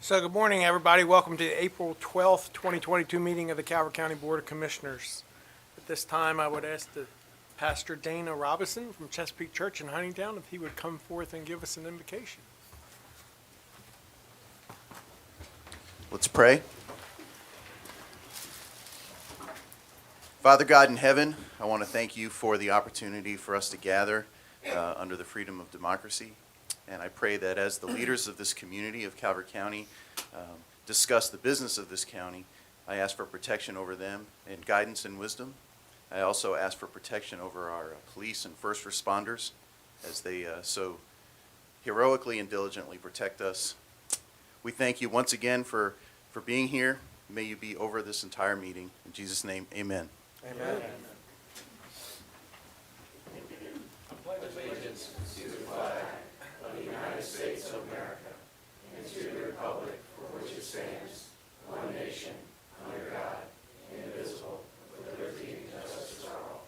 So good morning, everybody. Welcome to the April 12th, 2022 meeting of the Calvert County Board of Commissioners. At this time, I would ask the Pastor Dana Robinson from Chesapeake Church in Huntingtown if he would come forth and give us an invocation. Let's pray. Father God in heaven, I want to thank you for the opportunity for us to gather under the freedom of democracy. And I pray that as the leaders of this community of Calvert County discuss the business of this county, I ask for protection over them and guidance and wisdom. I also ask for protection over our police and first responders as they so heroically and diligently protect us. We thank you once again for being here. May you be over this entire meeting. In Jesus' name, amen. Amen. Allegiance to the flag of the United States of America and to the republic for which it stands, one nation, under God, indivisible, with liberty and justice for all.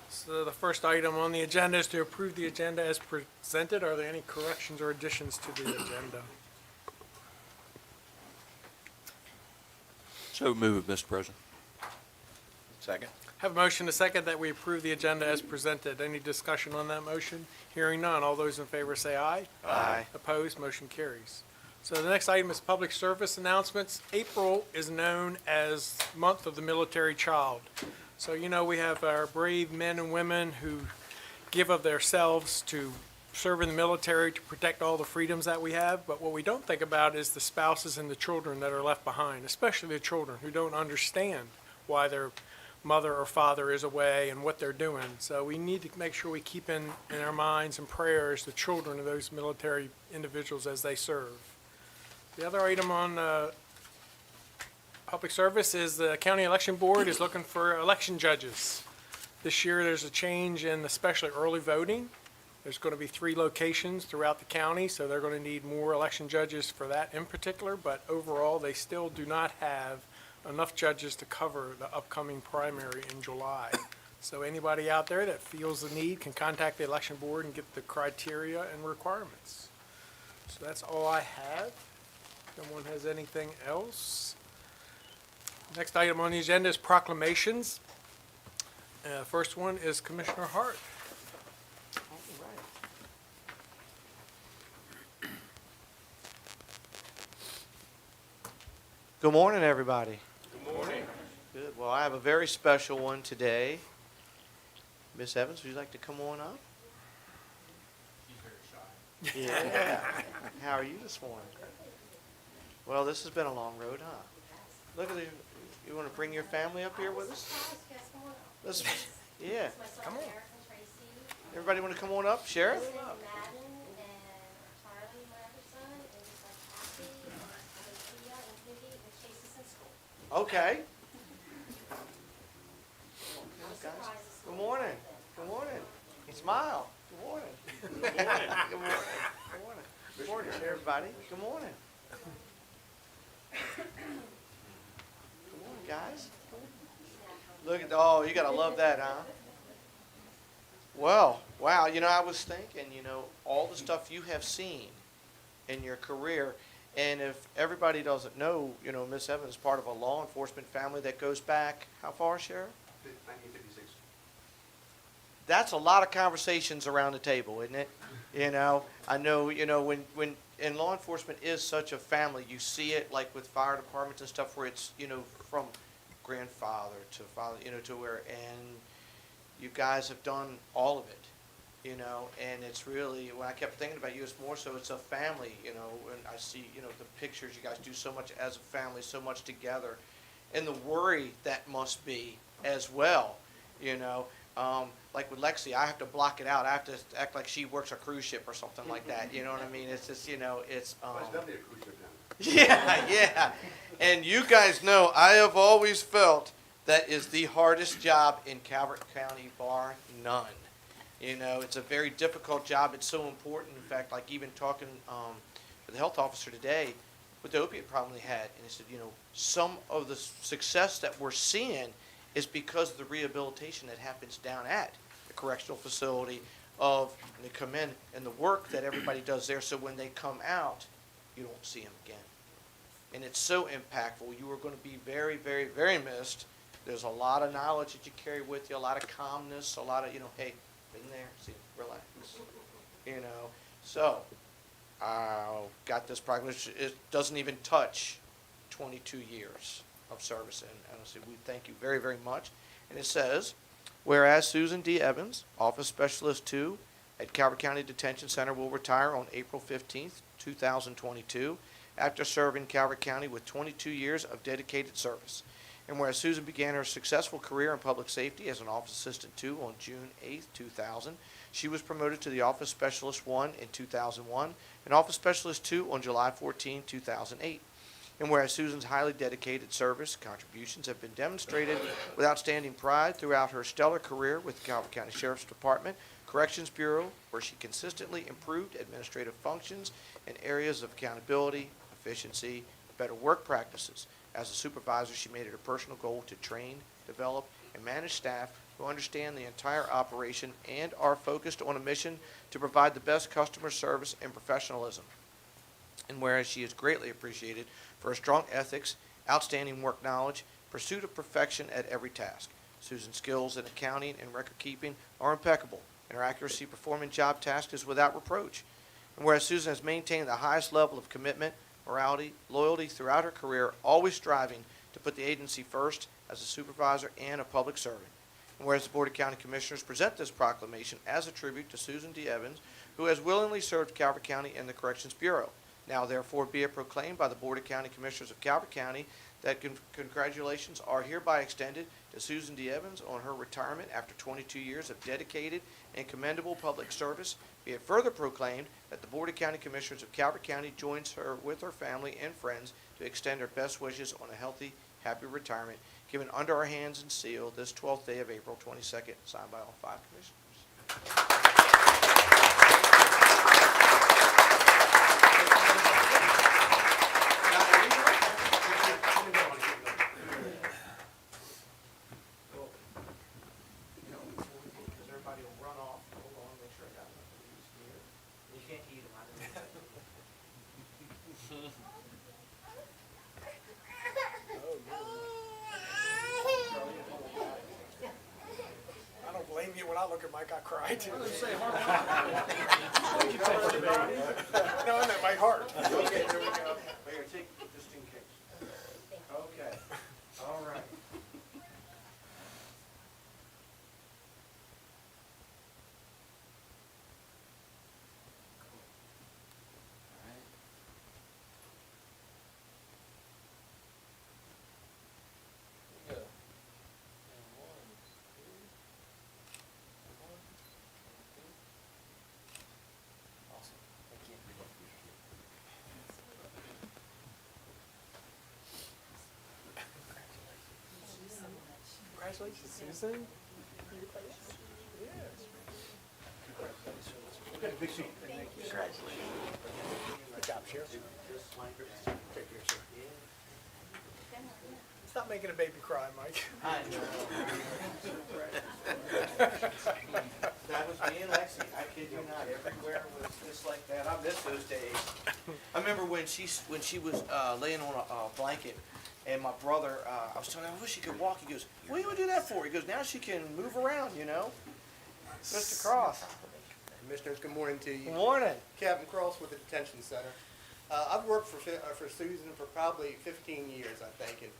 So the first item on the agenda is to approve the agenda as presented. Are there any corrections or additions to the agenda? So move it, Mr. President. Second. Have a motion to second that we approve the agenda as presented. Any discussion on that motion? Hearing none. All those in favor say aye. Aye. Opposed? Motion carries. So the next item is public service announcements. April is known as Month of the Military Child. So you know we have our brave men and women who give of themselves to serve in the military to protect all the freedoms that we have. But what we don't think about is the spouses and the children that are left behind, especially the children who don't understand why their mother or father is away and what they're doing. So we need to make sure we keep in our minds and prayers the children of those military individuals as they serve. The other item on public service is the county election board is looking for election judges. This year there's a change in especially early voting. There's going to be 3 locations throughout the county, so they're going to need more election judges for that in particular, but overall they still do not have enough judges to cover the upcoming primary in July. So anybody out there that feels the need can contact the election board and get the criteria and requirements. So that's all I have. If no one has anything else. Next item on the agenda is proclamations. First one is Commissioner Hart. Good morning, everybody. Good morning. Good. Well, I have a very special one today. Miss Evans, would you like to come on up? She's very shy. Yeah. How are you this morning? Well, this has been a long road, huh? Look at you. You want to bring your family up here with us? Let's, yeah. Come on. Everybody want to come on up? Sheriff? Okay. Good morning. Good morning. Smile. Good morning. Good morning. Good morning. Good morning. Good morning, everybody. Good morning. Good morning, guys. Look at, oh, you gotta love that, huh? Well, wow, you know, I was thinking, you know, all the stuff you have seen in your career. And if everybody doesn't know, you know, Miss Evans is part of a law enforcement family that goes back, how far, Sheriff? 1956. That's a lot of conversations around the table, isn't it? You know, I know, you know, when and law enforcement is such a family, you see it like with fire departments and stuff where it's, you know, from grandfather to father, you know, to where, and you guys have done all of it. You know, and it's really, when I kept thinking about you, it's more so it's a family, you know, and I see, you know, the pictures, you guys do so much as a family, so much together, and the worry that must be as well, you know, like with Lexi, I have to block it out, I have to act like she works a cruise ship or something like that, you know what I mean, it's just, you know, it's, It's definitely a cruise ship down there. yeah, and you guys know, I have always felt that is the hardest job in Calvert County, bar none. You know, it's a very difficult job. It's so important. In fact, like even talking with the health officer today with the opiate problem they had, and he said, you know, some of the success that we're seeing is because of the rehabilitation that happens down at the correctional facility of, and they come in, and the work that everybody does there, so when they come out, you don't see them again. And it's so impactful. You are going to be very, very, very missed. There's a lot of knowledge that you carry with you, a lot of calmness, a lot of, hey, been there, see, relax, So, got this proclamation. It doesn't even touch 22 years of service. And honestly, we thank you very, very much. And it says, whereas Susan D. Evans, Office Specialist 2 at Calvert County Detention Center, will retire on April 15th, 2022, after serving Calvert County with 22 years of dedicated service. And whereas Susan began her successful career in public safety as an Office Assistant 2 on June 8th, 2000, she was promoted to the Office Specialist 1 in 2001 and Office Specialist 2 on July 14, 2008. And whereas Susan's highly dedicated service contributions have been demonstrated with outstanding pride throughout her stellar career with the Calvert County Sheriff's Department, Corrections Bureau, where she consistently improved administrative functions in areas of accountability, efficiency, better work practices. As a supervisor, she made it a personal goal to train, develop, and manage staff who understand the entire operation and are focused on a mission to provide the best customer service and professionalism. And whereas she is greatly appreciated for her strong ethics, outstanding work knowledge, pursuit of perfection at every task. Susan's skills in accounting and record keeping are impeccable, and her accuracy performing job tasks is without reproach. And whereas Susan has maintained the highest level of commitment, morality, loyalty throughout her career, always striving to put the agency first as a supervisor and a public servant. And whereas the Board of County Commissioners present this proclamation as a tribute to Susan D. Evans, who has willingly served Calvert County in the Corrections Bureau. Now therefore be it proclaimed by the Board of County Commissioners of Calvert County that congratulations are hereby extended to Susan D. Evans on her retirement after 22 years of dedicated and commendable public service. Be it further proclaimed that the Board of County Commissioners of Calvert County joins her with her family and friends to extend her best wishes on a healthy, happy retirement, given under our hands and sealed this 12th day of April 22nd, signed by all 5 commissioners. I don't blame you. When I look at Mike, I cry too. No, I meant my heart. Okay, there we go. Mayor, take just in case. Okay, all right. Congratulations, Susan. Good job, Sheriff. Take care, sir. Stop making a baby cry, Mike. I know. That was me and Lexi. I kid you not. Everywhere was just like that. I miss those days. I remember when she was laying on a blanket, and my brother, I was telling him, I wish she could walk. He goes, "What do you want to do that for?" He goes, "Now she can move around, you know." Mr. Cross. Commissioners, good morning to you. Good morning. Captain Cross with the Detention Center. I've worked for Susan for probably 15 years, I think. And,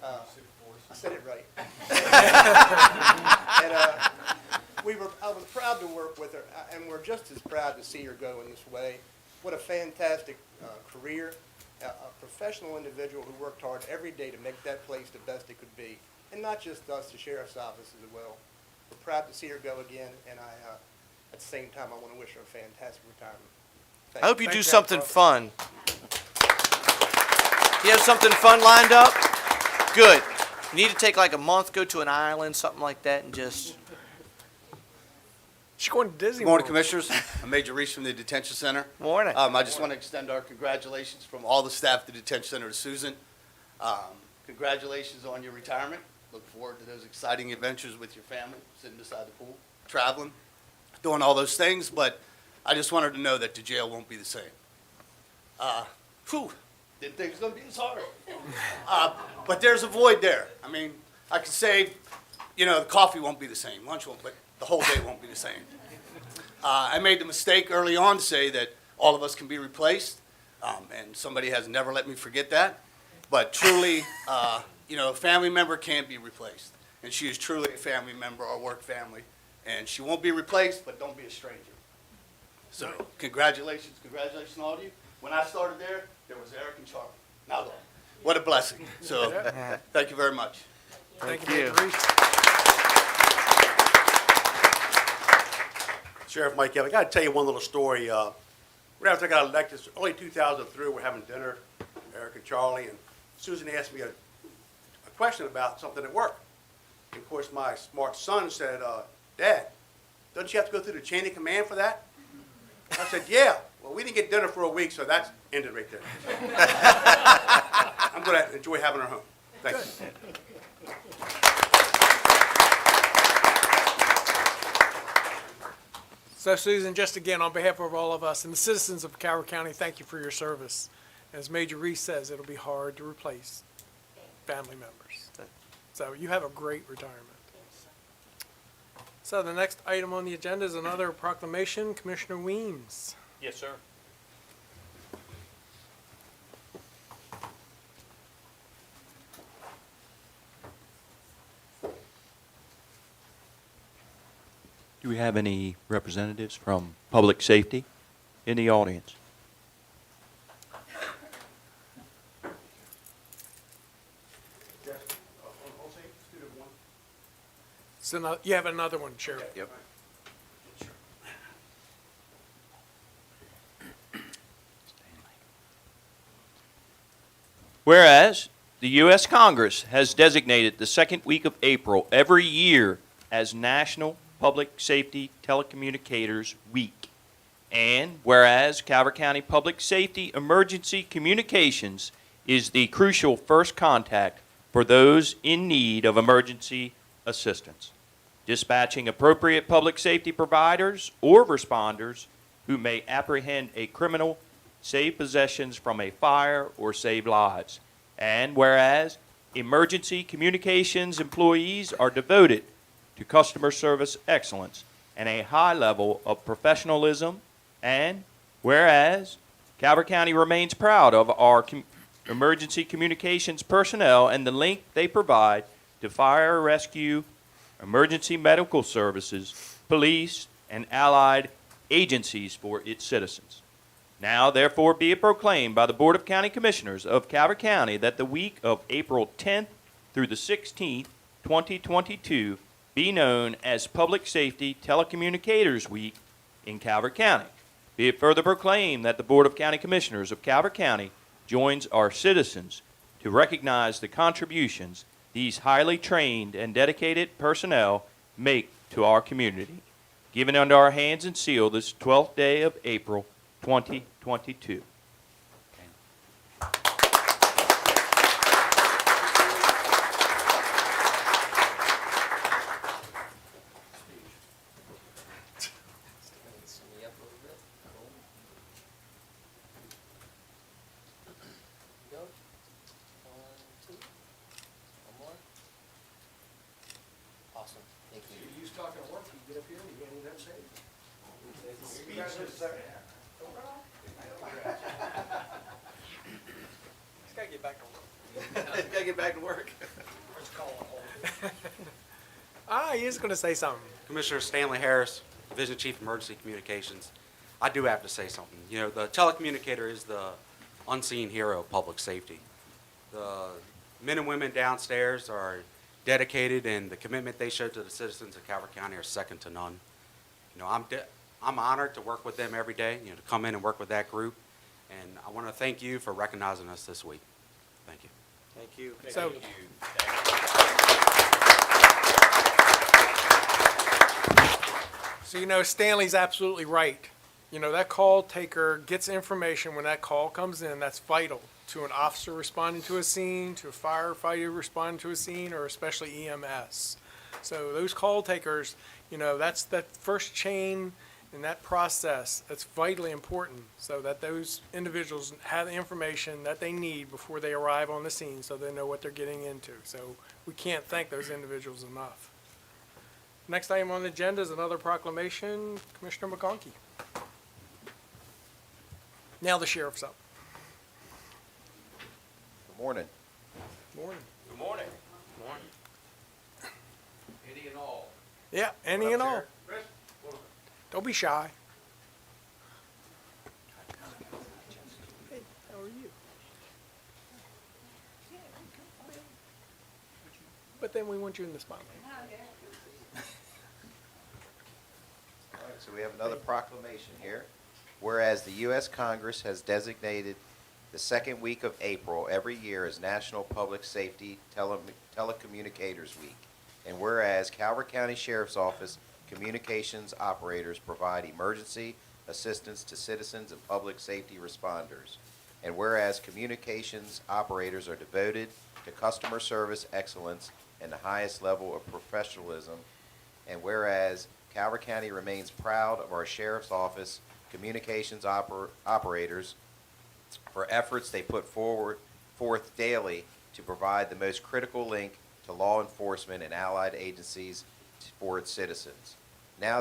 I said it right. And I was proud to work with her, and we're just as proud to see her go in this way. What a fantastic career. A professional individual who worked hard every day to make that place the best it could be. And not just us, the Sheriff's Office as well. We're proud to see her go again, and at the same time, I want to wish her a fantastic retirement. I hope you Thank do you, something Cross. fun. You have something fun lined up? Good. You need to take like a month, go to an island, something like that, and just... She's going to Disney Good morning, World. Commissioners. I'm Major Reese from the Detention Center. Morning. I just want to extend our congratulations from all the staff at the Detention Center to Susan. Congratulations on your retirement. Look forward to those exciting adventures with your family, sitting beside the pool, traveling. doing all those things, but I just wanted to know that the jail won't be the same. Didn't think it was going to be this hard. But there's a void there. I mean, I could say, the coffee won't be the same, lunch won't, but the whole day won't be the same. I made the mistake early on to say that all of us can be replaced, and somebody has never let me forget that. But truly, a family member can't be replaced, and she is truly a family member, our work family, and she won't be replaced, but don't be a stranger. So congratulations to all of you. When I started there was Eric and Charlie. Now look, what a blessing. So thank you very much. Thank you. Sheriff Mike, I got to tell you one little story. Right after I got elected, early 2003, we're having dinner, Eric and Charlie, and Susan asked me a question about something at work. And of course, my smart son said, Dad, don't you have to go through the chain of command for that? I said, yeah. Well, we didn't get dinner for a week, so that's ended right there. I'm going to enjoy having her home. Thank you. So Susan, just again, on behalf of all of us and the citizens of Calvert County, thank you for your service. As Major Reese says, it'll be hard to replace family members. So you have a great retirement. So the next item on the agenda is another proclamation. Commissioner Weems. Yes, sir. Do we have any representatives from public safety in the audience? So you have another one, Sheriff. Yep. Whereas the U.S. Congress has designated the second week of April every year as National Public Safety Telecommunicators Week. And whereas Calvert County Public Safety Emergency Communications is the crucial first contact for those in need of emergency assistance, dispatching appropriate public safety providers or responders who may apprehend a criminal, save possessions from a fire, or save lives. And whereas emergency communications employees are devoted to customer service excellence and a high level of professionalism, and whereas Calvert County remains proud of our emergency communications personnel and the link they provide to fire, rescue, emergency medical services, police, and allied agencies for its citizens. Now, therefore, be it proclaimed by the Board of County Commissioners of Calvert County that the week of April 10th through the 16th, 2022, be known as Public Safety Telecommunicators Week in Calvert County. Be it further proclaimed that the Board of County Commissioners of Calvert County joins our citizens to recognize the contributions these highly trained and dedicated personnel make to our community. Given under our hands and sealed this 12th day of April, 2022. Awesome. Thank you. You was talking to work, you get up here and you can't even have saved. Just gotta get back to work. Gotta get back to work. He is gonna say something. Commissioner Stanley Harris, Division Chief Emergency Communications. I do have to say something. You know, the telecommunicator is the unseen hero of public safety. The men and women downstairs are dedicated, and the commitment they show to the citizens of Calvert County are second to none. You know, I'm honored to work with them every day, you know, to come in and work with that group. And I want to thank you for recognizing us this week. Thank you. Thank you. So, so, you know, Stanley's absolutely right. You know, that call taker gets information when that call comes in that's vital to an officer responding to a scene, to a firefighter responding to a scene, or especially EMS. So those call takers, that's that first chain in that process. That's vitally important so that those individuals have the information that they need before they arrive on the scene so they know what they're getting into. So we can't thank those individuals enough. Next item on the agenda is another proclamation. Commissioner McConkey. Now the sheriff's up. Good morning. Morning. Good morning. Any and all. Yeah, any and all. Don't be shy. Hey, how are you? But then we want you in the spotlight. All right, so we have another proclamation here. Whereas the U.S. Congress has designated the second week of April every year as National Public Safety Telecommunicators Week. And whereas Calvert County Sheriff's Office communications operators provide emergency assistance to citizens and public safety responders. And whereas communications operators are devoted to customer service excellence and the highest level of professionalism. And whereas Calvert County remains proud of our Sheriff's Office communications operators for efforts they put forth daily to provide the most critical link to law enforcement and allied agencies for its citizens. Now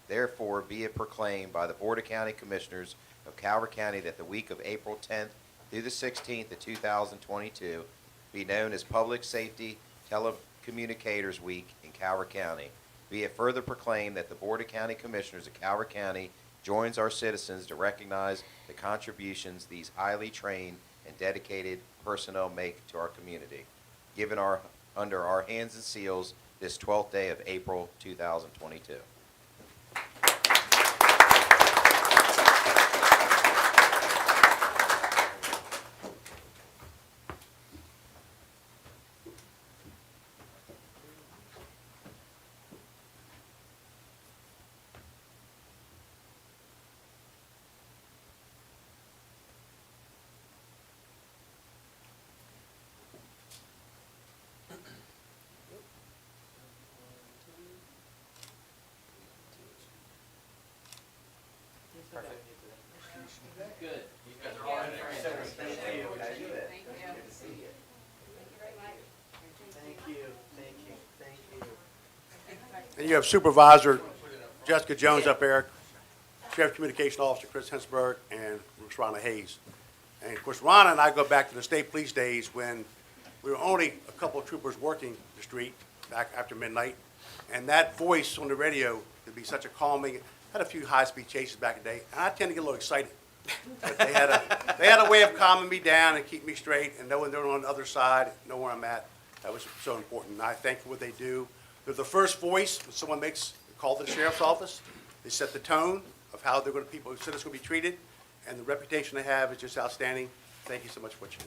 therefore be it proclaimed by the Board of County Commissioners of Calvert County that the week of April 10th through the 16th of 2022 be known as Public Safety Telecommunicators Week in Calvert County. Be it further proclaimed that the Board of County Commissioners of Calvert County joins our citizens to recognize the contributions these highly trained and dedicated personnel make to our community. Given under our hands and seals this 12th day of April 2022. Good. You guys are all in there. Thank you. Thank you. Good to see you. Thank you, thank you, thank you. And you have Supervisor Jessica Jones up there, Sheriff Communication Officer Chris Hensberg, and Ronna Hayes. And of course, Ronna and I go back to the state police days when we were only a couple of troopers working the street back after midnight. And that voice on the radio could be such a calming, had a few high-speed chases back in the day, and I tend to get a little excited. But they had a way of calming me down and keep me straight and knowing they're on the other side, know where I'm at. That was so important. And I thank for what they do. They're the first voice when someone makes a call to the sheriff's office. They set the cone of how people, citizens will be treated, and the reputation they have is just outstanding. Thank you so much for what you do.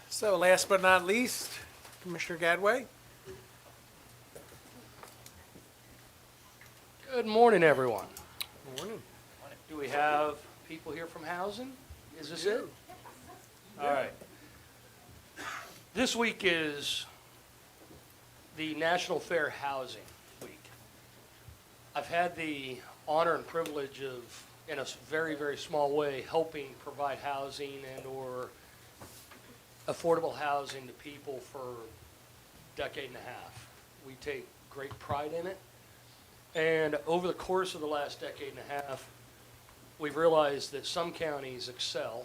So last but not least, Commissioner Gadway. Good morning, everyone. Morning. Do we have people here from housing? Is this it? All right. This week is the National Fair Housing Week. I've had the honor and privilege of, in a very, very small way, helping provide housing and or affordable housing to people for a decade and a half. We take great pride in it. And over the course of the last decade and a half, we've realized that some counties excel,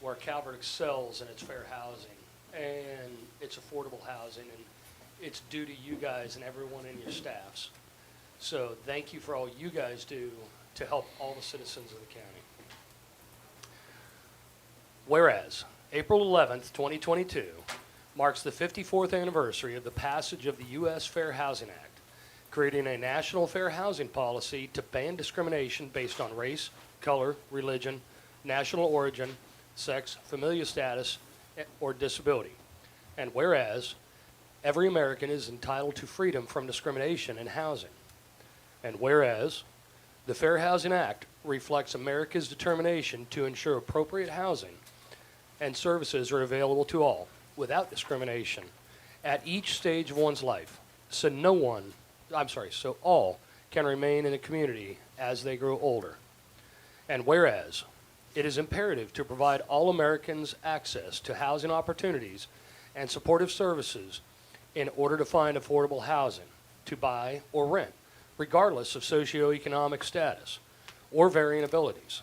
where Calvert excels in its fair housing and its affordable housing, and it's due to you guys and everyone in your staffs. So thank you for all you guys do to help all the citizens of the county. Whereas, April 11th, 2022 marks the 54th anniversary of the passage of the U.S. Fair Housing Act, creating a national fair housing policy to ban discrimination based on race, color, religion, national origin, sex, familial status, or disability. And whereas, every American is entitled to freedom from discrimination in housing. And whereas the Fair Housing Act reflects America's determination to ensure appropriate housing and services are available to all without discrimination at each stage of one's life, so all can remain in the community as they grow older. And whereas it is imperative to provide all Americans access to housing opportunities and supportive services in order to find affordable housing to buy or rent, regardless of socioeconomic status or varying abilities,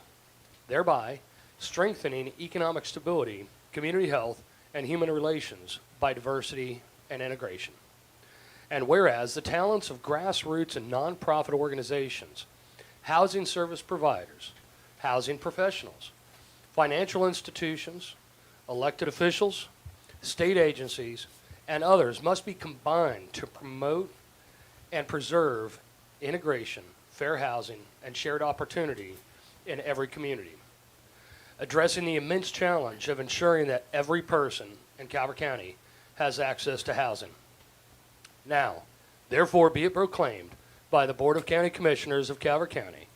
thereby strengthening economic stability, community health, and human relations by diversity and integration. And whereas the talents of grassroots and nonprofit organizations, housing service providers, housing professionals, financial institutions, elected officials, state agencies, and others must be combined to promote and preserve integration, fair housing, and shared opportunity in every community, addressing the immense challenge of ensuring that every person in Calvert County has access to housing. Now, therefore be it proclaimed by the Board of County Commissioners of Calvert County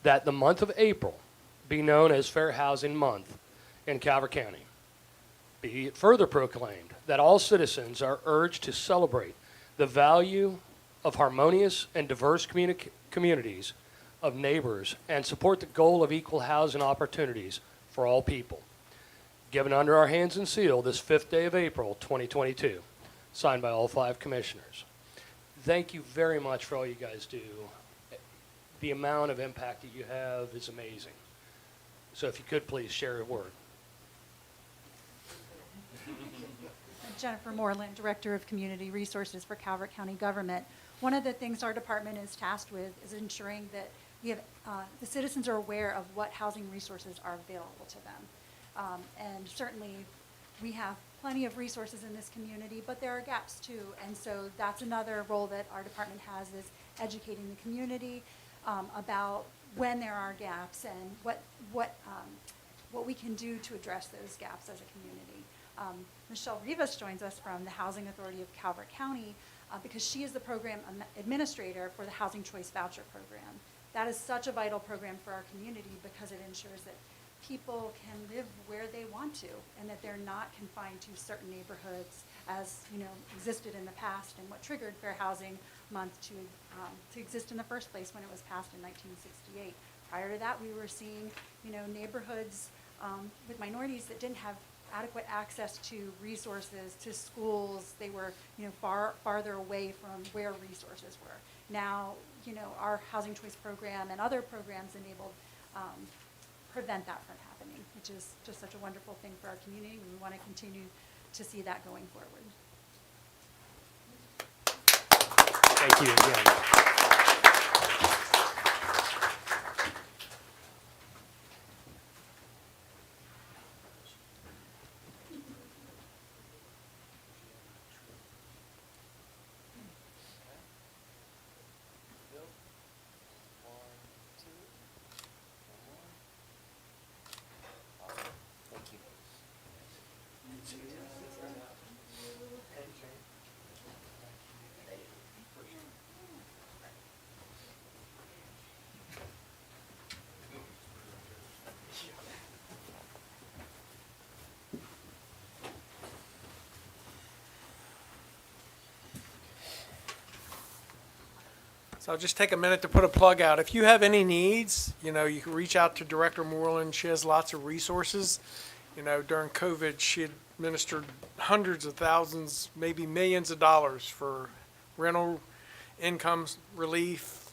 that the month of April be known as Fair Housing Month in Calvert County. Be it further proclaimed that all citizens are urged to celebrate the value of harmonious and diverse communities of neighbors and support the goal of equal housing opportunities for all people. Given under our hands and seal this 5th day of April, 2022, signed by all 5 commissioners. Thank you very much for all you guys do. The amount of impact that you have is amazing. So if you could please share a word. Jennifer Moreland, Director of Community Resources for Calvert County Government. One of the things our department is tasked with is ensuring that we have, the citizens are aware of what housing resources are available to them. And certainly we have plenty of resources in this community, but there are gaps too. And so that's another role that our department has, is educating the community about when there are gaps and what we can do to address those gaps as a community. Michelle Rivas joins us from the Housing Authority of Calvert County because she is the program administrator for the Housing Choice Voucher Program. That is such a vital program for our community because it ensures that people can live where they want to and that they're not confined to certain neighborhoods as existed in the past, and what triggered Fair Housing Month to exist in the first place when it was passed in 1968. Prior to that, we were seeing neighborhoods with minorities that didn't have adequate access to resources, to schools. They were farther away from where resources were. Now our Housing Choice Program and other programs enabled prevent that from happening, which is just such a wonderful thing for our community. We want to continue to see that going forward. Thank you again. So I'll just take a minute to put a plug out. If you have any needs, you can reach out to Director Moreland. She has lots of resources. During COVID, she administered hundreds of thousands, maybe millions of dollars for rental income relief,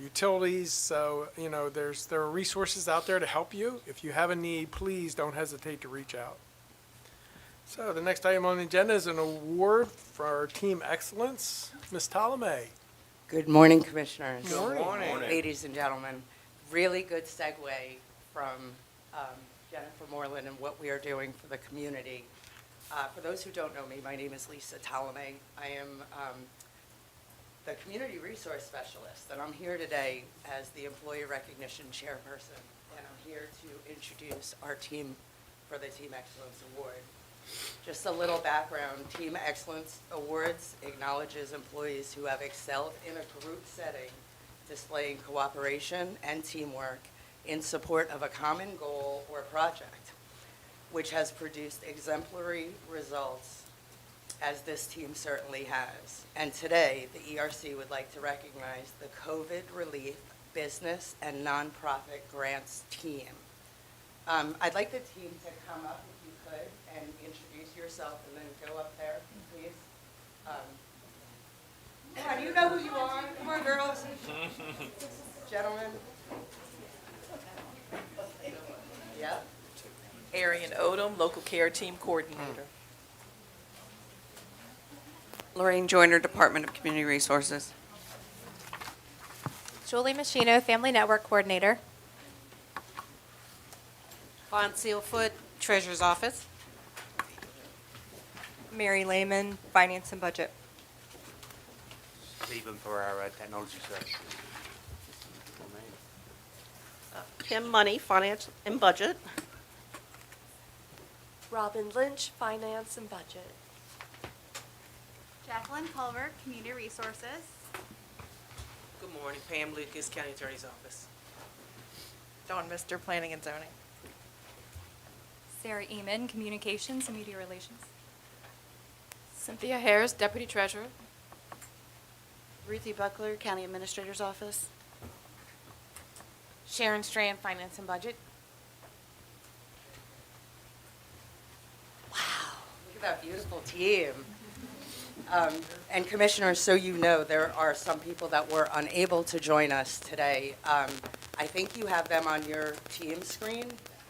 utilities. So, there are resources out there to help you. If you have a need, please don't hesitate to reach out. So the next item on the agenda is an award for our team excellence. Ms. Ptolemy. Good morning, Commissioners. Good morning. Ladies and gentlemen. Really good segue from Jennifer Moreland and what we are doing for the community. For those who don't know me, my name is Lisa Ptolemy. I am the Community Resource Specialist, and I'm here today as the Employee Recognition Chairperson, and I'm here to introduce our team for the Team Excellence Award. Just a little background, Team Excellence Awards acknowledges employees who have excelled in a group setting, displaying cooperation and teamwork in support of a common goal or project, which has produced exemplary results, as this team certainly has. And today, the ERC would like to recognize the COVID Relief Business and Nonprofit Grants Team. I'd like the team to come up, if you could, and introduce yourself, and then go up there, please. Come on, you know who you are. Come on, girls. Gentlemen. Yep. Arian Odom, Local Care Team Coordinator. Lorraine Joyner, Department of Community Resources. Julie Machino, Family Network Coordinator. Von Sealfoot, Treasurer's Office. Mary Lehman, Finance and Budget. Stephen Ferrara, Technology Services. Kim Money, Finance and Budget. Robin Lynch, Finance and Budget. Jacqueline Calvert, Community Resources. Good morning, Pam Lucas, County Attorney's Office. Dawn Mister, Planning and Zoning. Sarah Eman, Communications and Media Relations. Cynthia Harris, Deputy Treasurer. Ruthie Buckler, County Administrator's Office. Sharon Strand, Finance and Budget. Look at that beautiful team. And Commissioners, so you know, there are some people that were unable to join us today. I think you have them on your team screen,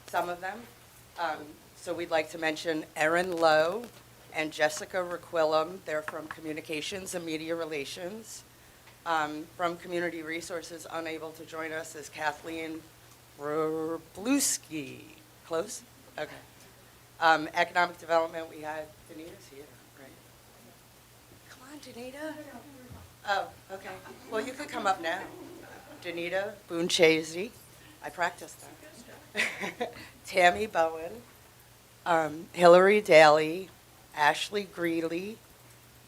some of them. So we'd like to mention Erin Lowe and Jessica Requillum. They're from Communications and Media Relations. From Community Resources, unable to join us is Kathleen Bluski. Close? Okay. Economic Development, we had Danita's here, right? Come on, Danita. Oh, okay. Well, you could come up now. Danita Boonchese. I practiced that. Tammy Bowen. Hillary Daly. Ashley Greeley.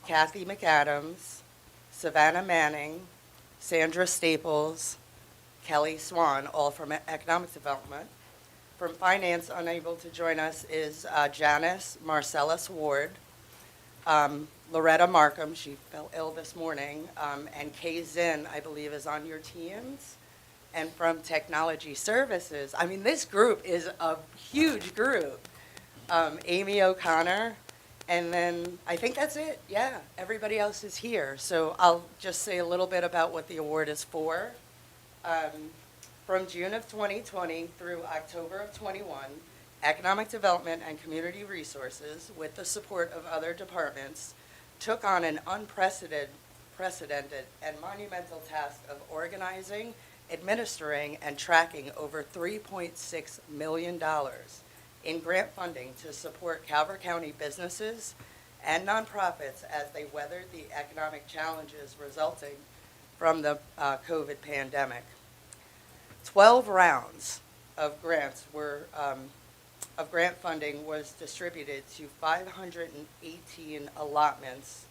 Kathy McAdams. Savannah Manning. Sandra Staples. Kelly Swan, all from Economic Development. From Finance, unable to join us is Janice Marcellus Ward, Loretta Markham, she fell ill this morning, and Kay Zinn, I believe, is on your teams. And from Technology Services, I mean, this group is a huge group. Amy O'Connor, and then I think that's it. Yeah, everybody else is here. So I'll just say a little bit about what the award is for. From June of 2020 through October of 21, Economic Development and Community Resources, with the support of other departments, took on an unprecedented and monumental task of organizing, administering, and tracking over $3.6 million in grant funding to support Calvert County businesses and nonprofits as they weathered the economic challenges resulting from the COVID pandemic. 12 rounds of grants were, of grant funding was distributed to 518 allotments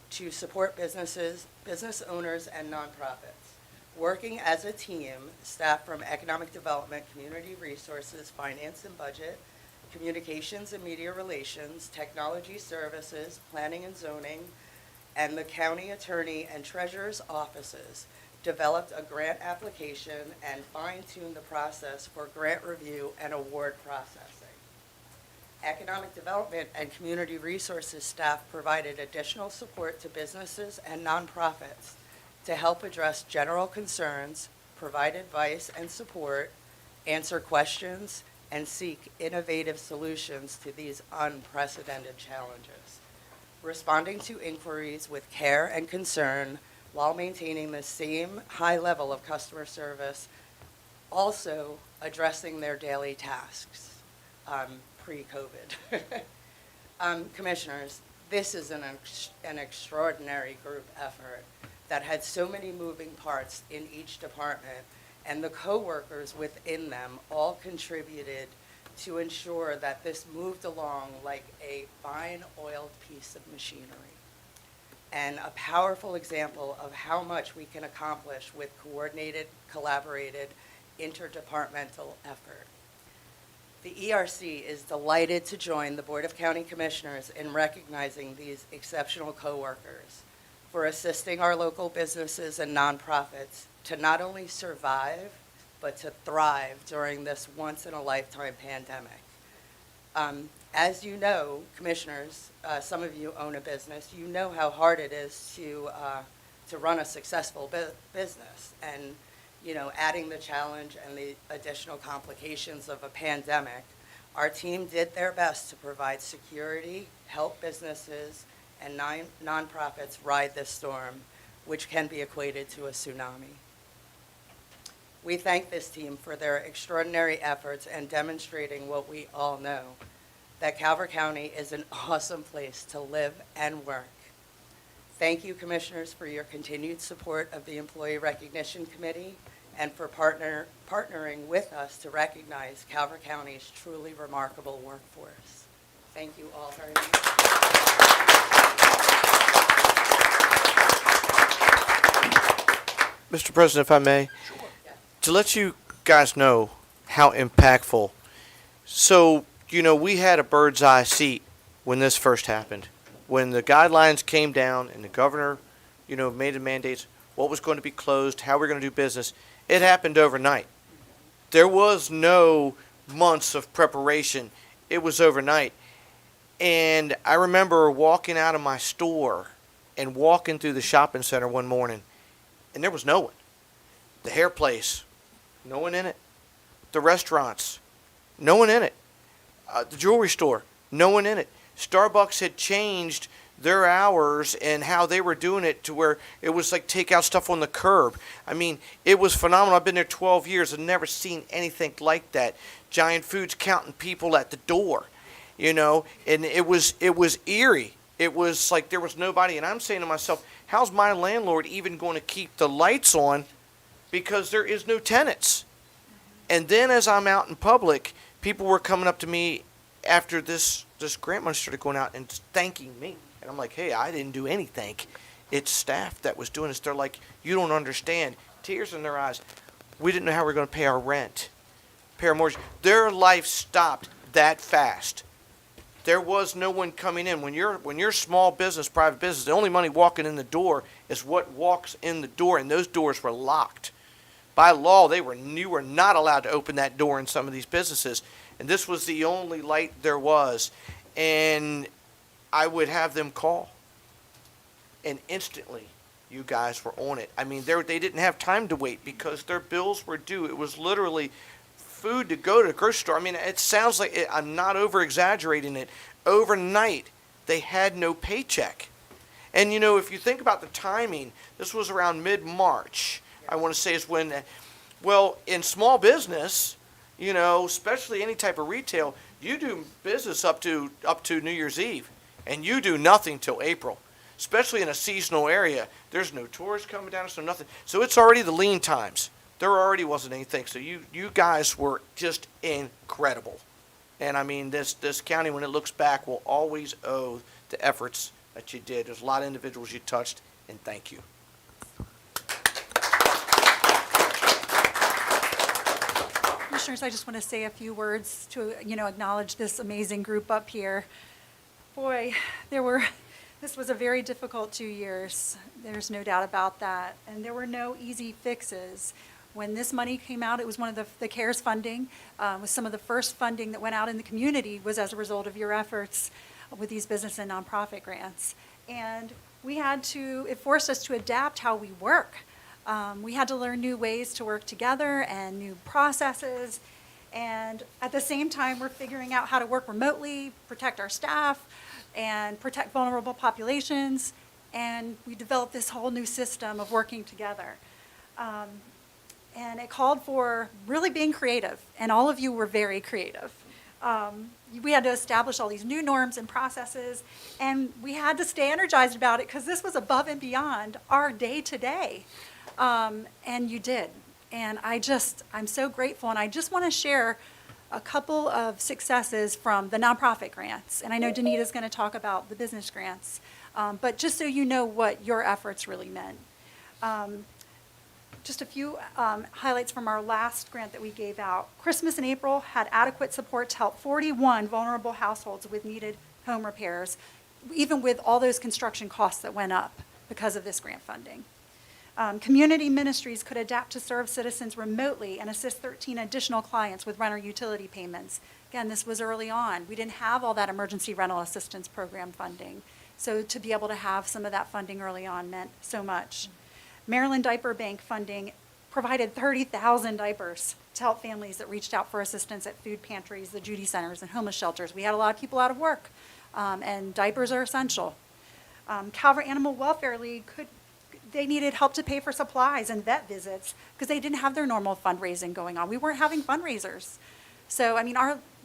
to support businesses, business owners, and nonprofits. Working as a team, staff from Economic Development, Community Resources, Finance and Budget, Communications and Media Relations, Technology Services, Planning and Zoning, and the County Attorney and Treasurer's offices developed a grant application and fine-tuned the process for grant review and award processing. Economic Development and Community Resources staff provided additional support to businesses and nonprofits to help address general concerns, provide advice and support, answer questions, and seek innovative solutions to these unprecedented challenges. Responding to inquiries with care and concern while maintaining the same high level of customer service, also addressing their daily tasks pre-COVID. Commissioners, this is an extraordinary group effort that had so many moving parts in each department, and the co-workers within them all contributed to ensure that this moved along like a fine oiled piece of machinery, and a powerful example of how much we can accomplish with coordinated, collaborated, interdepartmental effort. The ERC is delighted to join the Board of County Commissioners in recognizing these exceptional coworkers for assisting our local businesses and nonprofits to not only survive, but to thrive during this once-in-a-lifetime pandemic. As you know, Commissioners, some of you own a business, you know how hard it is to run a successful business. And you know, adding the challenge and the additional complications of a pandemic, our team did their best to provide security, help businesses and nonprofits ride this storm, which can be equated to a tsunami. We thank this team for their extraordinary efforts and demonstrating what we all know, that Calvert County is an awesome place to live and work. Thank you, Commissioners, for your continued support of the Employee Recognition Committee and for partnering with us to recognize Calvert County's truly remarkable workforce. Thank you all very much. Mr. President, if I may, to let you guys know how impactful. So, you know, we had a bird's eye seat when this first happened. When the guidelines came down and the governor, you know, made the mandates, what was going to be closed, how we're going to do business, it happened overnight. There was no months of preparation. It was overnight. And I remember walking out of my store and walking through the shopping center one morning, and there was no one. The hair place, no one in it. The restaurants, no one in it. The jewelry store, no one in it. Starbucks had changed their hours and how they were doing it to where it was like take out stuff on the curb. I mean, it was phenomenal. I've been there 12 years and never seen anything like that. Giant Foods counting people at the door, you know, and it was eerie. It was like there was nobody. And I'm saying to myself, how's my landlord even going to keep the lights on because there is no tenants? And then as I'm out in public, people were coming up to me after this grant money started going out and thanking me. And I'm like, hey, I didn't do anything. It's staff that was doing this. They're like, you don't understand. Tears in their eyes. We didn't know how we were going to pay our rent, pay our mortgage. Their life stopped that fast. There was no one coming in. When you're small business, private business, the only money walking in the door is what walks in the door, and those doors were locked. By law, you were not allowed to open that door in some of these businesses. And this was the only light there was. And I would have them call. And instantly, you guys were on it. I mean, they didn't have time to wait because their bills were due. It was literally food to go to the grocery store. I mean, it sounds like I'm not over-exaggerating it. Overnight, they had no paycheck. And, you know, if you think about the timing, this was around mid-March. I want to say is when, well, in small business, you know, especially any type of retail, you do business up to New Year's Eve, and you do nothing till April. Especially in a seasonal area, there's no tourists coming down, so nothing. So it's already the lean times. There already wasn't anything. So you guys were just incredible. And I mean, this county, when it looks back, will always owe the efforts that you did. There's a lot of individuals you touched, and thank you. Commissioners, I just want to say a few words to, you know, acknowledge this amazing group up here. Boy, this was a very difficult 2 years. There's no doubt about that. And there were no easy fixes. When this money came out, it was one of the CARES funding, was some of the first funding that went out in the community was as a result of your efforts with these business and nonprofit grants. And it forced us to adapt how we work. We had to learn new ways to work together and new processes. And at the same time, we're figuring out how to work remotely, protect our staff, and protect vulnerable populations. And we developed this whole new system of working together. And it called for really being creative. And all of you were very creative. We had to establish all these new norms and processes. And we had to stay energized about it because this was above and beyond our day-to-day. And you did. And I'm so grateful. And I just want to share a couple of successes from the nonprofit grants. And I know Danita's going to talk about the business grants, but just so you know what your efforts really meant. Just a few highlights from our last grant that we gave out. Christmas in April had adequate support to help 41 vulnerable households with needed home repairs, even with all those construction costs that went up because of this grant funding. Community ministries could adapt to serve citizens remotely and assist 13 additional clients with renter utility payments. Again, this was early on. We didn't have all that emergency rental assistance program funding. So to be able to have some of that funding early on meant so much. Maryland Diaper Bank funding provided 30,000 diapers to help families that reached out for assistance at food pantries, the Judy Centers, and homeless shelters. We had a lot of people out of work, and diapers are essential. Calvert Animal Welfare League they needed help to pay for supplies and vet visits because they didn't have their normal fundraising going on. We weren't having fundraisers. So, I mean,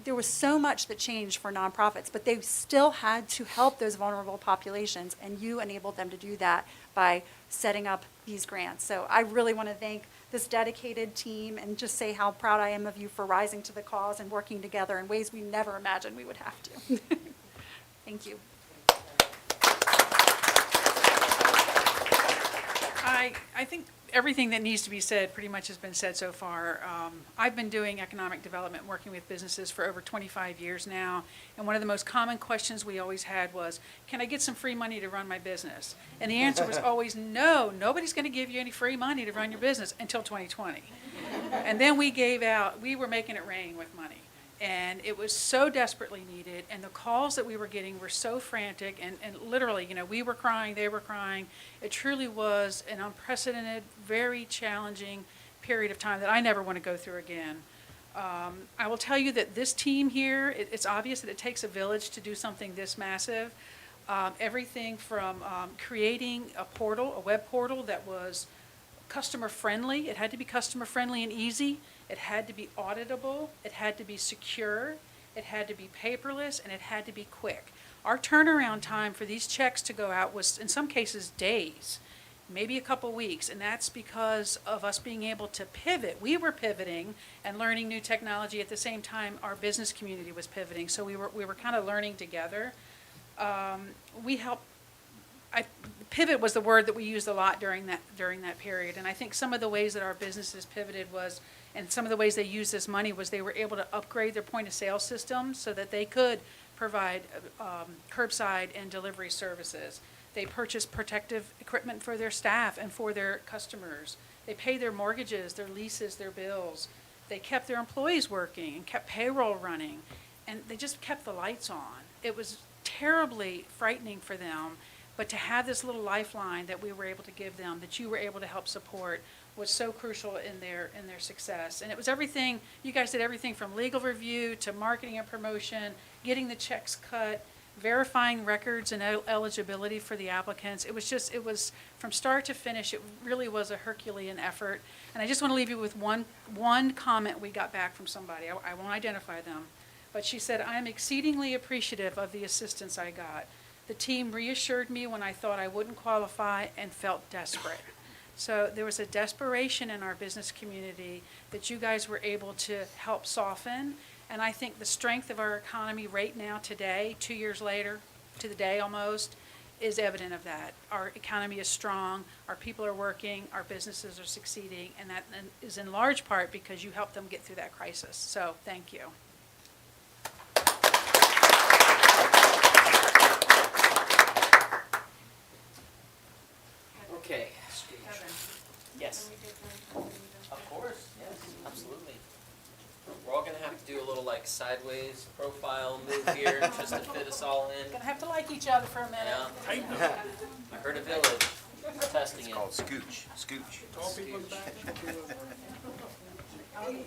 there was so much that changed for nonprofits, but they still had to help those vulnerable populations, and you enabled them to do that by setting up these grants. So I really want to thank this dedicated team and just say how proud I am of you for rising to the cause and working together in ways we never imagined we would have to. Thank you. I think everything that needs to be said pretty much has been said so far. I've been doing economic development, working with businesses for over 25 years now, and one of the most common questions we always had was, can I get some free money to run my business? And the answer was always, no, nobody's going to give you any free money to run your business until 2020. And then we were making it rain with money. And it was so desperately needed, and the calls that we were getting were so frantic, and literally, we were crying, they were crying. It truly was an unprecedented, very challenging period of time that I never want to go through again. I will tell you that this team here, it's obvious that it takes a village to do something this massive. Everything from creating a web portal that was customer friendly. It had to be customer friendly and easy. It had to be auditable, it had to be secure, it had to be paperless, and it had to be quick. Our turnaround time for these checks to go out was, in some cases, days, maybe a couple weeks, and that's because of us being able to pivot. We were pivoting and learning new technology at the same time our business community was pivoting, so we were kind of learning together. Pivot was the word that we used a lot during that period, and I think some of the ways that our businesses pivoted and some of the ways they used this money was they were able to upgrade their point of sale systems so that they could provide curbside and delivery services. They purchased protective equipment for their staff and for their customers. They paid their mortgages, their leases, their bills. They kept their employees working and kept payroll running, and they just kept the lights on. It was terribly frightening for them, but to have this little lifeline that we were able to give them, that you were able to help support, was so crucial in their success. And it was everything, you guys did everything from legal review to marketing and promotion, getting the checks cut, verifying records and eligibility for the applicants. It was from start to finish, it really was a Herculean effort. And I just want to leave you with one comment we got back from somebody. I won't identify them, but she said, I am exceedingly appreciative of the assistance I got. The team reassured me when I thought I wouldn't qualify and felt desperate. So there was a desperation in our business community that you guys were able to help soften. And I think the strength of our economy right now today, 2 years later, to the day almost, is evident of that. Our economy is strong, our people are working, our businesses are succeeding, and that is in large part because you helped them get through that crisis. So thank you. Okay. Yes. Of course, yes, absolutely. We're all gonna have to do a little like sideways profile move here just to fit us all in. Gonna have to like each other for a minute. Yeah. I heard a village testing It's it. called scooch, scooch. Tall people in the back. You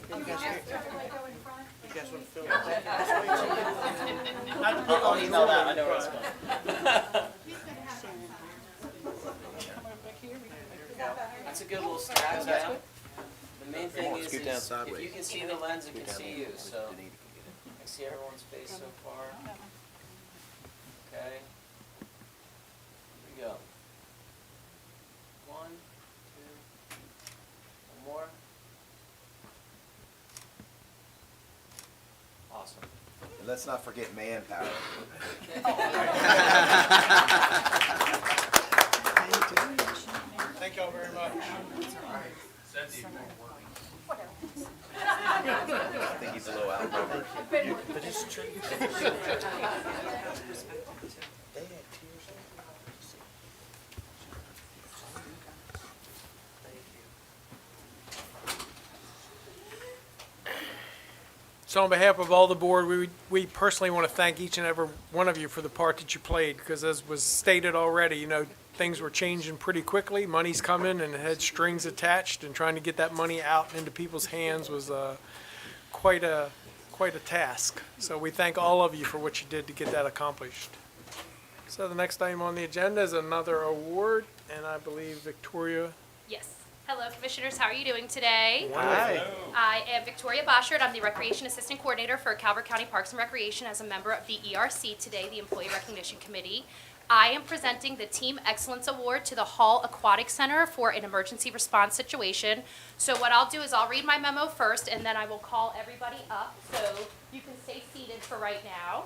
guys want to film I'll email that, I know where it's going. That's a good little strap down. The main thing is if you can see the lens, it can see you, so I see everyone's face so far. Okay. Here we go. 1, 2, one more. let's not forget manpower. Thank y'all very much. I think he's a little outnumbered. So on behalf of all the board, we personally want to thank each and every one of you for the part that you played, because as was stated already, you know, things were changing pretty quickly. Money's coming and it had strings attached, and trying to get that money out into people's hands was quite a task. So we thank all of you for what you did to get that accomplished. So the next item on the agenda is another award, and I believe Victoria. Yes. Hello, Commissioners. How are you doing today? Hi. I am Victoria Boschert. I'm the Recreation Assistant Coordinator for Calvert County Parks and Recreation as a member of the ERC today, the Employee Recognition Committee. I am presenting the Team Excellence Award to the Hall Aquatic Center for an emergency response situation. So what I'll do is I'll read my memo first, and then I will call everybody up. So you can stay seated for right now.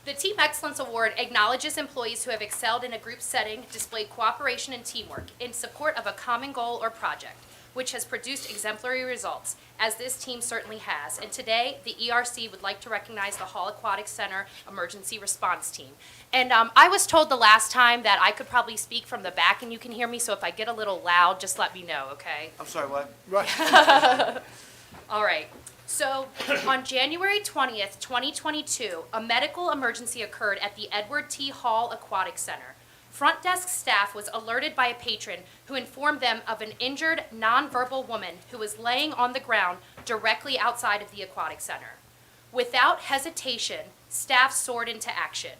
The Team Excellence Award acknowledges employees who have excelled in a group setting, displayed cooperation and teamwork in support of a common goal or project, which has produced exemplary results, as this team certainly has. And today, the ERC would like to recognize the Hall Aquatic Center Emergency Response Team. And I was told the last time that I could probably speak from the back and you can hear me, so if I get a little loud, just let me know, okay? I'm sorry, what? All right. So on January 20th, 2022, a medical emergency occurred at the Edward T. Hall Aquatic Center. Front desk staff was alerted by a patron who informed them of an injured, nonverbal woman who was laying on the ground directly outside of the aquatic center. Without hesitation, staff soared into action.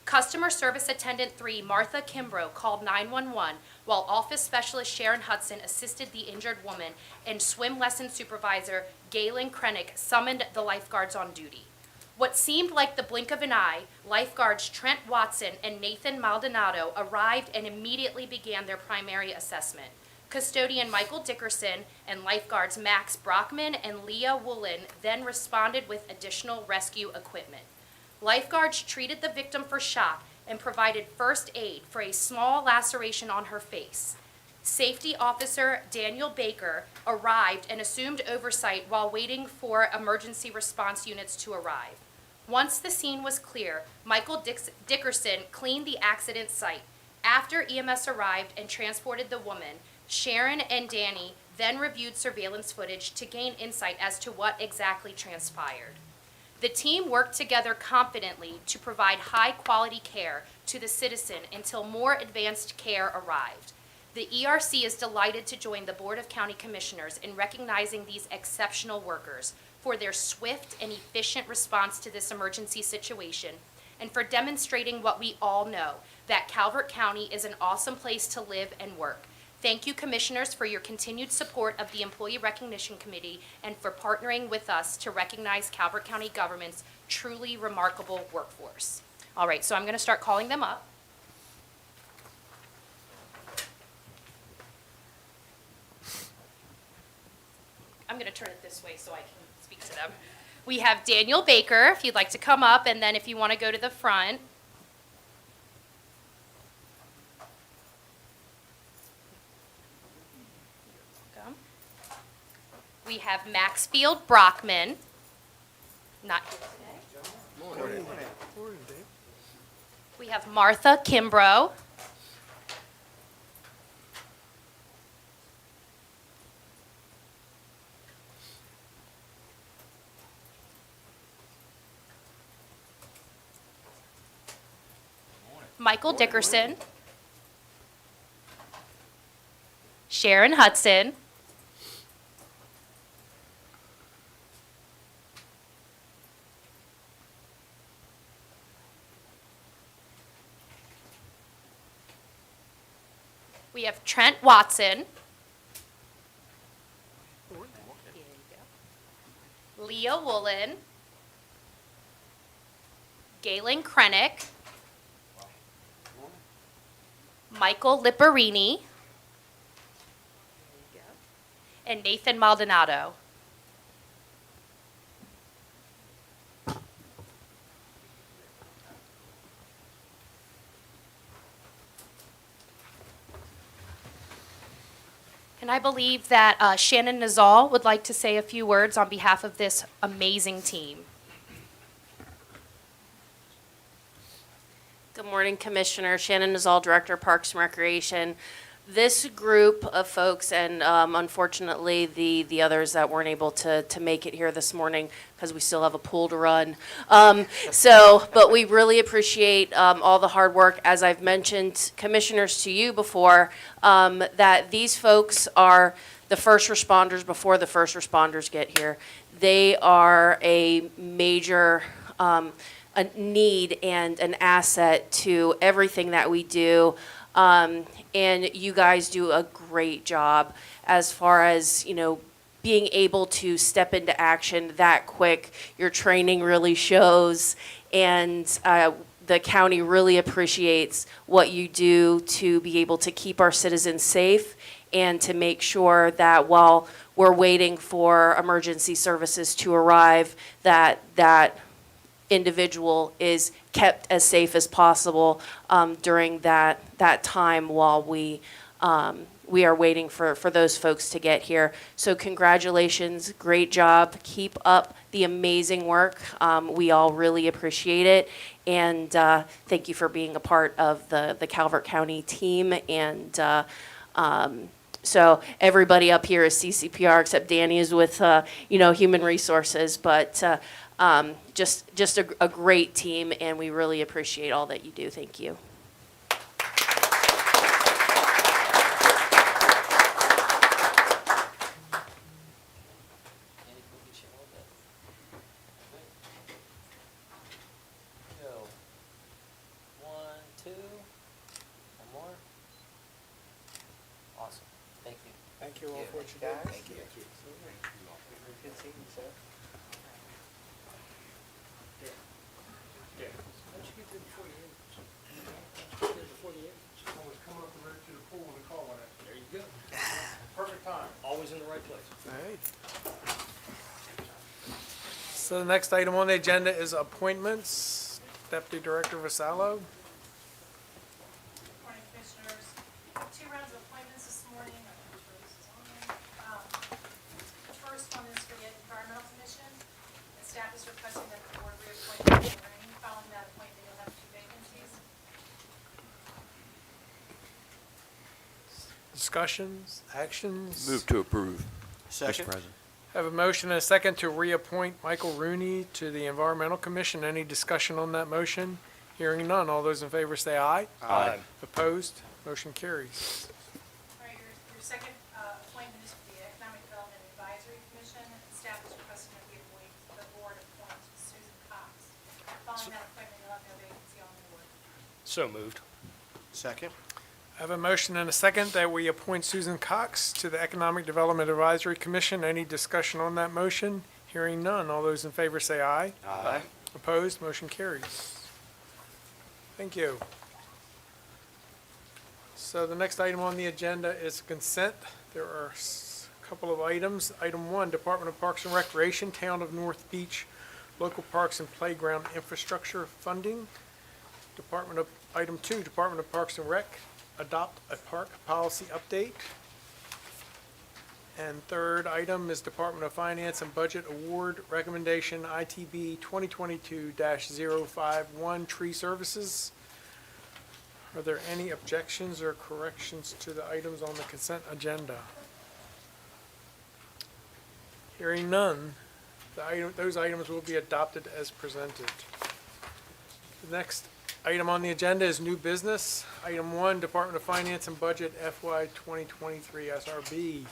Customer Service Attendant 3, Martha Kimbrough, called 911, while Office Specialist Sharon Hudson assisted the injured woman, and Swim Lesson Supervisor Galen Krennick summoned the lifeguards on duty. What seemed like the blink of an eye, lifeguards Trent Watson and Nathan Maldonado arrived and immediately began their primary assessment. Custodian Michael Dickerson and lifeguards Max Brockman and Leah Woolen then responded with additional rescue equipment. Lifeguards treated the victim for shock and provided first aid for a small laceration on her face. Safety Officer Daniel Baker arrived and assumed oversight while waiting for emergency response units to arrive. Once the scene was clear, Michael Dickerson cleaned the accident site. After EMS arrived and transported the woman, Sharon and Danny then reviewed surveillance footage to gain insight as to what exactly transpired. The team worked together confidently to provide high-quality care to the citizen until more advanced care arrived. The ERC is delighted to join the Board of County Commissioners in recognizing these exceptional workers for their swift and efficient response to this emergency situation, and for demonstrating what we all know, that Calvert County is an awesome place to live and work. Thank you, Commissioners, for your continued support of the Employee Recognition Committee and for partnering with us to recognize Calvert County government's truly remarkable workforce. All right, so I'm going to start calling them up. I'm going to turn it this way so I can speak to them. We have Daniel Baker, if you'd like to come up, and then if you want to go to the front. We have Maxfield Brockman, not here today. We have Martha Kimbrough. Michael Dickerson. Sharon Hudson. We have Trent Watson. Leah Woolen. Galen Krennick. Michael Lipperini. And Nathan Maldonado. And I believe that Shannon Nazal would like to say a few words on behalf of this amazing team. Good morning, Commissioner. Shannon Nazal, Director of Parks and Recreation. This group of folks, and unfortunately the others that weren't able to make it here this morning because we still have a pool to run. But we really appreciate all the hard work. As I've mentioned, Commissioners, to you before, that these folks are the first responders before the first responders get here. They are a major a need and an asset to everything that we do. And you guys do a great job as far as, being able to step into action that quick. Your training really shows, and the county really appreciates what you do to be able to keep our citizens safe and to make sure that while we're waiting for emergency services to arrive, that individual is kept as safe as possible during that time while we are waiting for those folks to get here. So congratulations, great job. Keep up the amazing work. We all really appreciate it. And thank you for being a part of the Calvert County team. And so everybody up here is CCPR except Danny is with Human Resources. But just a great team, and we really appreciate all that you do. Thank you. Thank you all for what you did. Thank you. Good seeing you, sir. I was coming up the road to the pool and the car went out. There you go. Perfect time. Always in the right place. All right. So the next item on the agenda is appointments. Deputy Director Vasallo. Morning, Commissioners. 2 rounds of appointments this morning. I'm not sure this is on there. The first one is for the Environmental Commission. The staff is requesting that the board reappoint Michael Rooney. Following that appointment, you'll have 2 vacancies. Discussions, actions? Move to approve. Second. Mr. President. Have a motion and a second to reappoint Michael Rooney to the Environmental Commission. Any discussion on that motion? Hearing none. All those in favor say aye. Aye. Opposed? Motion carries. All right, your second appointment is for the Economic Development Advisory Commission. The staff is requesting that the board appoint Susan Cox. Following that appointment, you'll have no vacancy on the board. So moved. Second. I have a motion and a second that we appoint Susan Cox to the Economic Development Advisory Commission. Any discussion on that motion? Hearing none. All those in favor say aye. Aye. Opposed? Motion carries. Thank you. So the next item on the agenda is consent. There are a couple of items. Item 1, Department of Parks and Recreation, Town of North Beach, Local Parks and Playground Infrastructure Funding. Item 2, Department of Parks and Rec, adopt a park policy update. And third item is Department of Finance and Budget Award Recommendation ITB 2022-051 Tree Services. Are there any objections or corrections to the items on the consent agenda? Hearing none, those items will be adopted as presented. The next item on the agenda is new business. Item 1, Department of Finance and Budget FY 2023 SRB.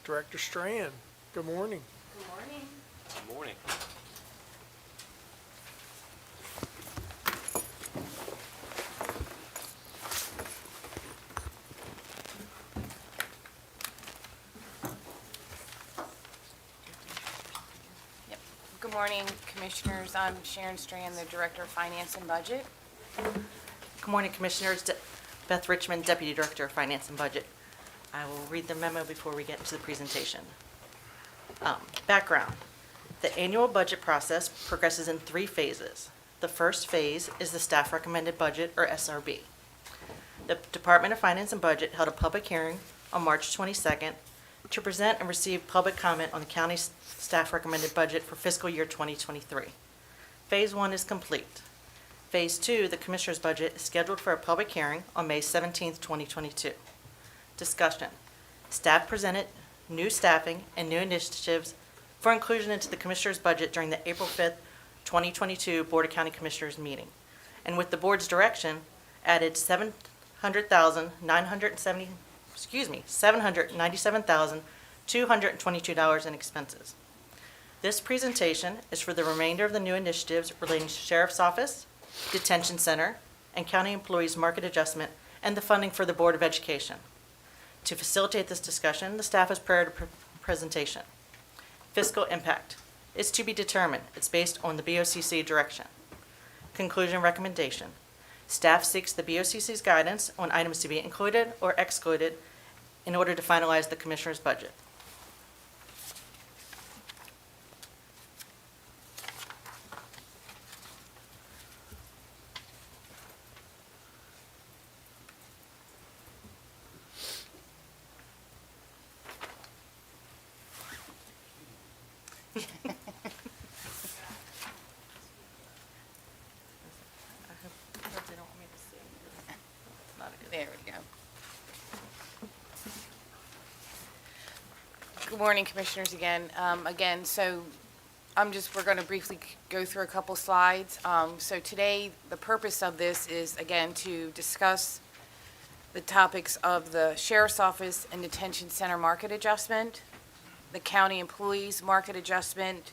Director Strand, good morning. Good morning. Good morning. Good morning, Commissioners. I'm Sharon Strand, the Director of Finance and Budget. Good morning, Commissioners. Beth Richmond, Deputy Director of Finance and Budget. I will read the memo before we get to the presentation. Background. The annual budget process progresses in 3 phases. The first phase is the staff recommended budget, or SRB. The Department of Finance and Budget held a public hearing on March 22nd to present and receive public comment on the county staff recommended budget for fiscal year 2023. Phase 1 is complete. Phase 2, the Commissioner's budget, is scheduled for a public hearing on May 17th, 2022. Discussion. Staff presented new staffing and new initiatives for inclusion into the Commissioner's budget during the April 5th, 2022 Board of County Commissioners meeting, and with the board's direction, added $797,222 in expenses. This presentation is for the remainder of the new initiatives relating to Sheriff's Office, Detention Center, and County Employees Market Adjustment, and the funding for the Board of Education. To facilitate this discussion, the staff has prepared a presentation. Fiscal impact is to be determined. It's based on the BOCC direction. Conclusion recommendation. Staff seeks the BOCC's guidance on items to be included or excluded in order to finalize the Commissioner's budget. There we go. Good morning, Commissioners, again. So we're going to briefly go through a couple slides. So today, the purpose of this is, again, to discuss the topics of the Sheriff's Office and Detention Center market adjustment, the County Employees Market Adjustment,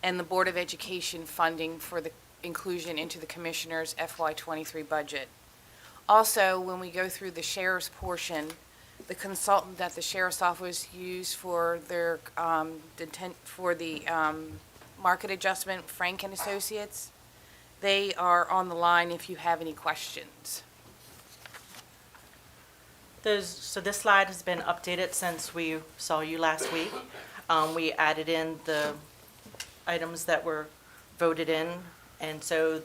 and the Board of Education funding for the inclusion into the Commissioner's FY23 budget. Also, when we go through the Sheriff's portion, the consultant that the Sheriff's Office used for their market adjustment, Frank and Associates, they are on the line if you have any questions. So this slide has been updated since we saw you last week. We added in the items that were voted in, and so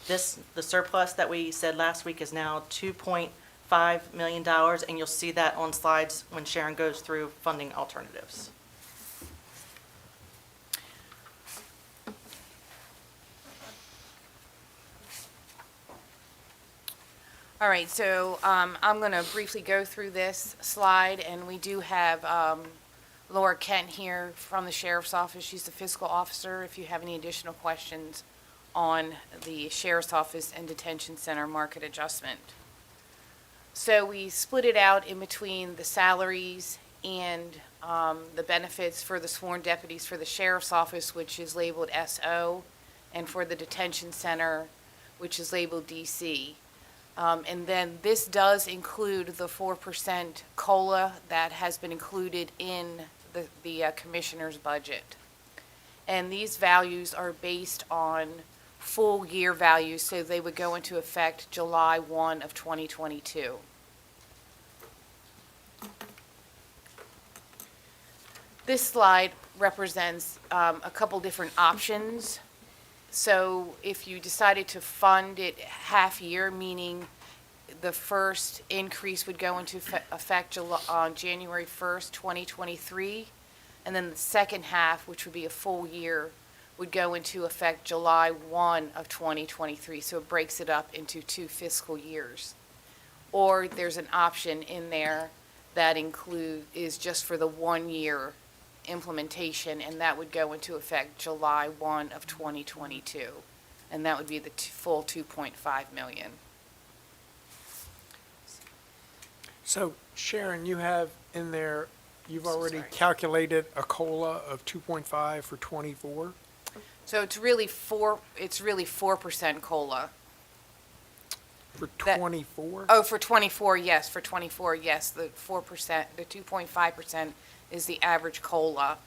the surplus that we said last week is now $2.5 million, and you'll see that on slides when Sharon goes through funding alternatives. All right, so I'm going to briefly go through this slide, and we do have Laura Kent here from the Sheriff's Office. She's the fiscal officer. If you have any additional questions on the Sheriff's Office and Detention Center market adjustment. So we split it out in between the salaries and the benefits for the sworn deputies for the Sheriff's Office, which is labeled SO, and for the Detention Center, which is labeled DC. And then this does include the 4% COLA that has been included in the Commissioner's budget. And these values are based on full year values, so they would go into effect July 1 of 2022. This slide represents a couple different options. So if you decided to fund it half year, meaning the first increase would go into effect on January 1st, 2023, and then the second half, which would be a full year, would go into effect July 1 of 2023. So it breaks it up into 2 fiscal years. Or there's an option in there that is just for the 1 year implementation, and that would go into effect July 1 of 2022. And that would be the full 2.5 million. So Sharon, you have in there, you've already calculated a COLA of 2.5 for 24? So it's really 4% COLA. For 24? Oh, for 24, yes, the 4%, the 2.5% is the average COLA.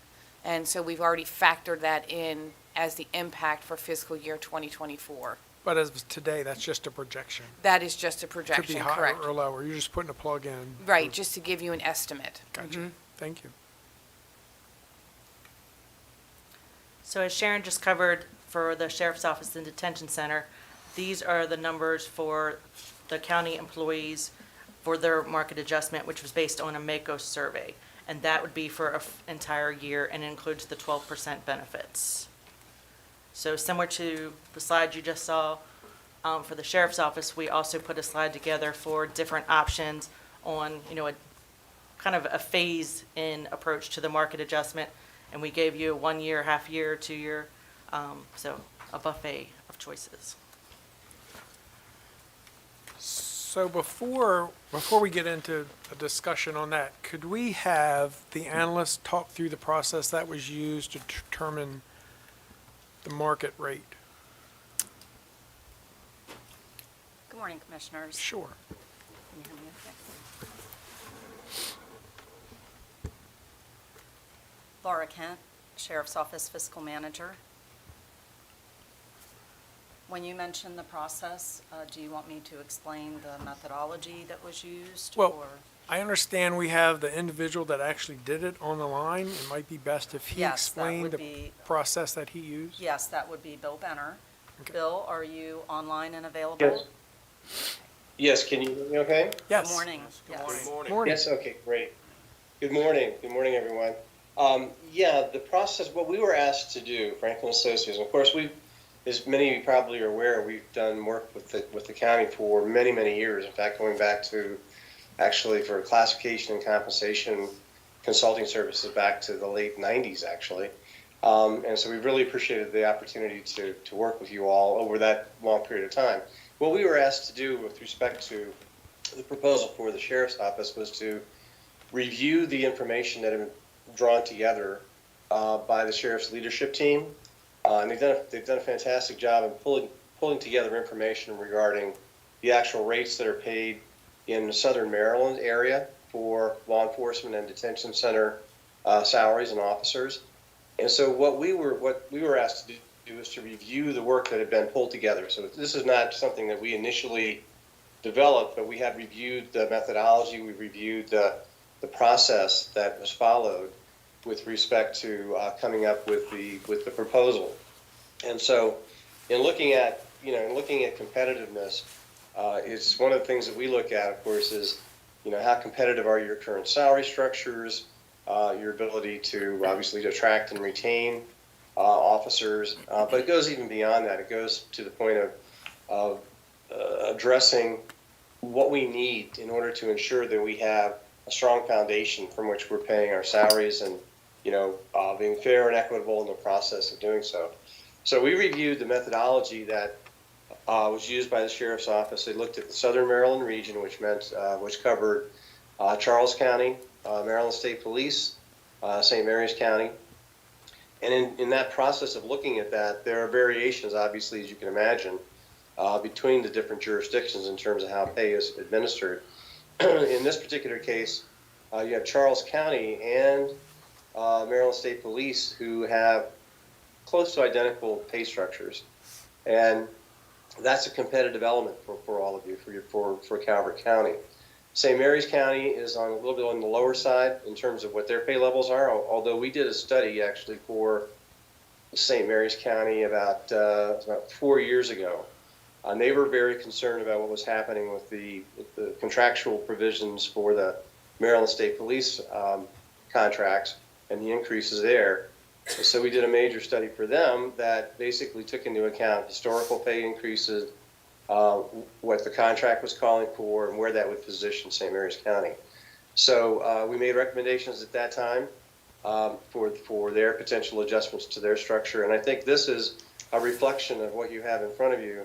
And so we've already factored that in as the impact for fiscal year 2024. But as of today, that's just a projection. That is just a projection, Could be higher correct. or lower. You're just putting a plug in. Right, just to give you an estimate. Gotcha. Thank you. So as Sharon just covered for the Sheriff's Office and Detention Center, these are the numbers for the county employees for their market adjustment, which was based on a MACO survey. And that would be for an entire year and includes the 12% benefits. So similar to the slide you just saw, for the sheriff's office, we also put a slide together for different options on, a kind of a phase-in approach to the market adjustment. And we gave you a 1 year, half year, 2 year, so a buffet of choices. So before we get into a discussion on that, could we have the analyst talk through the process that was used to determine the market rate? Good morning, Commissioners. Sure. Can you hear me okay? Laura Kent, Sheriff's Office Fiscal Manager. When you mention the process, do you want me to explain the methodology that was used? Well, or? I understand we have the individual that actually did it on the line. It might be best if he Yes, that explained would the be- process that he used. Yes, that would be Bill Benner. Okay. Bill, are you online and available? Yes. Yes, can you hear me okay? Yes. Good morning. Yes. Morning. Yes, okay, great. Good morning, everyone. Yeah, the process, what we were asked to do, Franklin Associates, and of course, as many of you probably are aware, we've done work with the county for many, many years. In fact, going back to, actually, for classification and compensation consulting services back to the late 90s, actually. And so we really appreciated the opportunity to work with you all over that long period of time. What we were asked to do with respect to the proposal for the Sheriff's Office was to review the information that had been drawn together by the Sheriff's leadership team. And they've done a fantastic job in pulling together information regarding the actual rates that are paid in the Southern Maryland area for law enforcement and detention center salaries and officers. And so what we were asked to do was to review the work that had been pulled together. So this is not something that we initially developed, but we had reviewed the methodology, we reviewed the process that was followed with respect to coming up with the proposal. And so in looking at competitiveness, it's one of the things that we look at, of course, is how competitive are your current salary structures, your ability to obviously attract and retain officers, but it goes even beyond that. It goes to the point of addressing what we need in order to ensure that we have a strong foundation from which we're paying our salaries and being fair and equitable in the process of doing so. So we reviewed the methodology that was used by the Sheriff's Office. They looked at the Southern Maryland region, which covered Charles County, Maryland State Police, St. Mary's County. And in that process of looking at that, there are variations, obviously, as you can imagine, between the different jurisdictions in terms of how pay is administered. In this particular case, you have Charles County and Maryland State Police who have close to identical pay structures. And that's a competitive element for all of you, for Calvert County. St. Mary's County is on a little bit on the lower side in terms of what their pay levels are, although we did a study actually for St. Mary's County about 4 years ago. And they were very concerned about what was happening with the contractual provisions for the Maryland State Police contracts and the increases there. And so we did a major study for them that basically took into account historical pay increases, what the contract was calling for, and where that would position St. Mary's County. So we made recommendations at that time for their potential adjustments to their structure. And I think this is a reflection of what you have in front of you,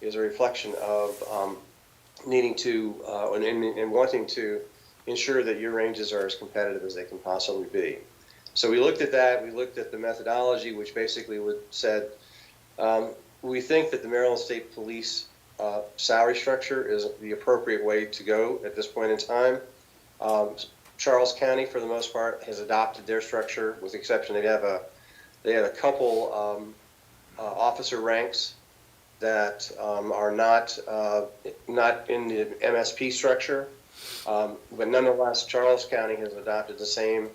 is a reflection of needing to and wanting to ensure that your ranges are as competitive as they can possibly be. So we looked at that. We looked at the methodology, which basically said we think that the Maryland State Police salary structure is the appropriate way to go at this point in time. Charles County, for the most part, has adopted their structure, with the exception they have a couple officer ranks that are not in the MSP structure, but nonetheless, Charles County has adopted the same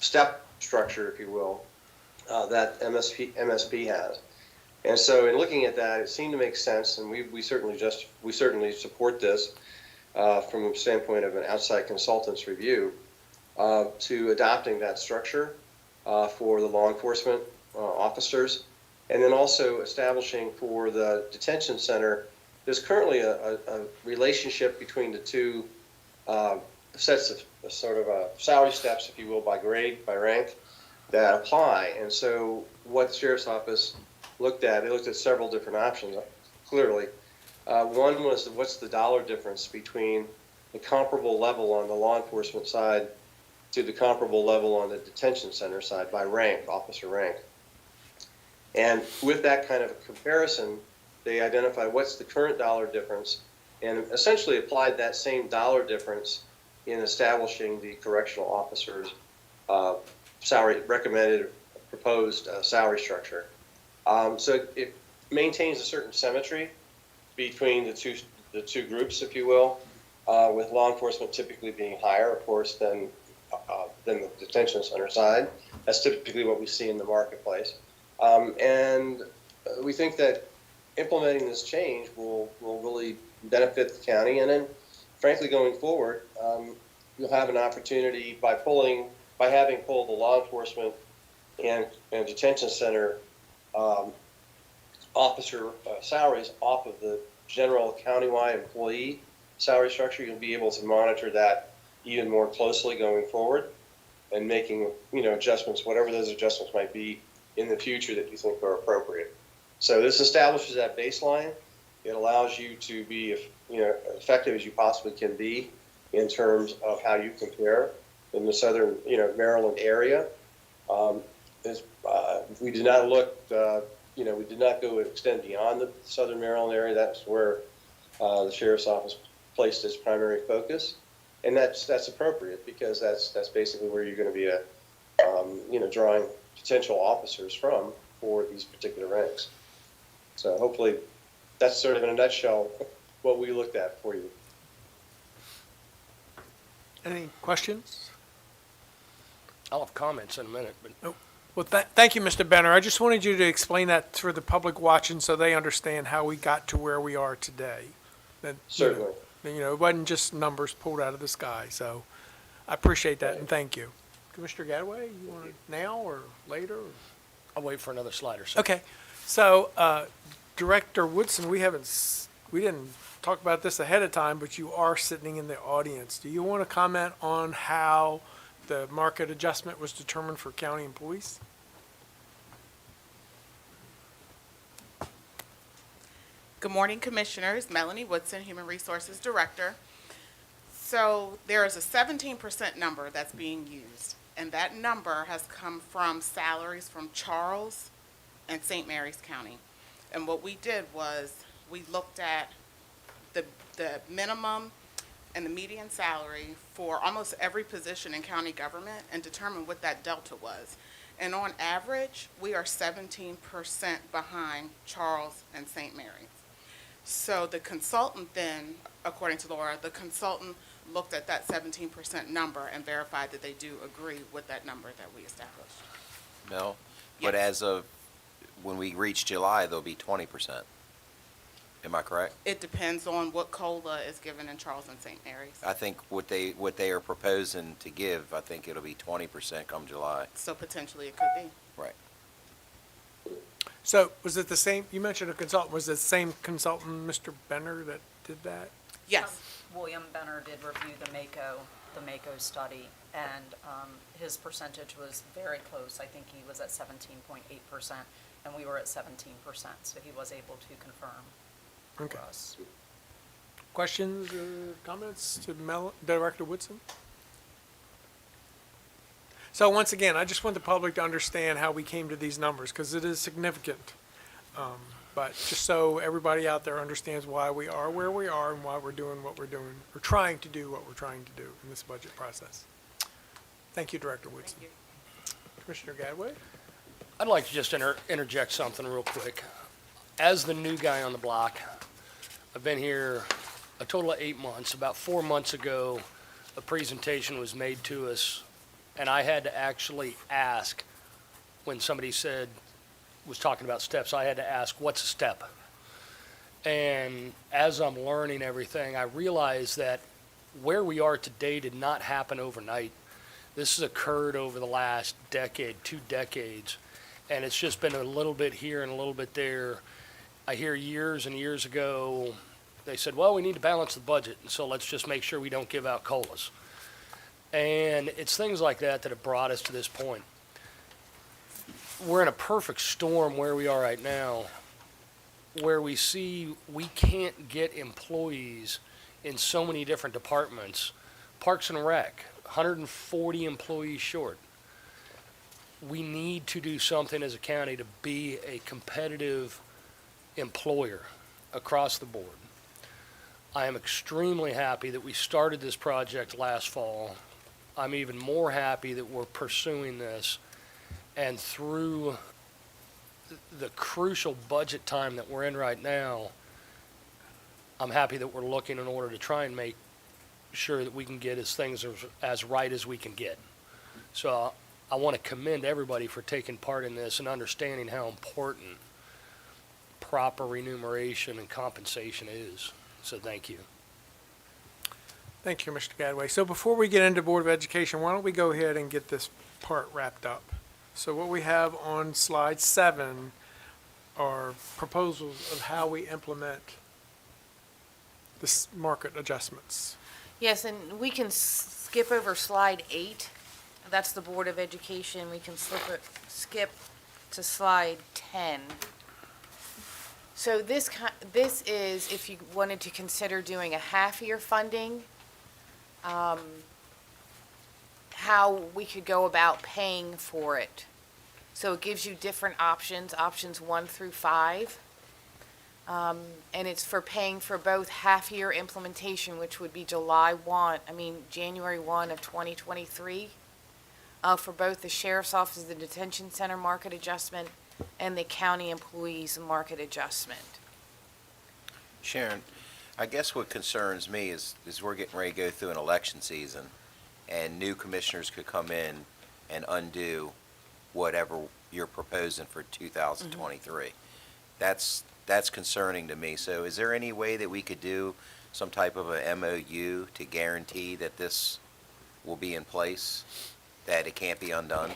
step structure, if you will, that MSP has. And so in looking at that, it seemed to make sense, and we certainly support this from a standpoint of an outside consultant's review, to adopting that structure for the law enforcement officers, and then also establishing for the detention center. There's currently a relationship between the two sets of sort of salary steps, if you will, by grade, by rank, that apply. And so what the Sheriff's Office looked at several different options, clearly. One was what's the dollar difference between the comparable level on the law enforcement side to the comparable level on the detention center side by rank, officer rank. And with that kind of a comparison, they identified what's the current dollar difference and essentially applied that same dollar difference in establishing the correctional officer's salary, recommended, proposed salary structure. So it maintains a certain symmetry between the two groups, if you will, with law enforcement typically being higher, of course, than the detention center side. That's typically what we see in the marketplace. And we think that implementing this change will really benefit the county. And then, frankly, going forward, you'll have an opportunity by having pulled the law enforcement and detention center officer salaries off of the general countywide employee salary structure. You'll be able to monitor that even more closely going forward and making, adjustments, whatever those adjustments might be in the future that you think are appropriate. So this establishes that baseline. It allows you to be, effective as you possibly can be in terms of how you compare in the southern, Maryland area. We did not look, we did not go and extend beyond the southern Maryland area. That's where the Sheriff's Office placed its primary focus, and that's appropriate because that's basically where you're going to be drawing potential officers from for these particular ranks. So hopefully that's sort of in a nutshell what we looked at for you. Any questions? I'll have comments in a minute, but. Well, thank you, Mr. Benner. I just wanted you to explain that for the public watching so they understand how we got to where we are today. That, Certainly. It wasn't just numbers pulled out of the sky. So I appreciate that, and thank you. Commissioner Gadway, you want it now or later? I'll wait for another slide or so. Okay. So, Director Woodson, we didn't talk about this ahead of time, but you are sitting in the audience. Do you want to comment on how the market adjustment was determined for county employees? Good morning, Commissioners. Melanie Woodson, Human Resources Director. So there is a 17% number that's being used, and that number has come from salaries from Charles and St. Mary's County. And what we did was we looked at the minimum and the median salary for almost every position in county government and determined what that delta was. And on average, we are 17% behind Charles and St. Mary's. So the consultant then, according to Laura, the consultant looked at that 17% number and verified that they do agree with that number that we established. No, but as of when we reach July, there'll be 20%. Am I correct? It depends on what COLA is given in Charles and St. Mary's. I think what they are proposing to give, I think it'll be 20% come July. So potentially it could be. Right. So was it the same, you mentioned a consultant, was it the same consultant, Mr. Benner, that did that? Yes. William Benner did review the MACO study, and his percentage was very close. I think he was at 17.8%, and we were at 17%, so he was able to confirm for us. Questions or comments to Director Woodson? So once again, I just want the public to understand how we came to these numbers, because it is significant. But just so everybody out there understands why we are where we are and why we're doing what we're doing, or trying to do what we're trying to do in this budget process. Thank you, Director Woodson. Thank you. Commissioner Gadway? I'd like to just interject something real quick. As the new guy on the block, I've been here a total of 8 months. About 4 months ago, a presentation was made to us, and I had to actually ask when somebody said, was talking about steps, I had to ask, what's a step? And as I'm learning everything, I realized that where we are today did not happen overnight. This has occurred over the last decade, 2 decades, and it's just been a little bit here and a little bit there. I hear years and years ago, they said, well, we need to balance the budget, and so let's just make sure we don't give out COLAs. And it's things like that that have brought us to this point. We're in a perfect storm where we are right now, where we see we can't get employees in so many different departments. Parks and Rec, 140 employees short. We need to do something as a county to be a competitive employer across the board. I am extremely happy that we started this project last fall. I'm even more happy that we're pursuing this, and through the crucial budget time that we're in right now, I'm happy that we're looking in order to try and make sure that we can get things as right as we can get. So I want to commend everybody for taking part in this and understanding how important proper remuneration and compensation is. So thank you. Thank you, Mr. Gadway. So before we get into Board of Education, why don't we go ahead and get this part wrapped up? So what we have on slide 7 are proposals of how we implement this market adjustments. Yes, and we can skip over slide 8. That's the Board of Education. We can skip to slide 10. So this is if you wanted to consider doing a half-year funding, how we could go about paying for it. So it gives you different options 1 through 5. And it's for paying for both half-year implementation, which would be January 1 of 2023, for both the Sheriff's Office, the Detention Center market adjustment, and the county employees market adjustment. Sharon, I guess what concerns me is we're getting ready to go through an election season, and new commissioners could come in and undo whatever you're proposing for 2023. That's concerning to me. So is there any way that we could do some type of a MOU to guarantee that this will be in place, that it can't be undone?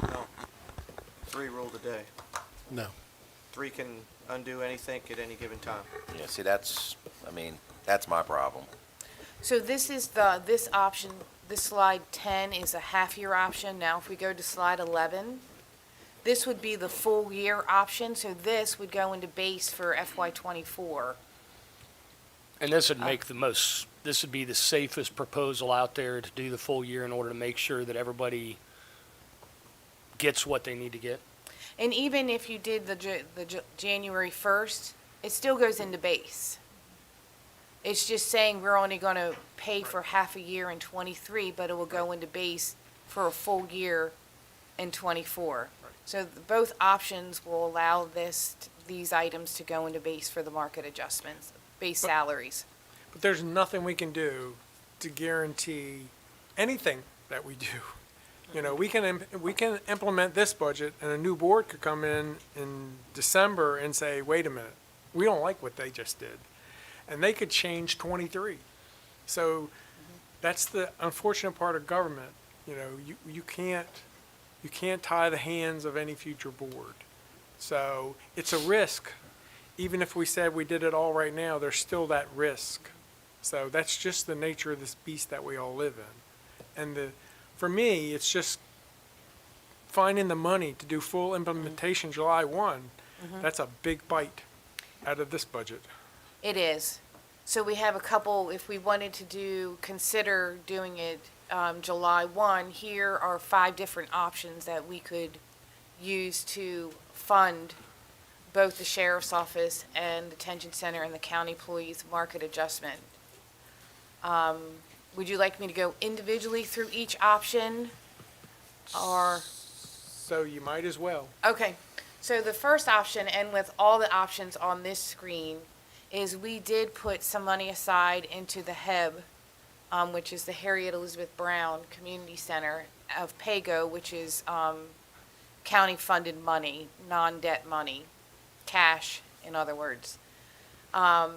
No. 3 rule the day. No. 3 can undo anything at any given time. Yeah, see, that's my problem. So this is this option, this slide 10 is a half-year option. Now, if we go to slide 11, this would be the full year option, so this would go into base for FY24. And this would make this would be the safest proposal out there to do the full year in order to make sure that everybody gets what they need to get. And even if you did the January 1st, it still goes into base. It's just saying we're only going to pay for half a year in 23, but it will go into base for a full year in 24. So both options will allow these items to go into base for the market adjustments, base salaries. But there's nothing we can do to guarantee anything that we do. You know, we can implement this budget, and a new board could come in December and say, wait a minute, we don't like what they just did. And they could change 23. So that's the unfortunate part of government. You know, you can't tie the hands of any future board. So it's a risk. Even if we said we did it all right now, there's still that risk. So that's just the nature of this beast that we all live in. And for me, it's just finding the money to do full implementation July 1. That's a big bite out of this budget. It is. So we have a couple, if we wanted to consider doing it July 1, here are 5 different options that we could use to fund both the Sheriff's Office and the Detention Center and the county employees market adjustment. Would you like me to go individually through each option, or? So you might as well. Okay, so the first option, and with all the options on this screen, is we did put some money aside into the HEB, which is the Harriet Elizabeth Brown Community Center of PAGO, which is county-funded money, non-debt money, cash, in other words. And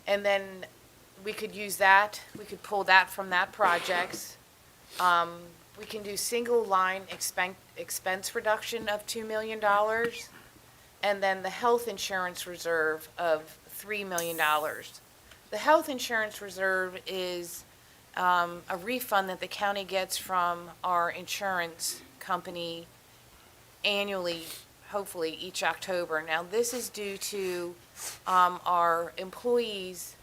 then we could use that, we could pull that from that project. We can do single-line expense reduction of $2 million, and then the health insurance reserve of $3 million. The health insurance reserve is a refund that the county gets from our insurance company annually, hopefully each October. Now, this is due to our employees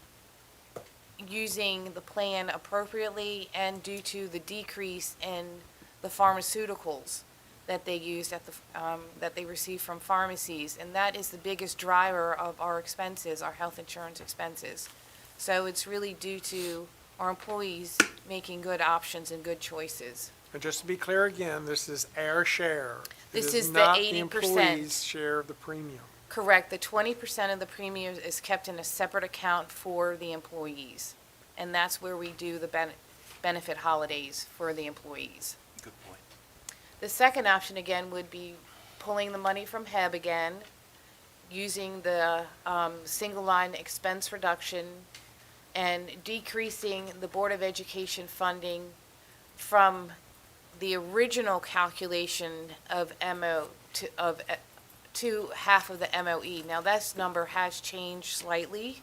using the plan appropriately and due to the decrease in the pharmaceuticals that they used at the, that they receive from pharmacies. And that is the biggest driver of our expenses, our health insurance expenses. So it's really due to our employees making good options and good choices. And just to be clear again, this is our share. This It is the not 80%. the employee's share of the premium. Correct. The 20% of the premium is kept in a separate account for the employees. And that's where we do the benefit holidays for the employees. Good point. The second option, again, would be pulling the money from HEB again, using the single-line expense reduction, and decreasing the Board of Education funding from the original calculation of to half of the MOE. Now, that number has changed slightly,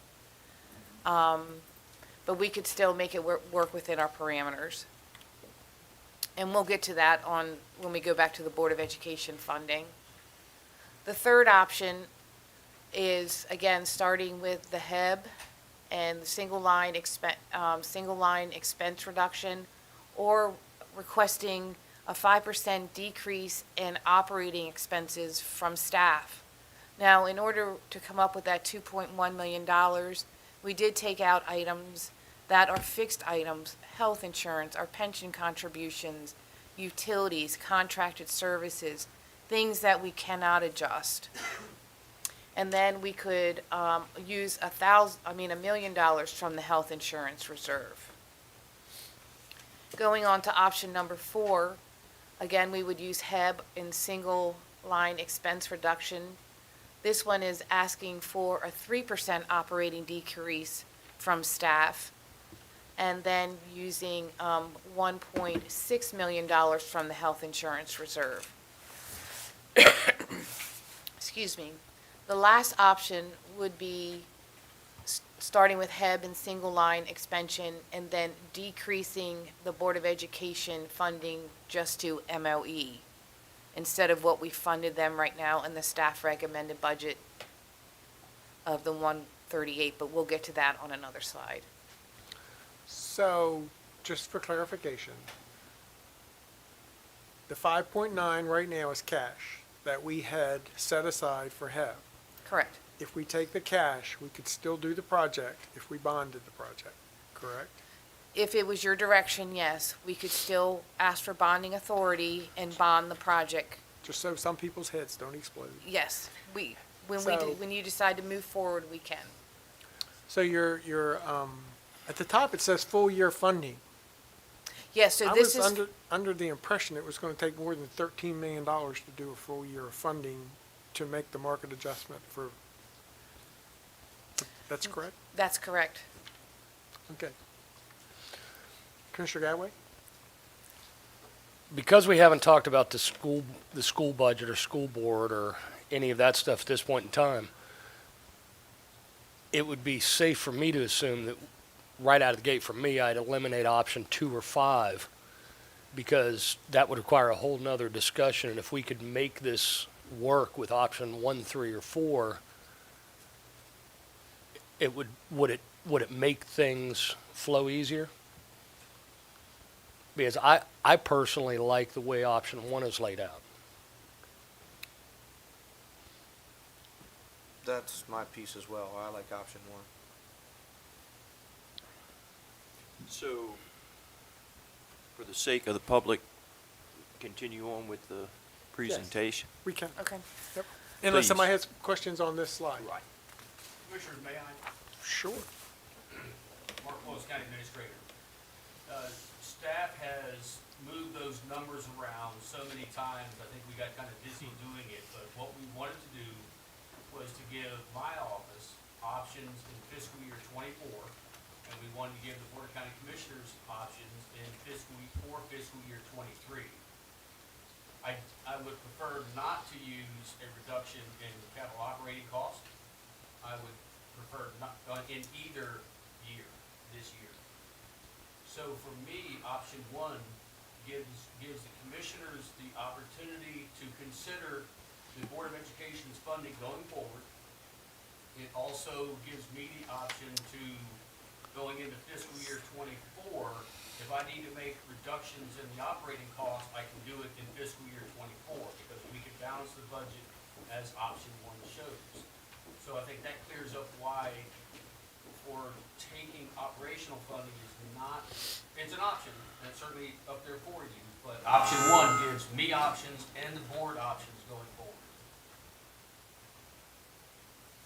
but we could still make it work within our parameters. And we'll get to that when we go back to the Board of Education funding. The third option is, again, starting with the HEB and the single-line expense reduction, or requesting a 5% decrease in operating expenses from staff. Now, in order to come up with that $2.1 million, we did take out items that are fixed items: health insurance, our pension contributions, utilities, contracted services, things that we cannot adjust. And then we could use $1 million from the health insurance reserve. Going on to option number 4, again, we would use HEB in single line expense reduction. This one is asking for a 3% operating decrease from staff, and then using $1.6 million from the health insurance reserve. Excuse me. The last option would be starting with HEB and single line expansion, and then decreasing the Board of Education funding just to MOE, instead of what we funded them right now in the staff recommended budget of the 138, but we'll get to that on another slide. So, just for clarification, the 5.9 right now is cash that we had set aside for HEB. Correct. If we take the cash, we could still do the project if we bonded the project, correct? If it was your direction, yes, we could still ask for bonding authority and bond the project. Just so some people's heads don't explode. Yes, when So- when you decide to move forward, we can. So you're at the top it says full year funding. Yes, so I this was is, under the impression it was going to take more than $13 million to do a full year of funding to make the market adjustment for. That's correct? that's correct. Okay. Commissioner Gatway? Because we haven't talked about the school budget or school board or any of that stuff at this point in time, it would be safe for me to assume that right out of the gate for me, I'd eliminate option 2 or 5, because that would require a whole nother discussion. And if we could make this work with option 1, 3, or 4, would it make things flow easier? Because I personally like the way option 1 is laid out. That's my piece as well. I like option 1. So, for the sake of the public, continue on with the presentation. We can. Okay. Yep. Unless Please. somebody has questions on this slide. Right. Commissioners, may I? Sure. Mark Lewis, County Administrator. Staff has moved those numbers around so so many times, I think we got kind of busy doing it, but what we wanted to do was to give my office options in fiscal year '24, and we wanted to give the Board of County Commissioners options in for fiscal year '23. I would prefer not to use a reduction in capital operating cost. I would prefer not, in either year, this year. So for me, option one gives the commissioners the opportunity to consider the Board of Education's funding going forward. It also gives me the option to, going into fiscal year '24, if I need to make reductions in the operating cost, I can do it in fiscal year '24, because we can balance the budget as option one shows. So I think that clears up why for taking operational funding is not, it's an option, and it's certainly up there for you, but option one gives me options and the board options going forward.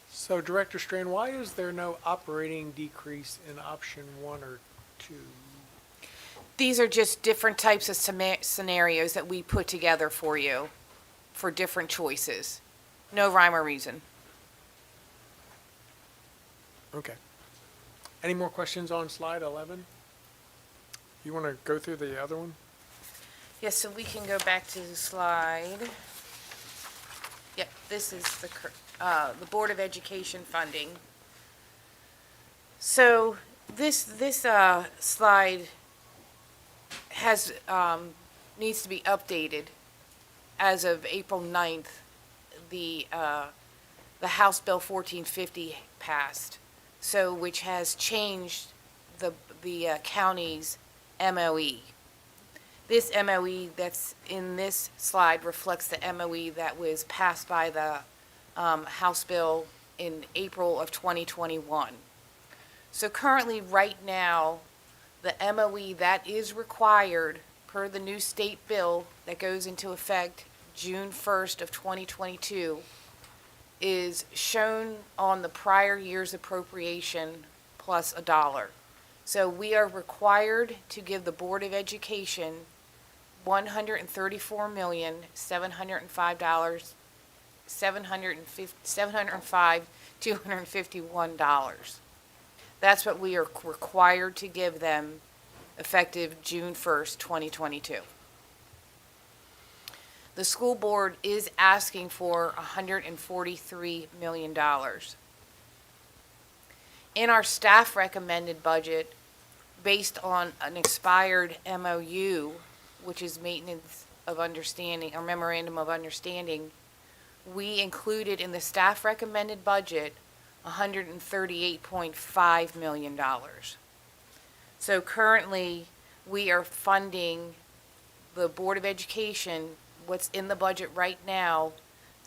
So Director Strand, why is there no operating decrease in option 1 or 2? These are just different types of scenarios that we put together for you for different choices. No rhyme or reason. Okay. Any more questions on slide 11? You want to go through the other one? Yes, so we can go back to the slide. Yep, this is the Board of Education funding. So this slide has, needs to be updated. As of April 9th, the House Bill 1450 passed, so which has changed the county's MOE. This MOE that's in this slide reflects the MOE that was passed by the House Bill in April of 2021. So currently, right now, the MOE that is required per the new state bill that goes into effect June 1st of 2022 is shown on the prior year's appropriation plus $1. So we are required to give the Board of Education $134,705,251. That's what we are required to give them effective June 1st, 2022. The school board is asking for $143 million. In our staff recommended budget, based on an expired MOU, which is maintenance of understanding, or memorandum of understanding, we included in the staff recommended budget $138.5 million. So currently, we are funding the Board of Education, what's in the budget right now,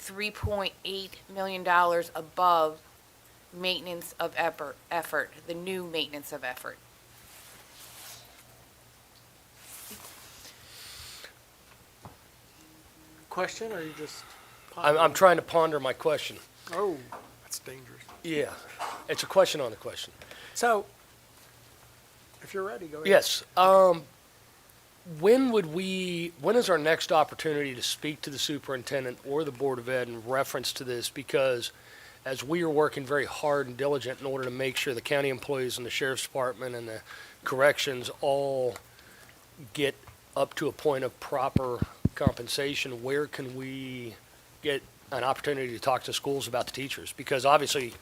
$3.8 million above maintenance of effort, the new maintenance of effort. Question, or you just? I'm trying to ponder my question. Oh, that's dangerous. Yeah, it's a question on the question. So, if you're ready, go ahead. Yes. When is our next opportunity to speak to the superintendent or the Board of Ed in reference to this? Because as we are working very hard and diligent in order to make sure the county employees and the sheriff's department and the corrections all get up to a point of proper compensation, where can we get an opportunity to talk to schools about the teachers? Because obviously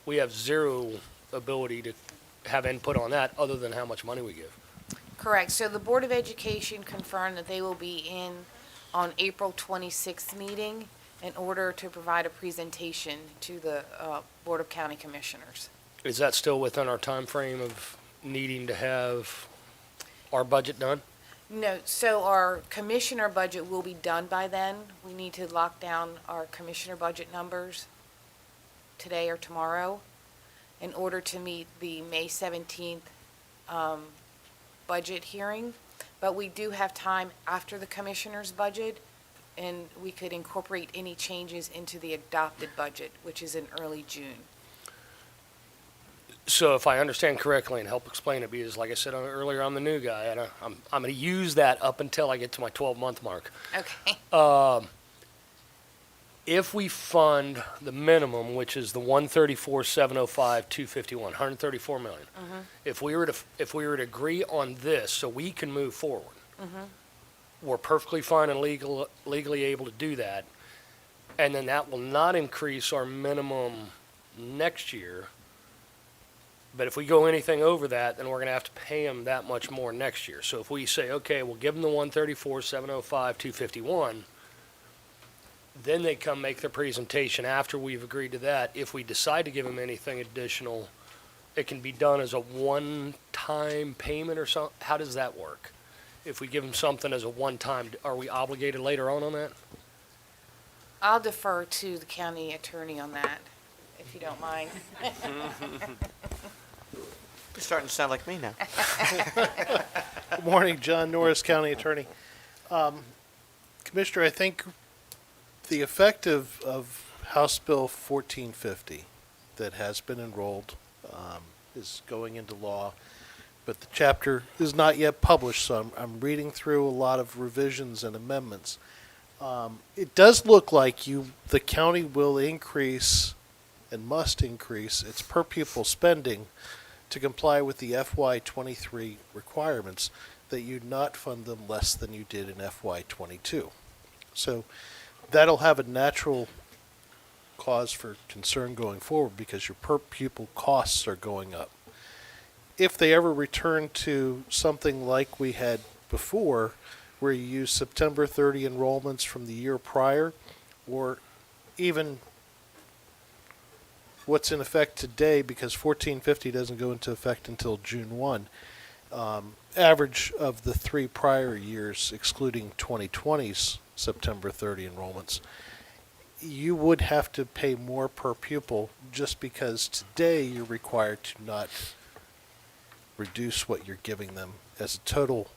we have zero ability to have input on that other than how much money we give. Correct. So the Board of Education confirmed that they will be in on April 26th meeting in order to provide a presentation to the Board of County Commissioners. Is that still within our time frame of needing to have our budget done? No, so our commissioner budget will be done by then. We need to lock down our commissioner budget numbers today or tomorrow in order to meet the May 17th budget hearing. But we do have time after the commissioner's budget, and we could incorporate any changes into the adopted budget, which is in early June. So if I understand correctly, and help explain it, because like I said earlier, I'm the new guy, and I'm going to use that up until I get to my 12-month mark. Okay. If we fund the minimum, which is the 134,705, 251, 134 million, if we were to agree on this, so we can move forward, we're perfectly fine and legally able to do that, and then that will not increase our minimum next year. But if we go anything over that, then we're going to have to pay them that much more next year. So if we say, okay, we'll give them the 134,705, 251. Then they come make their presentation after we've agreed to that. If we decide to give them anything additional, it can be done as a one-time payment or something. How does that work? If we give them something as a one-time, are we obligated later on that? I'll defer to the county attorney on that, if you don't mind. You're starting to sound like me now. Good morning, John Norris, County Attorney. Commissioner, I think the effect of House Bill 1450 that has been enrolled is going into law, but the chapter is not yet published, so I'm reading through a lot of revisions and amendments. It does look like the county will increase and must increase its per pupil spending to comply with the FY23 requirements, that you not fund them less than you did in FY22. So that'll have a natural cause for concern going forward because your per pupil costs are going up. If they ever return to something like we had before, where you use September 30 enrollments from the year prior, or even what's in effect today, because 1450 doesn't go into effect until June 1, average of the 3 prior years, excluding 2020's September 30 enrollments, you would have to pay more per pupil just because today you're required to not reduce what you're giving them as a total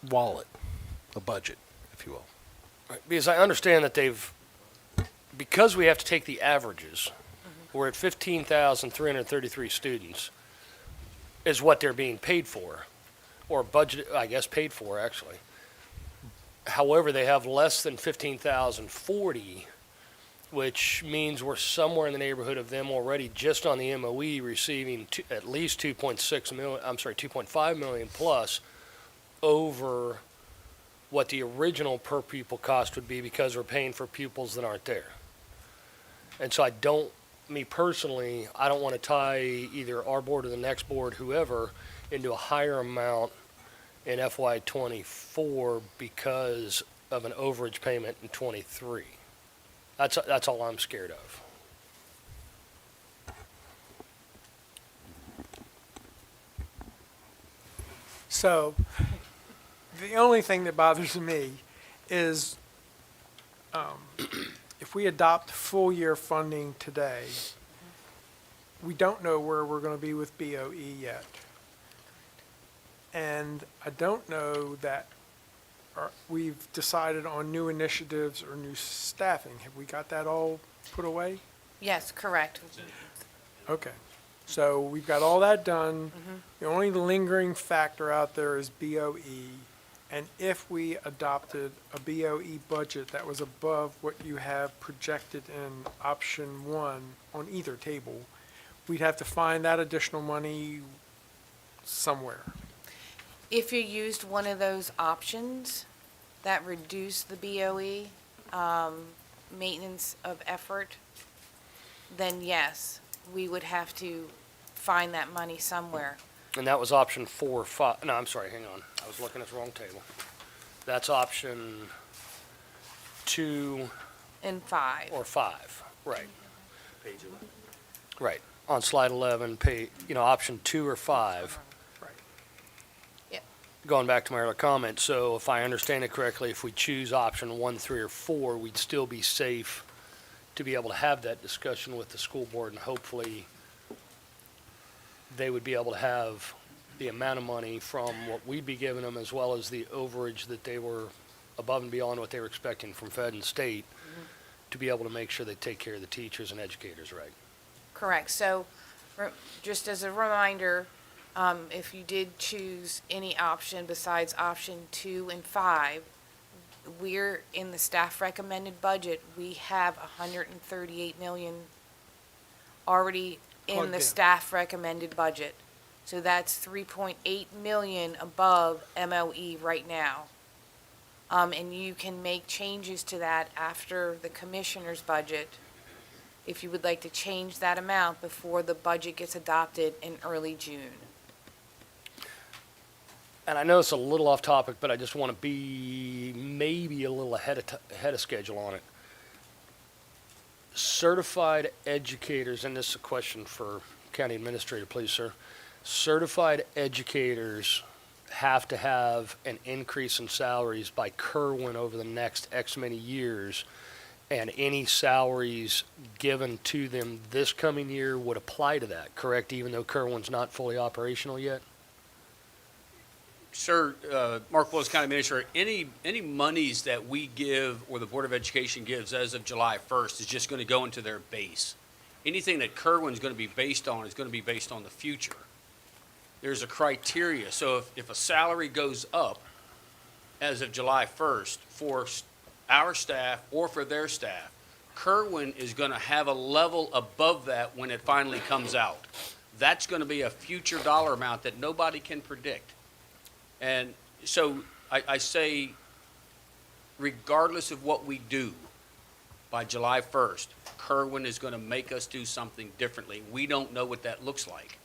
wallet, a budget, if you will. Right, because I understand that because we have to take the averages, we're at 15,333 students is what they're being paid for, or budget, I guess paid for actually. However, they have less than 15,040, which means we're somewhere in the neighborhood of them already just on the MOE receiving at least 2.5 million plus over what the original per pupil cost would be, because we're paying for pupils that aren't there. And so me personally, I don't want to tie either our board or the next board, whoever, into a higher amount in FY24 because of an overage payment in 23. That's all I'm scared of. So, the only thing that bothers me is if we adopt full year funding today, we don't know where we're going to be with BOE yet. And I don't know that we've decided on new initiatives or new staffing. Have we got that all put away? Yes, correct. Okay. So we've got all that done. The only lingering factor out there is BOE. And if we adopted a BOE budget that was above what you have projected in option 1 on either table, we'd have to find that additional money somewhere. If you used one of those options that reduce the BOE, maintenance of effort, then yes, we would have to find that money somewhere. And that was option 4 or 5. No, I'm sorry, hang on. I was looking at the wrong table. That's option 2 And 5. or 5, right. Page 11. Right, on slide 11, option 2 or 5. Going back to my earlier comment, so if I understand it correctly, if we choose option 1, 3, or 4, we'd still be safe to be able to have that discussion with the school board, and hopefully they would be able to have the amount of money from what we'd be giving them, as well as the overage that they were above and beyond what they were expecting from Fed and state, to be able to make sure they take care of the teachers and educators right. Correct. So Just as a reminder, if you did choose any option besides option 2 and 5, we're in the staff recommended budget, we have 138 million already in Plugged the in. staff recommended budget. So that's 3.8 million above MOE right now. And you can make changes to that after the commissioner's budget, if you would like to change that amount before the budget gets adopted in early June. And I know it's a little off topic, but I just want to be maybe a little ahead of schedule on it. Certified educators, and this is a question for County Administrator, please, sir. Certified educators have to have an increase in salaries by Kerwin over the next X many years, and any salaries given to them this coming year would apply to that, correct, even though Kerwin's not fully operational yet? Sir, Mark Willis, County Administrator, any monies that we give or the Board of Education gives as of July 1st is just going to go into their base. Anything that Kerwin's going to be based on is going to be based on the future. There's a criteria. So if a salary goes up as of July 1st for our staff or for their staff, Kerwin is going to have a level above that when it finally comes out. That's going to be a future dollar amount that nobody can predict. And so I say, regardless of what we do, by July 1st, Kerwin is going to make us do something differently. We don't know what that looks like.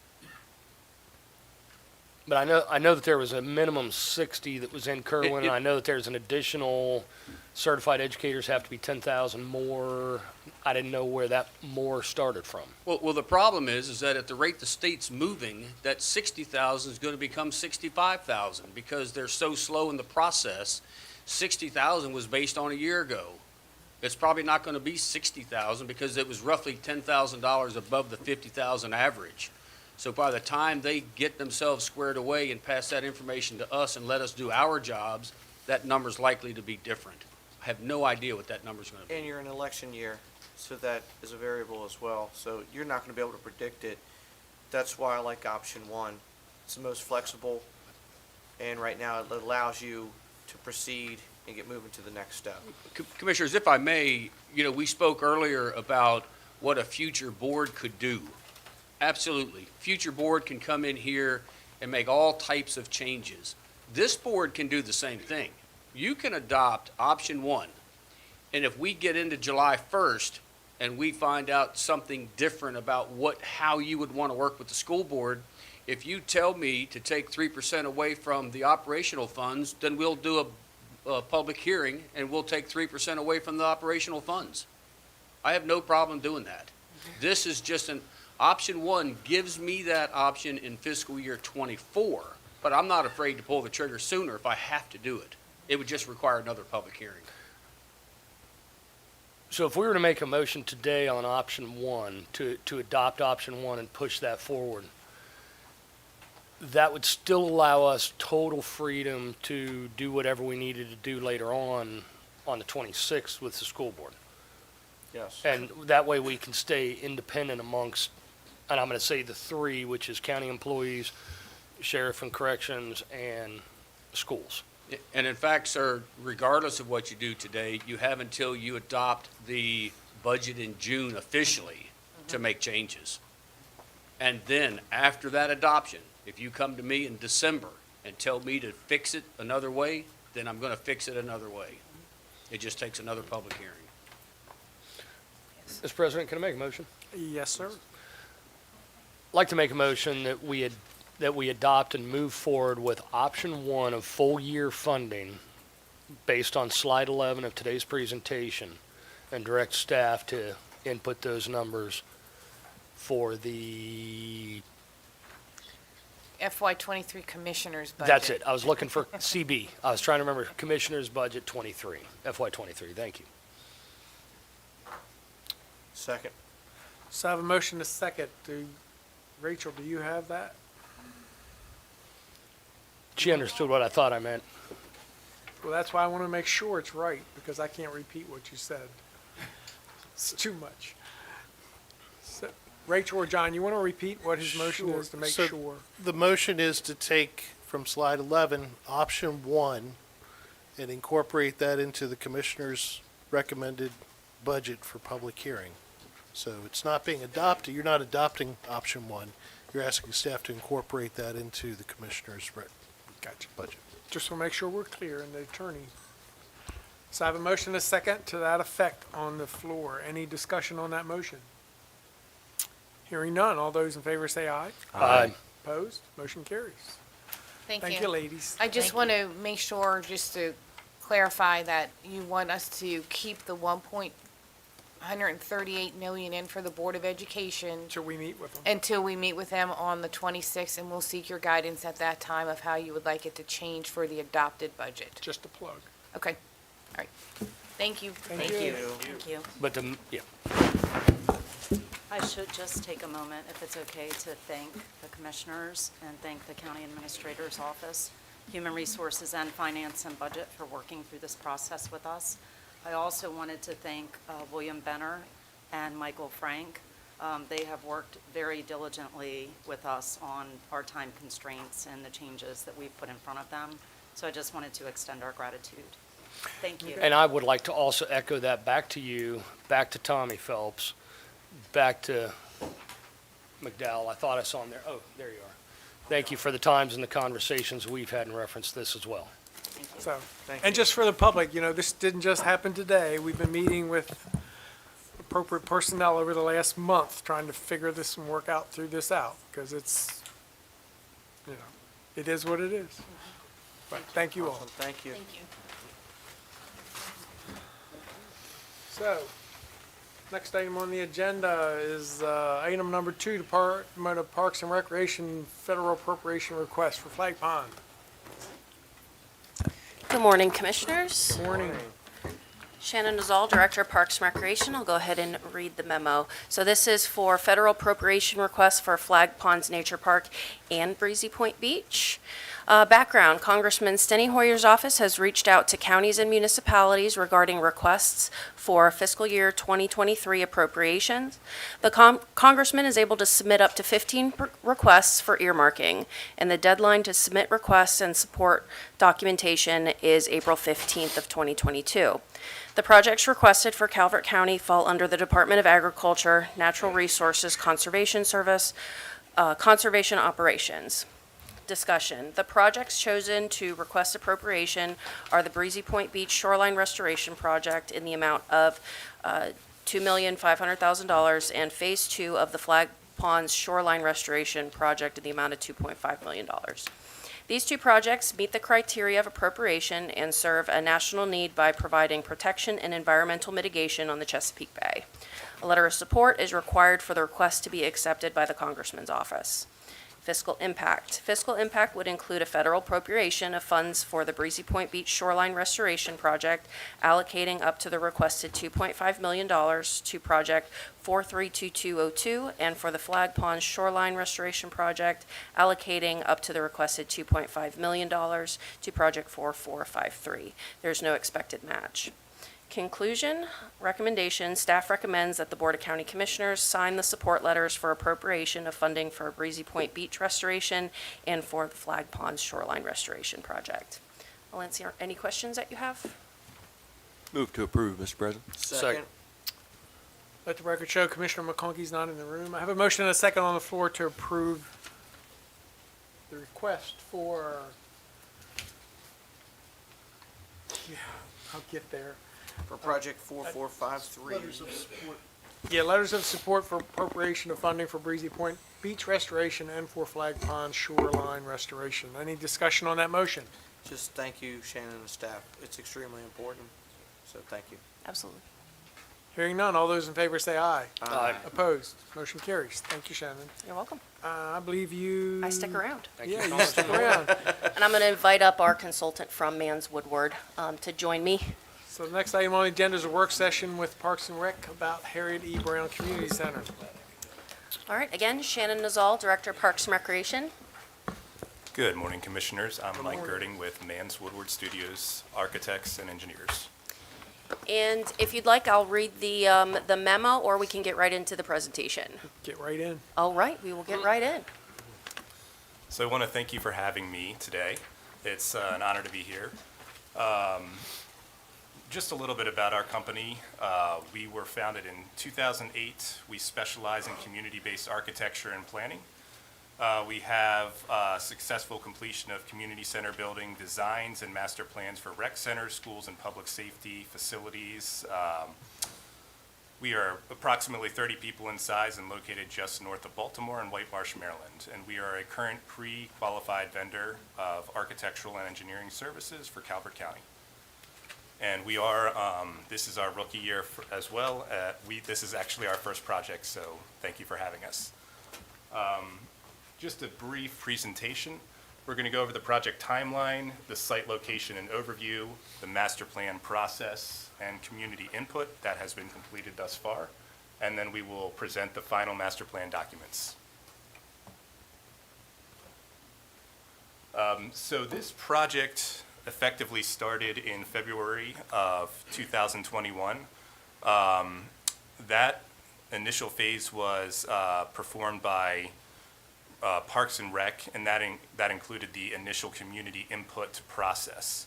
But I know that there was a minimum 60 that was in Kerwin, and I know that there's an additional certified educators have to be 10,000 more. I didn't know where that more started from. Well, the problem is that at the rate the state's moving, that 60,000 is going to become 65,000 because they're so slow in the process. 60,000 was based on a year ago. It's probably not going to be 60,000 because it was roughly $10,000 above the 50,000 average. So by the time they get themselves squared away and pass that information to us and let us do our jobs, that number's likely to be different. I have no idea what that number's going to be. And you're in an election year, so that is a variable as well. So you're not going to be able to predict it. That's why I like option 1. It's the most flexible, and right now it allows you to proceed and get moving to the next step. Commissioners, if I may, we spoke earlier about what a future board could do. Absolutely. Future board can come in here and make all types of changes. This board can do the same thing. You can adopt option 1, and if we get into July 1st and we find out something different about how you would want to work with the school board, if you tell me to take 3% away from the operational funds, then we'll do a public hearing and we'll take 3% away from the operational funds. I have no problem doing that. This is just option 1 gives me that option in fiscal year 24, but I'm not afraid to pull the trigger sooner if I have to do it. It would just require another public hearing. So if we were to make a motion today on option 1, to adopt option 1 and push that forward, that would still allow us total freedom to do whatever we needed to do later on the 26th with the school board. Yes. And that way we can stay independent amongst, and I'm going to say the 3, which is county employees, sheriff and corrections, and schools. And in fact, sir, regardless of what you do today, you have until you adopt the budget in June officially to make changes. And then after that adoption, if you come to me in December and tell me to fix it another way, then I'm going to fix it another way. It just takes another public hearing. Mr. President, can I make a motion? Yes, sir. I'd like to make a motion that we adopt and move forward with option 1 of full year funding based on slide 11 of today's presentation, and direct staff to input those numbers for the, FY23 Commissioner's budget. that's it. I was looking for CB. I was trying to remember Commissioner's Budget 23, FY23. Thank you. Second. So I have a motion to second. Rachel, do you have that? She understood what I thought I meant. Well, that's why I want to make sure it's right, because I can't repeat what you said. It's too much. So, Rachel or John, you want to repeat what his motion Sure. is to make So sure? The motion is to take from slide 11, option 1, and incorporate that into the commissioner's recommended budget for public hearing. So it's not being adopted, you're not adopting option 1, you're asking staff to incorporate that into the commissioner's Gotcha. budget. Just want to make sure we're clear and the attorney. So I have a motion and a second to that effect on the floor. Any discussion on that motion? Hearing none. All those in favor say aye. Aye. Opposed? Motion carries. Thank you, ladies. I just want to make sure, just to clarify, that you want us to keep the 1.138 million in for the Board of Education Until we meet with them. until we meet with them on the 26th, and we'll seek your guidance at that time of how you would like it to change for the adopted budget. Just a plug. Okay, all right. Thank you. Thank you. Thank you. But yeah. I should just take a moment, if it's okay, to thank the commissioners and thank the county administrator's office, Human Resources and Finance and Budget for working through this process with us. I also wanted to thank William Benner and Michael Frank. They have worked very diligently with us on our time constraints and the changes that we've put in front of them. So I just wanted to extend our gratitude. Thank you. And I would like to also echo that back to you, back to Tommy Phelps, back to McDowell. I thought I saw him there. Oh, there you are. Thank you for the times and the conversations we've had in reference to this as well. So, and just for the public, this didn't just happen today. We've been meeting with appropriate personnel over the last month, trying to figure this and work out through this out, because it's, it is what it is. But thank you all. Thank you. Thank you. So, next item on the agenda is item number 2, Department of Parks and Recreation Federal Appropriation Request for Flag Pond. Good morning, Commissioners. Good morning. Shannon Nazal, Director of Parks and Recreation. I'll go ahead and read the memo. So this is for federal appropriation requests for Flag Ponds Nature Park and Breezy Point Beach. Background, Congressman Steny Hoyer's office has reached out to counties and municipalities regarding requests for fiscal year 2023 appropriations. The Congressman is able to submit up to 15 requests for earmarking, and the deadline to submit requests and support documentation is April 15th of 2022. The projects requested for Calvert County fall under the Department of Agriculture, Natural Resources Conservation Service, Conservation Operations. Discussion. The projects chosen to request appropriation are the Breezy Point Beach Shoreline Restoration Project in the amount of $2,500,000 and Phase 2 of the Flag Ponds Shoreline Restoration Project in the amount of $2.5 million. These two projects meet the criteria of appropriation and serve a national need by providing protection and environmental mitigation on the Chesapeake Bay. A letter of support is required for the request to be accepted by the Congressman's office. Fiscal impact. Fiscal impact would include a federal appropriation of funds for the Breezy Point Beach Shoreline Restoration Project, allocating up to the requested $2.5 million to Project 432202, and for the Flag Ponds Shoreline Restoration Project, allocating up to the requested $2.5 million to Project 4453. There's no expected match. Conclusion, recommendation, staff recommends that the Board of County Commissioners sign the support letters for appropriation of funding for Breezy Point Beach restoration and for the Flag Ponds Shoreline Restoration Project. I'll answer any questions that you have. Move to approve, Mr. President. Second. Let the record show Commissioner McConkey's not in the room. I have a motion and a second on the floor to approve the request for, I'll get there. For project 4453. Letters of support. Yeah, letters of support for appropriation of funding for Breezy Point Beach restoration and for Flag Pond Shoreline restoration. Any discussion on that motion? Just thank you, Shannon and staff. It's extremely important, so thank you. Absolutely. Hearing none, all those in favor say aye. Aye. Opposed? Motion carries. Thank you, Shannon. You're welcome. I believe you... I stick around. Yeah, you stick around. And I'm going to invite up our consultant from Mans Woodward to join me. So the next item on the agenda is a work session with Parks and Rec about Harriet E. Brown Community Center. All right, again, Shannon Nazal, Director of Parks and Recreation. Good morning, Commissioners. I'm Mike Girding with Mans Woodward Studios, Architects and Engineers. And if you'd like, I'll read the memo, or we can get right into the presentation. Get right in. All right, we will get right in. So I want to thank you for having me today. It's an honor to be here. Just a little bit about our company. We were founded in 2008. We specialize in community-based architecture and planning. We have successful completion of community center building designs and master plans for rec centers, schools, and public safety facilities. We are approximately 30 people in size and located just north of Baltimore in White Marsh, Maryland. And we are a current pre-qualified vendor of architectural and engineering services for Calvert County. And we are, this is our rookie year as well. This is actually our first project, so thank you for having us. Just a brief presentation. We're going to go over the project timeline, the site location and overview, the master plan process, and community input that has been completed thus far. And then we will present the final master plan documents. So this project effectively started in February of 2021. That initial phase was performed by Parks and Rec, and that included the initial community input process.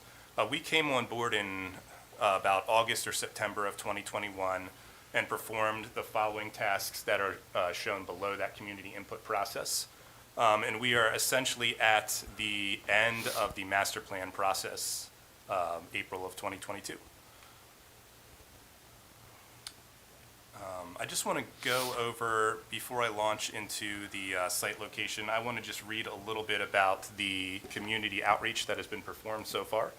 We came on board in about August or September of 2021 and performed the following tasks that are shown below that community input process. And we are essentially at the end of the master plan process, April of 2022. I just want to go over, before I launch into the site location, I want to just read a little bit about the community outreach that has been performed so far.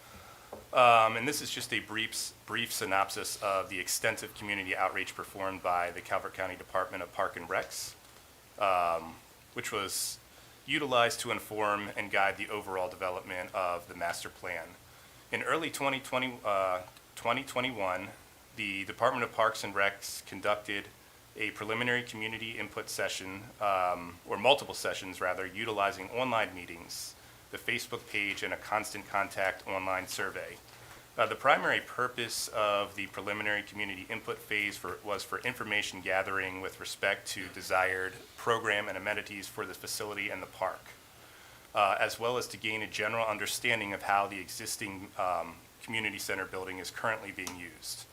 And this is just a brief synopsis of the extensive community outreach performed by the Calvert County Department of Park and Recs, which was utilized to inform and guide the overall development of the master plan. In early 2021, the Department of Parks and Recs conducted a preliminary community input session, or multiple sessions rather, utilizing online meetings, the Facebook page, and a constant contact online survey. The primary purpose of the preliminary community input phase was for information gathering with respect to desired program and amenities for the facility and the park, as well as to gain a general understanding of how the existing community center building is currently being used.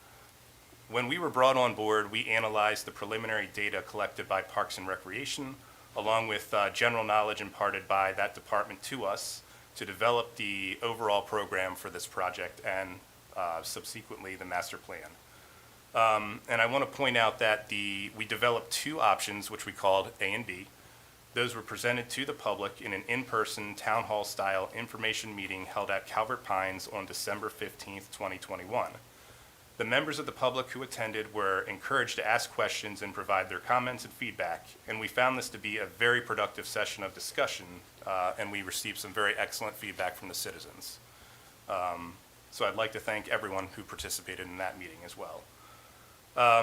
When we were brought on board, we analyzed the preliminary data collected by Parks and Recreation, along with general knowledge imparted by that department to us to develop the overall program for this project and subsequently the master plan. And I want to point out that we developed two options, which we called A and B. Those were presented to the public in an in-person town hall style information meeting held at Calvert Pines on December 15th, 2021. The members of the public who attended were encouraged to ask questions and provide their comments and feedback, and we found this to be a very productive session of discussion, and we received some very excellent feedback from the citizens. So I'd like to thank everyone who participated in that meeting as well.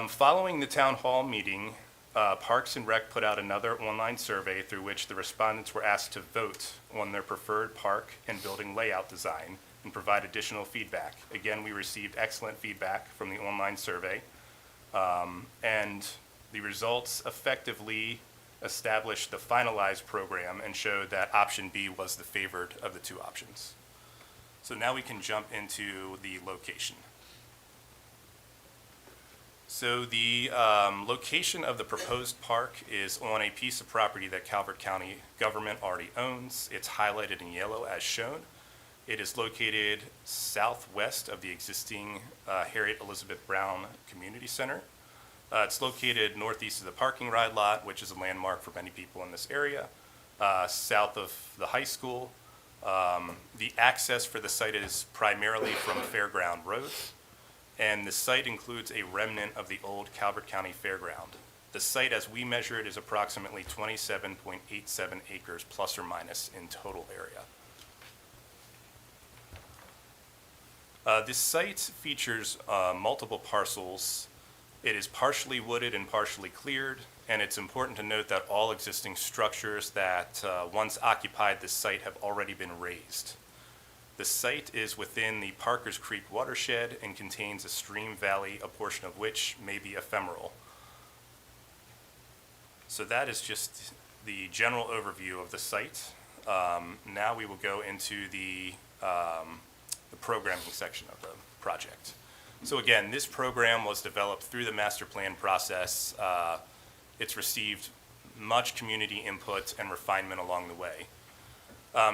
Following the town hall meeting, Parks and Rec put out another online survey through which the respondents were asked to vote on their preferred park and building layout design and provide additional feedback. Again, we received excellent feedback from the online survey, and the results effectively established the finalized program and showed that option B was the favored of the two options. So now we can jump into the location. So the location of the proposed park is on a piece of property that Calvert County government already owns. It's highlighted in yellow as shown. It is located southwest of the existing Harriet Elizabeth Brown Community Center. It's located northeast of the parking ride lot, which is a landmark for many people in this area, south of the high school. The access for the site is primarily from Fairground Road, and the site includes a remnant of the old Calvert County Fairground. The site, as we measure it, is approximately 27.87 acres plus or minus in total area. This site features multiple parcels. It is partially wooded and partially cleared, and it's important to note that all existing structures that once occupied this site have already been razed. The site is within the Parkers Creek watershed and contains a stream valley, a portion of which may be ephemeral. So that is just the general overview of the site. Now we will go into the programming section of the project. So again, this program was developed through the master plan process. It's received much community input and refinement along the way.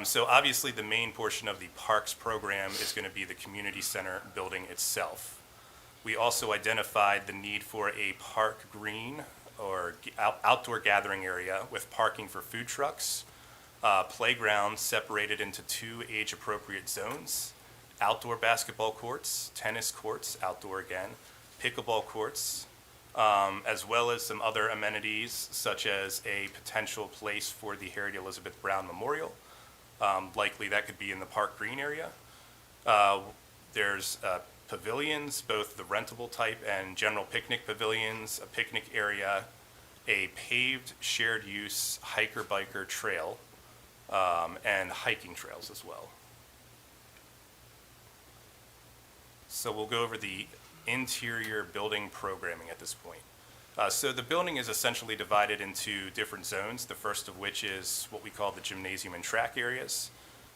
So obviously the main portion of the parks program is going to be the community center building itself. We also identified the need for a park green or outdoor gathering area with parking for food trucks, playgrounds separated into 2 age-appropriate zones, outdoor basketball courts, tennis courts, outdoor again, pickleball courts, as well as some other amenities such as a potential place for the Harriet Elizabeth Brown Memorial. Likely that could be in the park green area. There's pavilions, both the rentable type and general picnic pavilions, a picnic area, a paved shared use hiker-biker trail, and hiking trails as well. So we'll go over the interior building programming at this point. So the building is essentially divided into different zones, the first of which is what we call the gymnasium and track areas.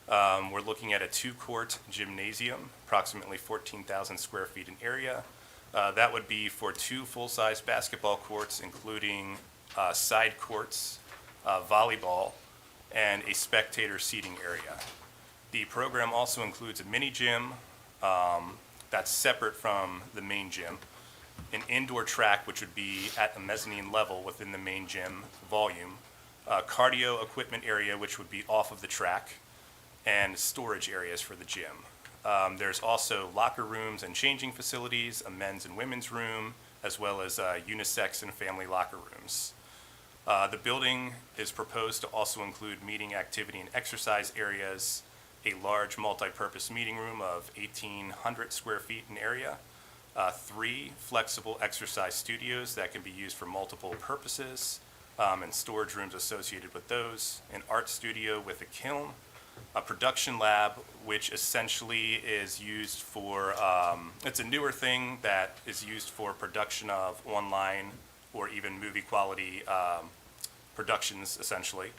We're looking at a 2-court gymnasium, approximately 14,000 square feet in area. That would be for 2 full-size basketball courts, including side courts, volleyball, and a spectator seating area. The program also includes a mini gym that's separate from the main gym, an indoor track which would be at the mezzanine level within the main gym volume, a cardio equipment area which would be off of the track, and storage areas for the gym. There's also locker rooms and changing facilities, a men's and women's room, as well as unisex and family locker rooms. The building is proposed to also include meeting, activity, and exercise areas, a large multi-purpose meeting room of 1,800 square feet in area, 3 flexible exercise studios that can be used for multiple purposes, and storage rooms associated with those, an art studio with a kiln, a production lab, which essentially is used for, it's a newer thing that is used for production of online or even movie quality productions, essentially.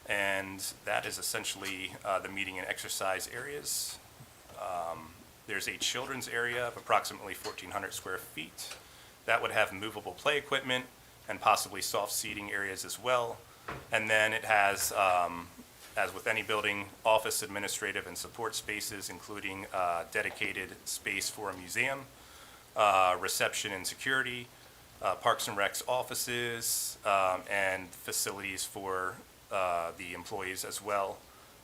And that is essentially the meeting and exercise areas. There's a children's area of approximately 1,400 square feet. That would have movable play equipment and possibly soft seating areas as well. And then it has, as with any building, office, administrative, and support spaces, including dedicated space for a museum, reception and security, Parks and Rec's offices, and facilities for the employees as well.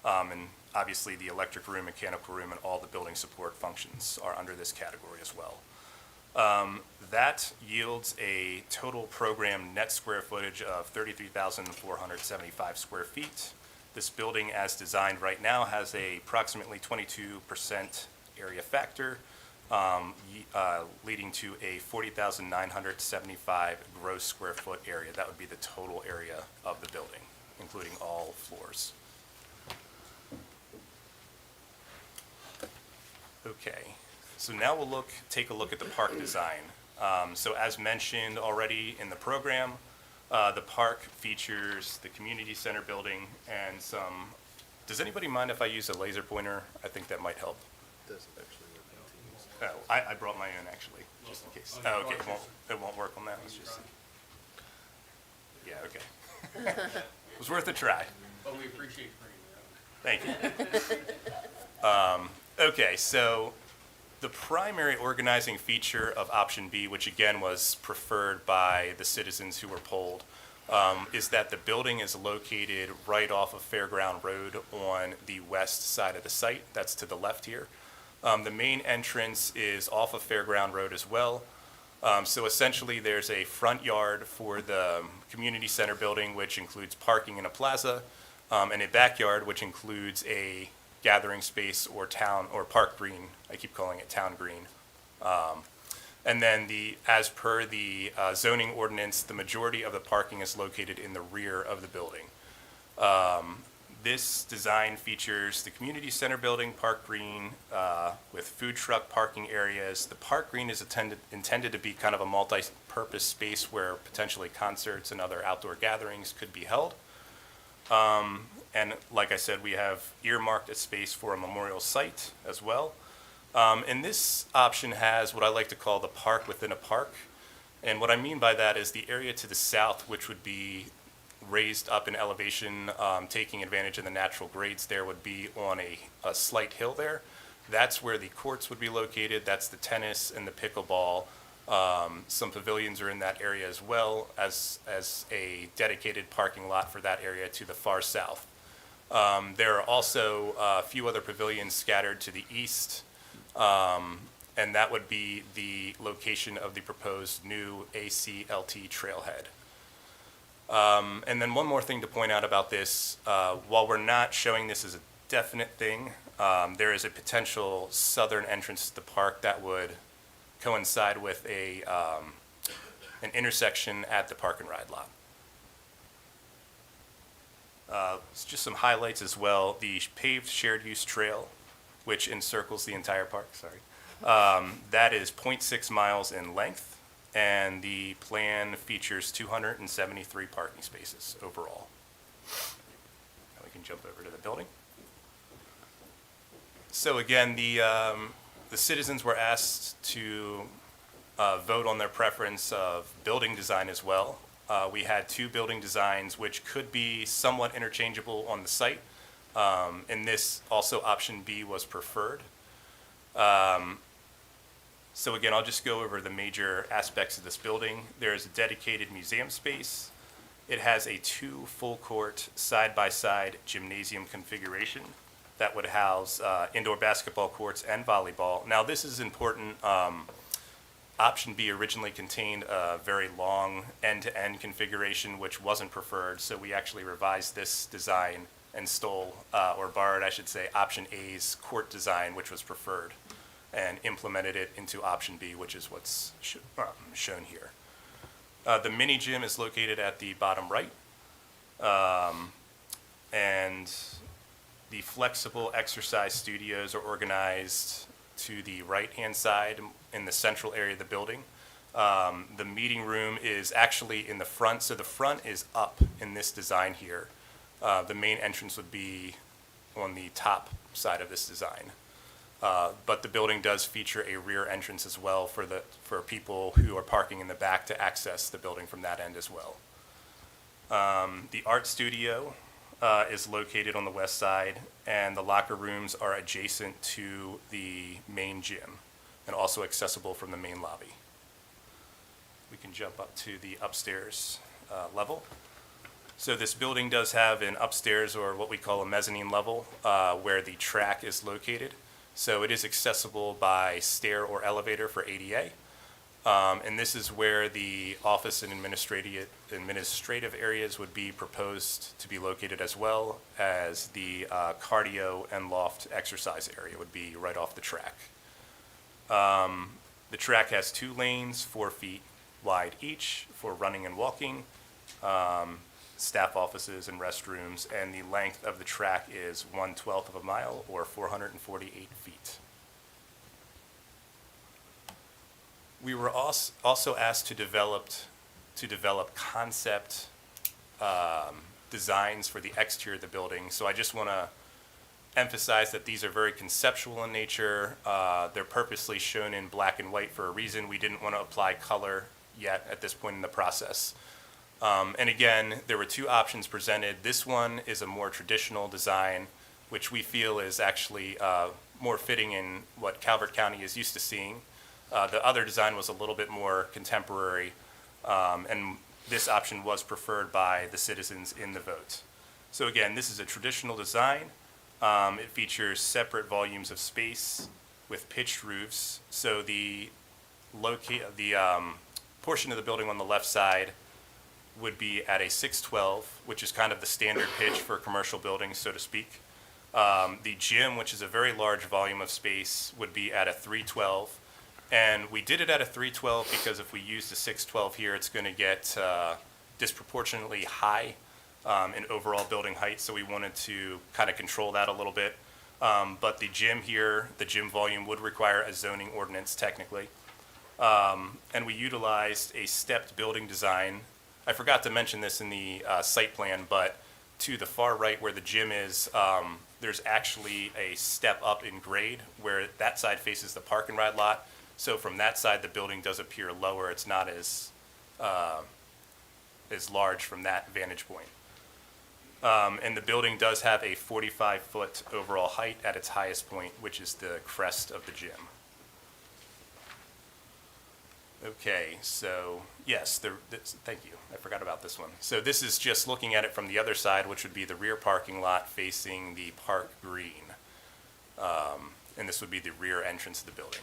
And obviously the electric room, mechanical room, and all the building support functions are under this category as well. That yields a total program net square footage of 33,475 square feet. This building, as designed right now, has a approximately 22% area factor, leading to a 40,975 gross square foot area. That would be the total area of the building, including all floors. Okay, so now we'll take a look at the park design. So as mentioned already in the program, the park features the community center building and some, does anybody mind if I use a laser pointer? I think that might help. Doesn't actually work on Teams. Oh, I brought my own actually, just in case. Oh, okay, it won't work on that, let's just see. Yeah, okay. It was worth a try. Well, we appreciate bringing it up. Thank you. Okay, so the primary organizing feature of option B, which again was preferred by the citizens who were polled, is that the building is located right off of Fairground Road on the west side of the site. That's to the left here. The main entrance is off of Fairground Road as well. So essentially there's a front yard for the community center building, which includes parking in a plaza, and a backyard, which includes a gathering space or town or park green. I keep calling it town green. And then as per the zoning ordinance, the majority of the parking is located in the rear of the building. This design features the community center building, Park Green, with food truck parking areas. The Park Green is intended to be kind of a multi-purpose space where potentially concerts and other outdoor gatherings could be held. And like I said, we have earmarked a space for a memorial site as well. And this option has what I like to call the park within a park. And what I mean by that is the area to the south, which would be raised up in elevation, taking advantage of the natural grades there, would be on a slight hill there. That's where the courts would be located. That's the tennis and the pickleball. Some pavilions are in that area as well as a dedicated parking lot for that area to the far south. There are also a few other pavilions scattered to the east, and that would be the location of the proposed new ACLT trailhead. And then one more thing to point out about this, while we're not showing this as a definite thing, there is a potential southern entrance to the park that would coincide with an intersection at the park and ride lot. Just some highlights as well. The paved shared use trail, which encircles the entire park, that is 0.6 miles in length. And the plan features 273 parking spaces overall. Now we can jump over to the building. So again, the citizens were asked to vote on their preference of building design as well. We had two building designs which could be somewhat interchangeable on the site. And this also option B was preferred. So again, I'll just go over the major aspects of this building. There is a dedicated museum space. It has a 2 full court side-by-side gymnasium configuration that would house indoor basketball courts and volleyball. Now this is important. Option B originally contained a very long end-to-end configuration which wasn't preferred, so we actually revised this design and stole, or borrowed I should say, option A's court design, which was preferred, and implemented it into option B, which is what's shown here. The mini gym is located at the bottom right, and the flexible exercise studios are organized to the right-hand side in the central area of the building. The meeting room is actually in the front, so the front is up in this design here. The main entrance would be on the top side of this design. But the building does feature a rear entrance as well for people who are parking in the back to access the building from that end as well. The art studio is located on the west side, and the locker rooms are adjacent to the main gym and also accessible from the main lobby. We can jump up to the upstairs level. So this building does have an upstairs, or what we call a mezzanine level, where the track is located. So it is accessible by stair or elevator for ADA. And this is where the office and administrative areas would be proposed to be located, as well as the cardio and loft exercise area would be right off the track. The track has 2 lanes, 4 feet wide each for running and walking, staff offices and restrooms, and the length of the track is 1/12 of a mile, or 448 feet. We were also asked to develop concept designs for the exterior of the building. So I just want to emphasize that these are very conceptual in nature. They're purposely shown in black and white for a reason. We didn't want to apply color yet at this point in the process. And again, there were 2 options presented. This one is a more traditional design, which we feel is actually more fitting in what Calvert County is used to seeing. The other design was a little bit more contemporary, and this option was preferred by the citizens in the vote. So again, this is a traditional design. It features separate volumes of space with pitched roofs. So the portion of the building on the left side would be at a 612, which is kind of the standard pitch for commercial buildings, so to speak. The gym, which is a very large volume of space, would be at a 312. And we did it at a 312 because if we use the 612 here, it's going to get disproportionately high in overall building height, so we wanted to kind of control that a little bit. But the gym here, the gym volume would require a zoning ordinance technically. And we utilized a stepped building design. I forgot to mention this in the site plan, but to the far right where the gym is, there's actually a step up in grade where that side faces the park and ride lot. So from that side, the building does appear lower. It's not as large from that vantage point. And the building does have a 45-foot overall height at its highest point, which is the crest of the gym. Okay, so yes, thank you. I forgot about this one. So this is just looking at it from the other side, which would be the rear parking lot facing the park green. And this would be the rear entrance of the building.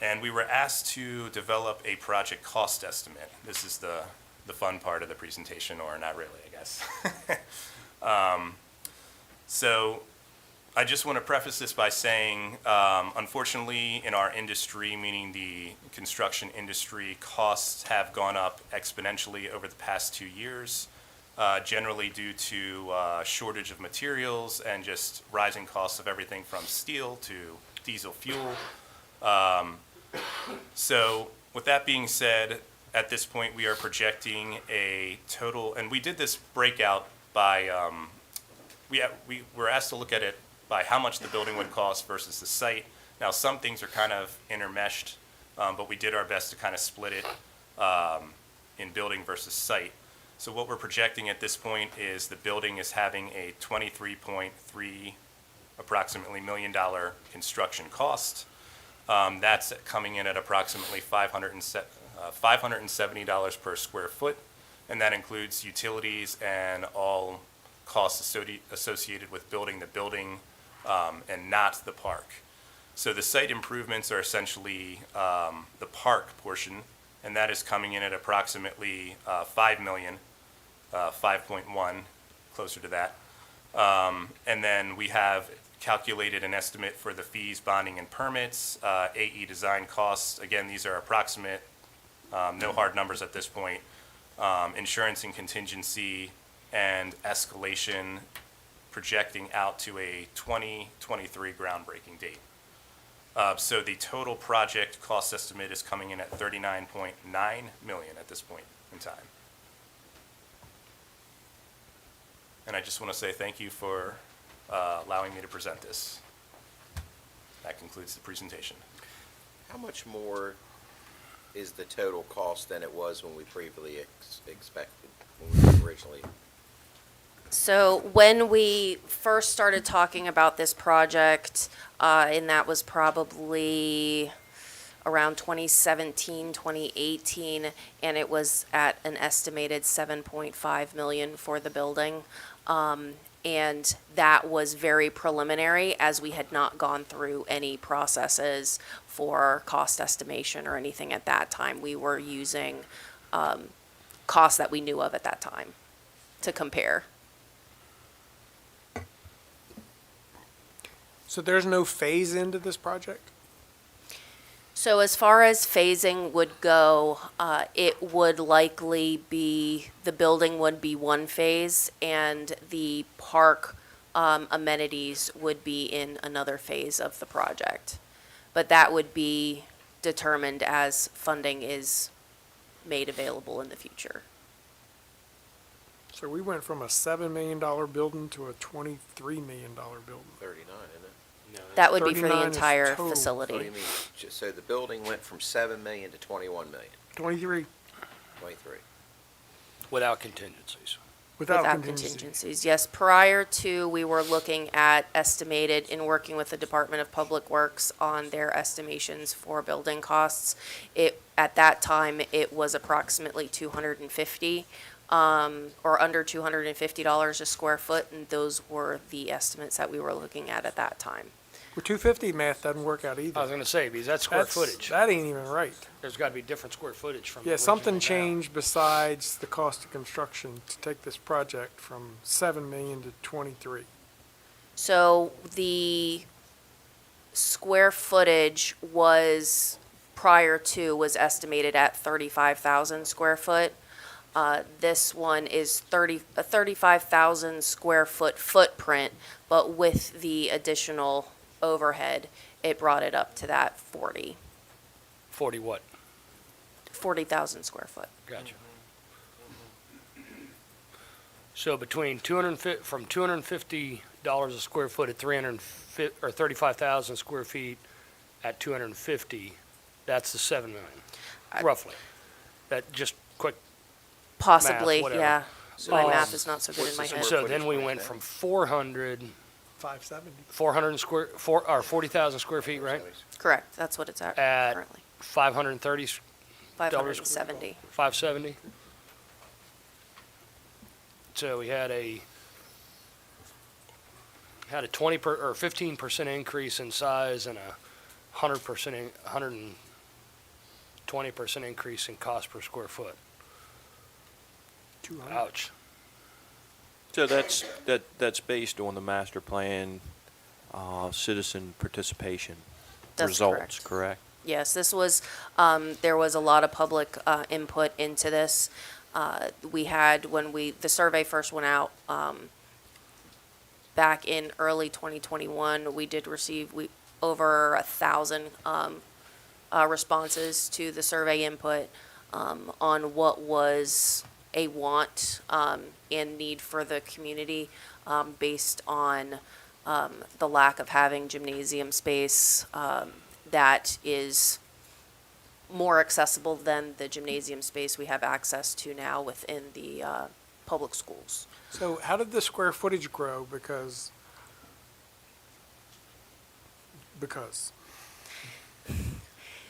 And we were asked to develop a project cost estimate. This is the fun part of the presentation, or not really, I guess. So I just want to preface this by saying, unfortunately, in our industry, meaning the construction industry, costs have gone up exponentially over the past 2 years, generally due to shortage of materials and just rising costs of everything from steel to diesel fuel. So with that being said, at this point, we are projecting a total, and we did this breakout by, we were asked to look at it by how much the building would cost versus the site. Now, some things are kind of intermeshed, but we did our best to kind of split it in building versus site. So what we're projecting at this point is the building is having a $23.3 approximately $1 million construction cost. That's coming in at approximately $570 per square foot, and that includes utilities and all costs associated with building the building and not the park. So the site improvements are essentially the park portion, and that is coming in at approximately $5 million, 5.1, closer to that. And then we have calculated an estimate for the fees, bonding, and permits, AE design costs. Again, these are approximate, no hard numbers at this point. Insurance and contingency and escalation, projecting out to a 2023 groundbreaking date. So the total project cost estimate is coming in at $39.9 million at this point in time. And I just want to say thank you for allowing me to present this. That concludes the presentation. How much more is the total cost than it was when we previously expected, when we originally? So when we first started talking about this project, and that was probably around 2017, 2018, and it was at an estimated 7.5 million for the building. And that was very preliminary, as we had not gone through any processes for cost estimation or anything at that time. We were using costs that we knew of at that time to compare. So there's no phase into this project? So as far as phasing would go, it would likely be, the building would be one phase, and the park amenities would be in another phase of the project. But that would be determined as funding is made available in the future. So we went from a $7 million building to a $23 million building. 39, isn't it? That would be for the 39 is entire total. facility. What do you mean? So the building went from 7 million to 21 million, 23 23. Without contingencies. without Without contingency. contingencies, yes. Prior to, we were looking at estimated, in working with the Department of Public Works on their estimations for building costs. At that time, it was approximately 250, or under $250 a square foot, and those were the estimates that we were looking at that time. Well, 250 math doesn't work out either. I was gonna say, because that's square footage. That ain't even right. There's gotta be different square footage from the Yeah, something original now. changed besides the cost of construction to take this project from 7 million to 23. So the square footage was, prior to, was estimated at 35,000 square foot. This one is a 35,000 square foot footprint, but with the additional overhead, it brought it up to that 40 what? 40,000 square foot. Gotcha. So between from $250 a square foot at 35,000 square feet at 250, that's the 7 million, roughly. That just quick Possibly, math, whatever. yeah. My Um, math is not so good in my head. So then we went from 400 570. or 40,000 square feet, right? Correct, that's what it's at At currently. $530. 570. 570. So we had a 15% increase in size and a 120% increase in cost per square foot. Ouch. So that's based on the master plan, citizen participation That's results, correct? Yes, this was, there was a lot of public input into this. We had, the survey first went out back in early 2021, we did receive over 1,000 responses to the survey input on what was a want and need for the community based on the lack of having gymnasium space that is more accessible than the gymnasium space we have access to now within the public schools. So how did the square footage grow? Because.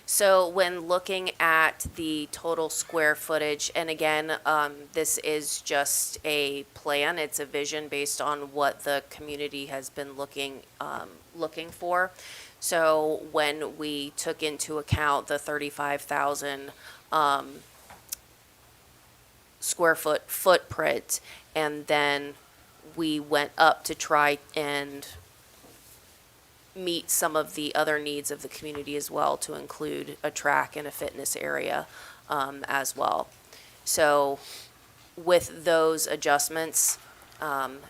So when looking at the total square footage, and again, this is just a plan, it's a vision based on what the community has been looking for. So when we took into account the 35,000 square foot footprint, and then we went up to try and meet some of the other needs of the community as well, to include a track and a fitness area as well. So with those adjustments,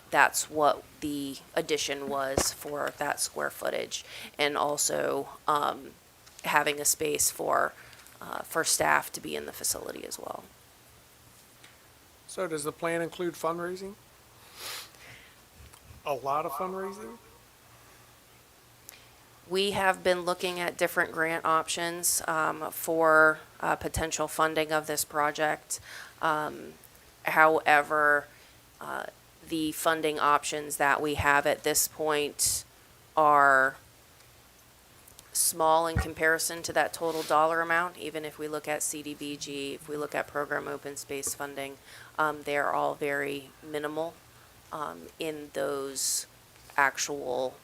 that's what the addition was for that square footage, and also having a space for staff to be in the facility as well. So does the plan include fundraising? A lot of fundraising? We have been looking at different grant options for potential funding of this project. However, the funding options that we have at this point are small in comparison to that total dollar amount. Even if we look at CDBG, if we look at program open space funding, they're all very minimal in those actual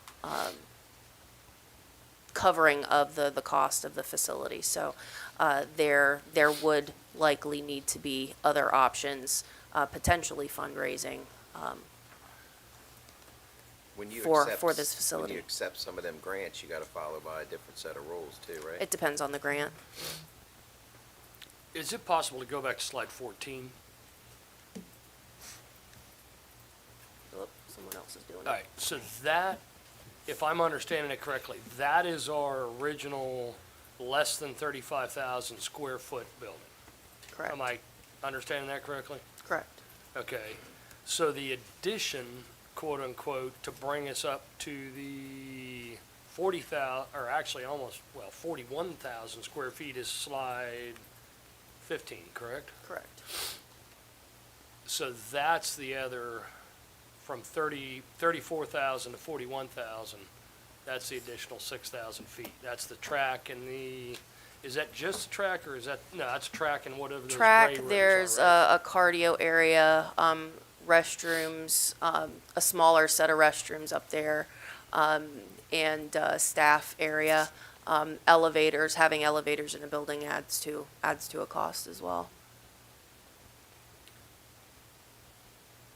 covering of the cost of the facility. So there would likely need to be other options, potentially fundraising for this facility. When you accept some of them grants, you got to follow by a different set of rules too, right? It depends on the grant. Is it possible to go back to slide 14? Oh, someone else is doing it. All right, so that, if I'm understanding it correctly, that is our original less than 35,000 square foot building. Correct. Am I understanding that correctly? Correct. Okay, so the addition, quote unquote, to bring us up to the 40,000, or actually almost, 41,000 square feet is slide 15, correct? Correct. So that's the other, from 34,000 to 41,000, that's the additional 6,000 feet. That's the track and is that just the track, or is that, no, that's track and whatever those Track, gray rooms there's are, right? a cardio area, restrooms, a smaller set of restrooms up there, and staff area. Elevators, having elevators in a building adds to a cost as well.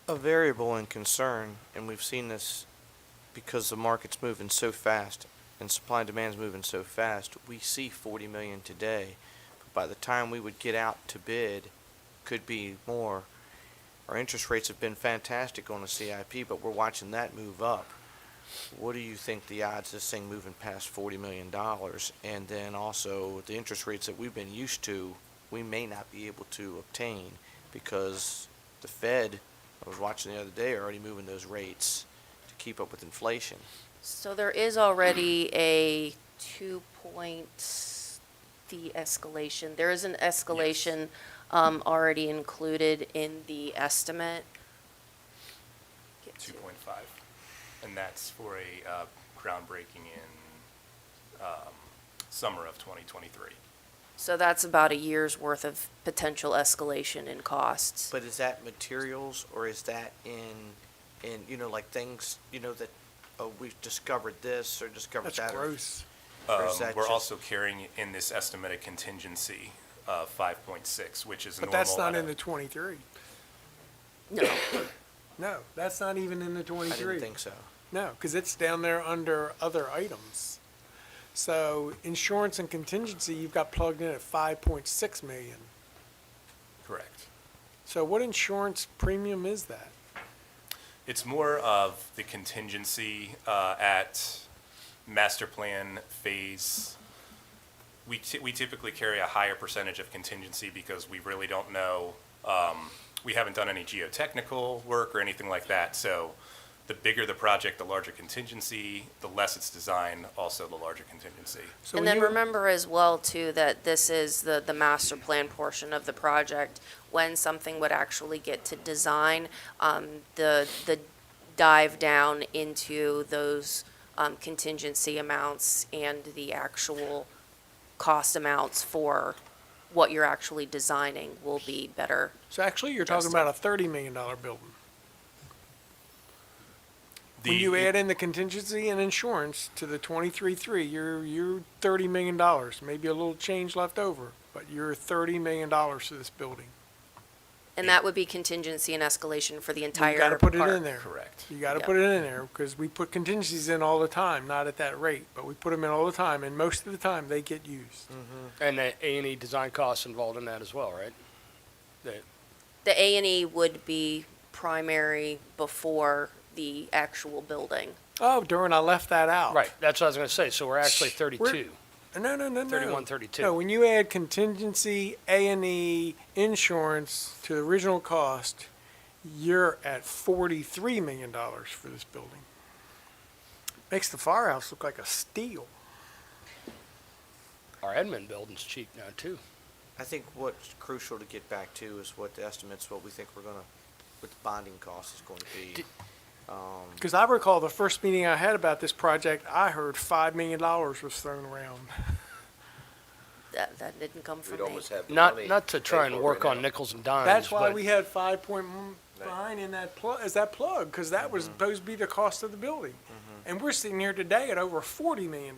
A variable and concern, and we've seen this because the market's moving so fast and supply and demand's moving so fast, we see 40 million today. But by the time we would get out to bid, could be more. Our interest rates have been fantastic on the CIP, but we're watching that move up. What do you think the odds of this thing moving past $40 million? And then also the interest rates that we've been used to, we may not be able to obtain because the Fed, I was watching the other day, are already moving those rates to keep up with inflation. So there is already a 2-point de-escalation. There is an escalation already included in the estimate. 2.5. And that's for a groundbreaking in summer of 2023. So that's about a year's worth of potential escalation in costs. But is that materials or is that in like things, that, oh, we've discovered this or discovered That's that? gross. Or is that We're just- also carrying in this estimate a contingency of 5.6, which is But normal. that's not on a- in the 23. No. No, that's not even in the 23. I didn't think so. No, because it's down there under other items. So insurance and contingency, you've got plugged in at 5.6 million. Correct. So what insurance premium is that? It's more of the contingency at master plan phase. We typically carry a higher percentage of contingency because we really don't know. We haven't done any geotechnical work or anything like that. So the bigger the project, the larger contingency. The less it's designed, also the larger contingency. So And when then you- remember as well too, that this is the master plan portion of the project. When something would actually get to design, the dive down into those contingency amounts and the actual cost amounts for what you're actually designing will be better. So actually, you're talking about a $30 million building. When you add in the contingency and insurance to the 23.3, you're $30 million, maybe a little change left over, but you're $30 million to this building. And that would be contingency and escalation for the entire You gotta put it park. in there. Correct. You gotta Yep. put it in there, because we put contingencies in all the time, not at that rate, but we put them in all the time, and most of the time, they get used. And the A&E design costs involved in that as well, right? The A&E would be primary before the actual building. Oh, Duran, I left that out. Right, that's what I was gonna say, so we're actually 32. No. 31, 32. No, when you add contingency, A&E, insurance to the original cost, you're at $43 million for this building. Makes the firehouse look like a steal. Our admin building's cheap now too. I think what's crucial to get back to is what the estimates, what we think what the bonding cost is going to be. Because I recall the first meeting I had about this project, I heard $5 million was thrown around. That didn't come from We'd me. almost have the Not money to try paid and for work right on now. nickels and dimes. That's why but we had 5.9 in that plug, as that plug, because that was supposed to be the cost of the building. And we're sitting here today at over $40 million.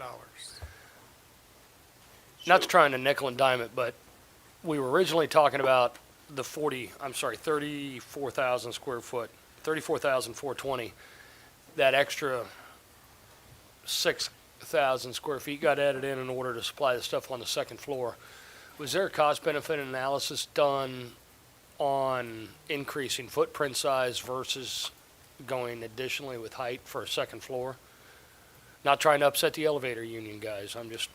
Not to try and nickel and dime it, but we were originally talking about the 34,000 square foot, 34,420. That extra 6,000 square feet got added in order to supply the stuff on the second floor. Was there a cost benefit analysis done on increasing footprint size versus going additionally with height for a second floor? Not trying to upset the elevator union guys, I'm just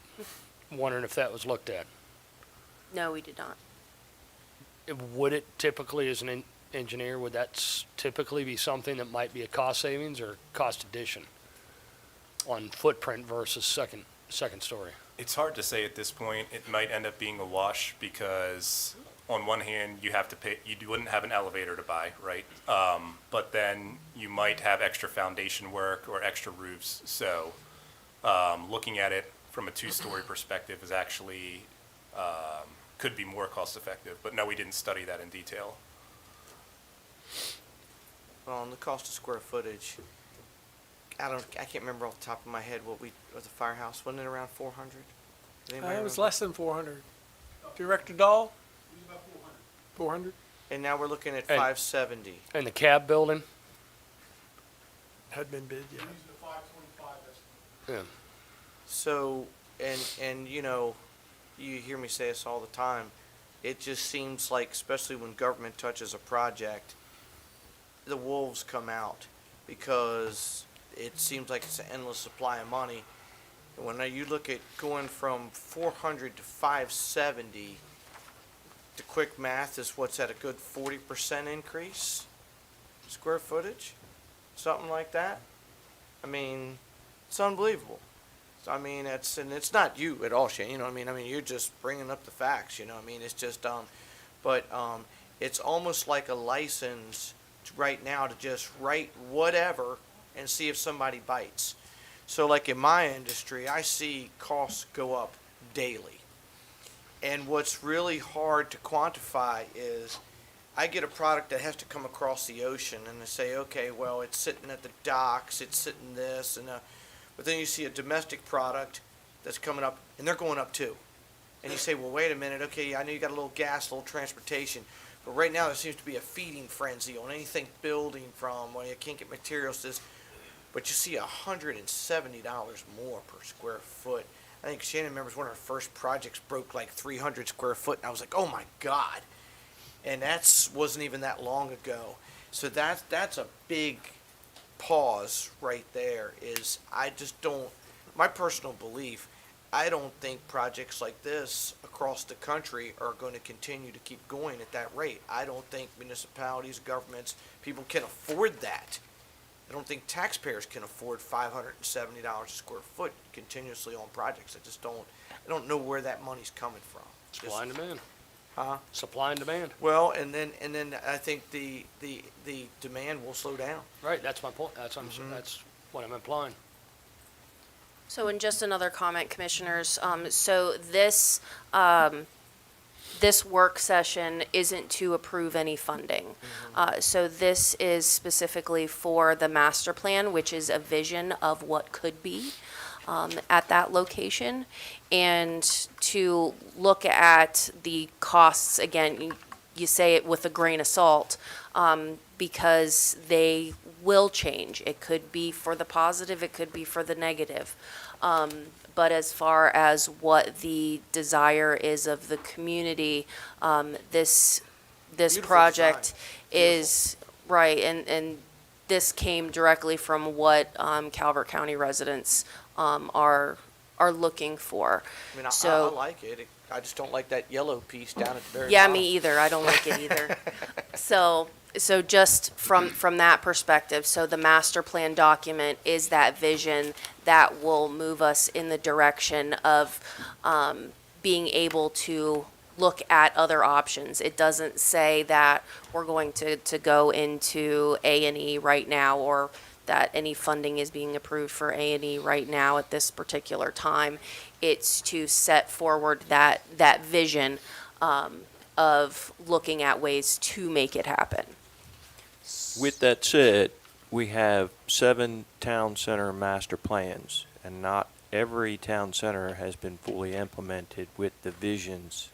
wondering if that was looked at. No, we did not. Would it typically, as an engineer, would that typically be something that might be a cost savings or cost addition on footprint versus second story? It's hard to say at this point. It might end up being a wash because on one hand, you have to pay, you wouldn't have an elevator to buy, right? But then you might have extra foundation work or extra roofs. So looking at it from a two-story perspective is actually, could be more cost-effective. But no, we didn't study that in detail. Well, on the cost of square footage, I can't remember off the top of my head what was the firehouse, wasn't it around 400? It was less than 400. Director Dahl? 400. And now we're looking at And- 570. And the cab building? Had been bid, yeah. Yeah. So, and you hear me say this all the time, it just seems like, especially when government touches a project, the wolves come out because it seems like it's an endless supply of money. When you look at going from 400 to 570, the quick math is what's at a good 40% increase square footage, something like that. I mean, it's unbelievable. I mean, it's not you at all, Shane. You know what I mean? I mean, you're just bringing up the facts. You know what I mean? It's just but it's almost like a license right now to just write whatever and see if somebody bites. So, like in my industry, I see costs go up daily. And what's really hard to quantify is I get a product that has to come across the ocean, and they say, okay, well, it's sitting at the docks, it's sitting this, and but then you see a domestic product that's coming up, and they're going up too. And you say, well, wait a minute, okay, I know you got a little gas, a little transportation, but right now there seems to be a feeding frenzy on anything building from, well, you can't get materials, but you see $170 more per square foot. I think Shannon remembers one of our first projects broke like 300 square foot, and I was like, oh my God. And that wasn't even that long ago. So that's a big pause right there. Is I just don't, my personal belief, I don't think projects like this across the country are going to continue to keep going at that rate. I don't think municipalities, governments, people can afford that. I don't think taxpayers can afford $570 a square foot continuously on projects. I don't know where that money's coming from. Supply and demand. Huh? Supply and demand. Well, and then I think the demand will slow down. Right, that's my point. That's what I'm implying. So, and just another comment, commissioners. So this work session isn't to approve any funding. So this is specifically for the master plan, which is a vision of what could be at that location, and to look at the costs. Again, you say it with a grain of salt, because they will change. It could be for the positive, it could be for the negative. But as far as what the desire is of the community, this Beautiful project design. is, right, and this came directly from what Calvert County residents are looking for. I mean, I So- like it. I just don't like that yellow piece down at the very Yeah, bottom. me either. I don't like it either. So just from that perspective, so the master plan document is that vision that will move us in the direction of being able to look at other options. It doesn't say that we're going to go into A&E right now, or that any funding is being approved for A&E right now at this particular time. It's to set forward that vision of looking at ways to make it happen. With that said, we have 7 town center master plans, and not every town center has been fully implemented with the visions.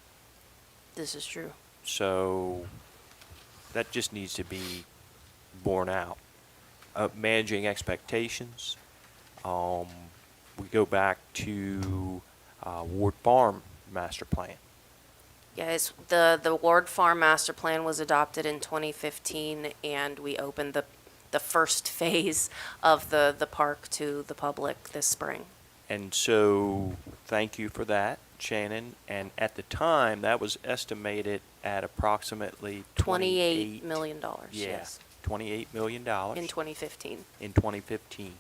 This is true. So that just needs to be borne out. Managing expectations. We go back to Ward Farm master plan. Yes, the Ward Farm master plan was adopted in 2015, and we opened the first phase of the park to the public this spring. And so, thank you for that, Shannon. And at the time, that was estimated at approximately $28 million, Yeah, yes, $28 million. in 2015. In 2015.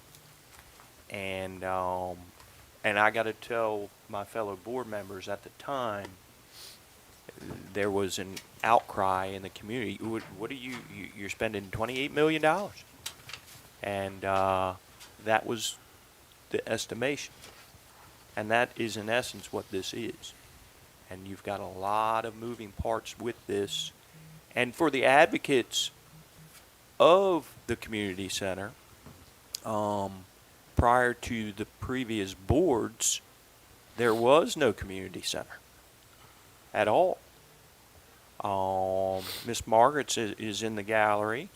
And I got to tell my fellow board members at the time, there was an outcry in the community. What are you're spending $28 million? And that was the estimation. And that is in essence what this is. And you've got a lot of moving parts with this. And for the advocates of the community center, prior to the previous boards, there was no community center at all. Miss Margaret is in the gallery,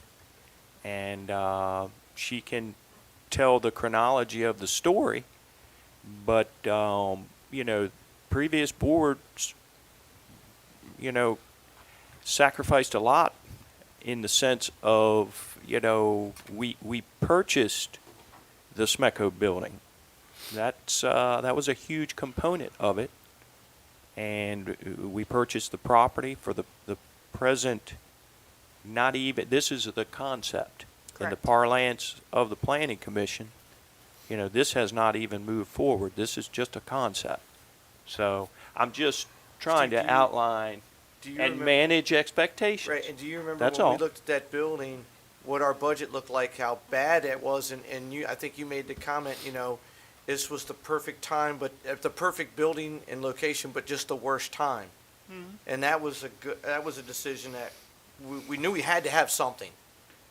and she can tell the chronology of the story. But previous boards, sacrificed a lot in the sense of, we purchased the Smecco building. That was a huge component of it. And we purchased the property for the present, not even, this is the concept. In the Correct. parlance of the Planning Commission, this has not even moved forward. This is just a concept. So I'm just trying Steve, to outline Do you and remember- manage expectations. Right, and do you remember That's when all. we looked at that building, what our budget looked like, how bad it was, and I think you made the comment, this was the perfect time, but the perfect building and location, but just the worst time. And that was a decision that we knew we had to have something,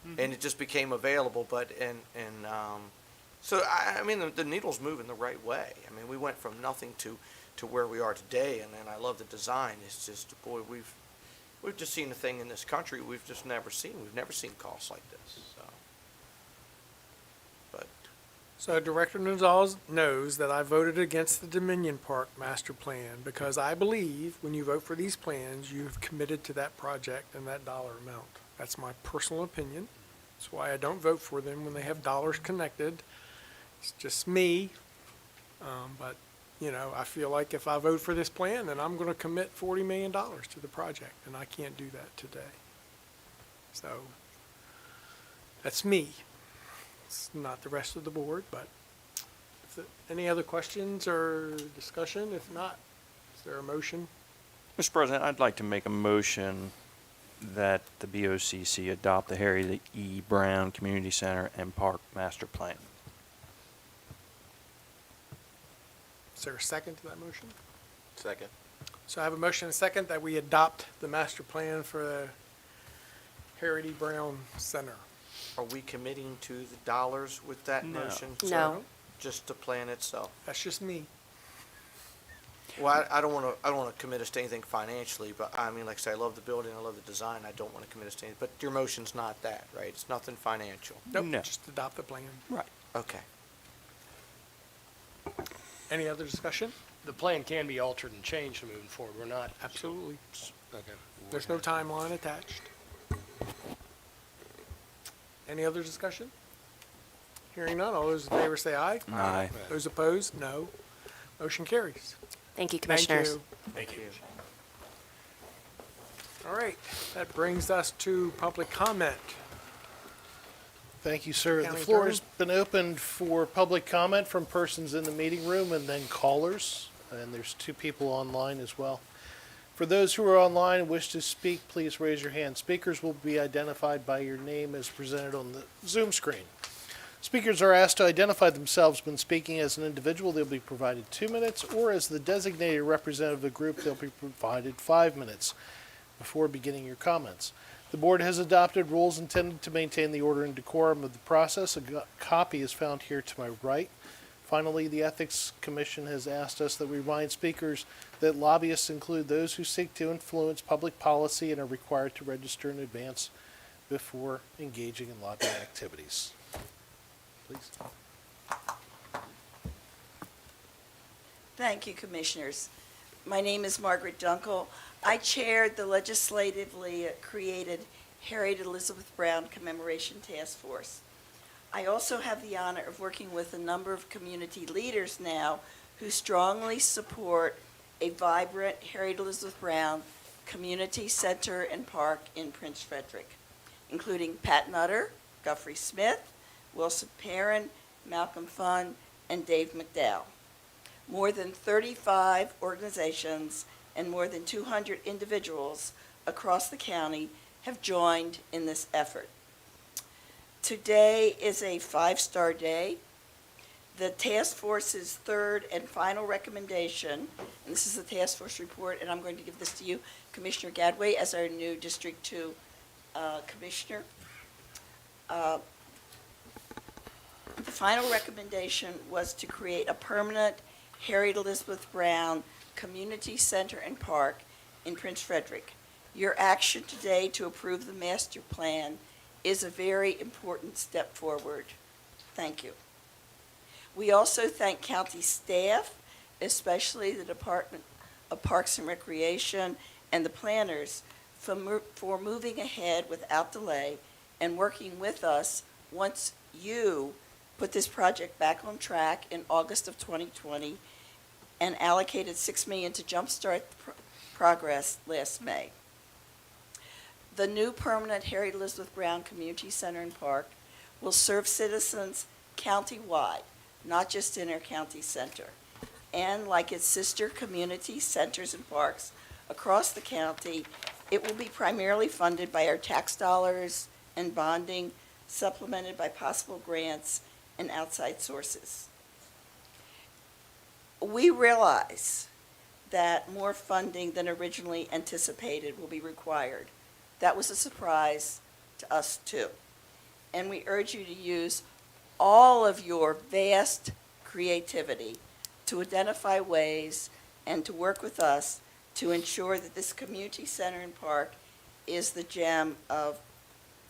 and it just became available. So I mean the needle's moving the right way. I mean we went from nothing to where we are today, and I love the design. It's just, boy, we've just seen a thing in this country we've just never seen. We've never seen costs like this. So Director Gonzalez knows that I voted against the Dominion Park master plan because I believe when you vote for these plans, you've committed to that project and that dollar amount. That's my personal opinion. That's why I don't vote for them when they have dollars connected. It's just me. But, I feel like if I vote for this plan, then I'm going to commit $40 million to the project, and I can't do that today. So that's me. It's not the rest of the board, but any other questions or discussion? If not, is there a motion? Mr. President, I'd like to make a motion that the BOCC adopt the Harriet E. Brown Community Center and Park Master Plan. Is there a second to that motion? Second. So I have a motion and a second that we adopt the master plan for the Harriet E. Brown Center. Are we committing to the dollars with that No. motion? No. Just the plan itself? That's just me. Well, I don't want to commit us to anything financially, but I mean, like I say, I love the building, I love the design, I don't want to commit us to anything, but your motion's not that, right? It's nothing financial? Nope, No. just adopt the plan. Right. Okay. Any other discussion? The plan can be altered and changed moving forward. We're not. Absolutely. Okay. There's no timeline attached. Any other discussion? Hearing none, all those in favor say aye. Aye. Those opposed, no. Motion carries. Thank you, Thank Commissioners. you. Thank you. All right, that brings us to public comment. Thank you, sir. The County floor Attorney. has been opened for public comment from persons in the meeting room and then callers, and there's 2 people online as well. For those who are online and wish to speak, please raise your hand. Speakers will be identified by your name as presented on the Zoom screen. Speakers are asked to identify themselves when speaking as an individual. They'll be provided 2 minutes, or as the designated representative of the group, they'll be provided 5 minutes before beginning your comments. The board has adopted rules intended to maintain the order and decorum of the process. A copy is found here to my right. Finally, the Ethics Commission has asked us that we remind speakers that lobbyists include those who seek to influence public policy and are required to register in advance before engaging in lobbying activities. Please. Thank you, Commissioners. My name is Margaret Dunkel. I chaired the legislatively created Harriet Elizabeth Brown Commemoration Task Force. I also have the honor of working with a number of community leaders now who strongly support a vibrant Harriet Elizabeth Brown Community Center and Park in Prince Frederick, including Pat Nutter, Guthrie Smith, Wilson Perrin, Malcolm Funn, and Dave McDowell. More than 35 organizations and more than 200 individuals across the county have joined in this effort. Today is a 5-star day. The task force's third and final recommendation, and this is the task force report, and I'm going to give this to you, Commissioner Gadway, as our new District 2 Commissioner. The final recommendation was to create a permanent Harriet Elizabeth Brown Community Center and Park in Prince Frederick. Your action today to approve the master plan is a very important step forward. Thank you. We also thank county staff, especially the Department of Parks and Recreation and the planners for moving ahead without delay and working with us once you put this project back on track in August of 2020 and allocated $6 million to jumpstart progress last May. The new permanent Harriet Elizabeth Brown Community Center and Park will serve citizens county-wide, not just in our county center. And like its sister community centers and parks across the county, it will be primarily funded by our tax dollars and bonding, supplemented by possible grants and outside sources. We realize that more funding than originally anticipated will be required. That was a surprise to us too. And we urge you to use all of your vast creativity to identify ways and to work with us to ensure that this community center and park is the gem of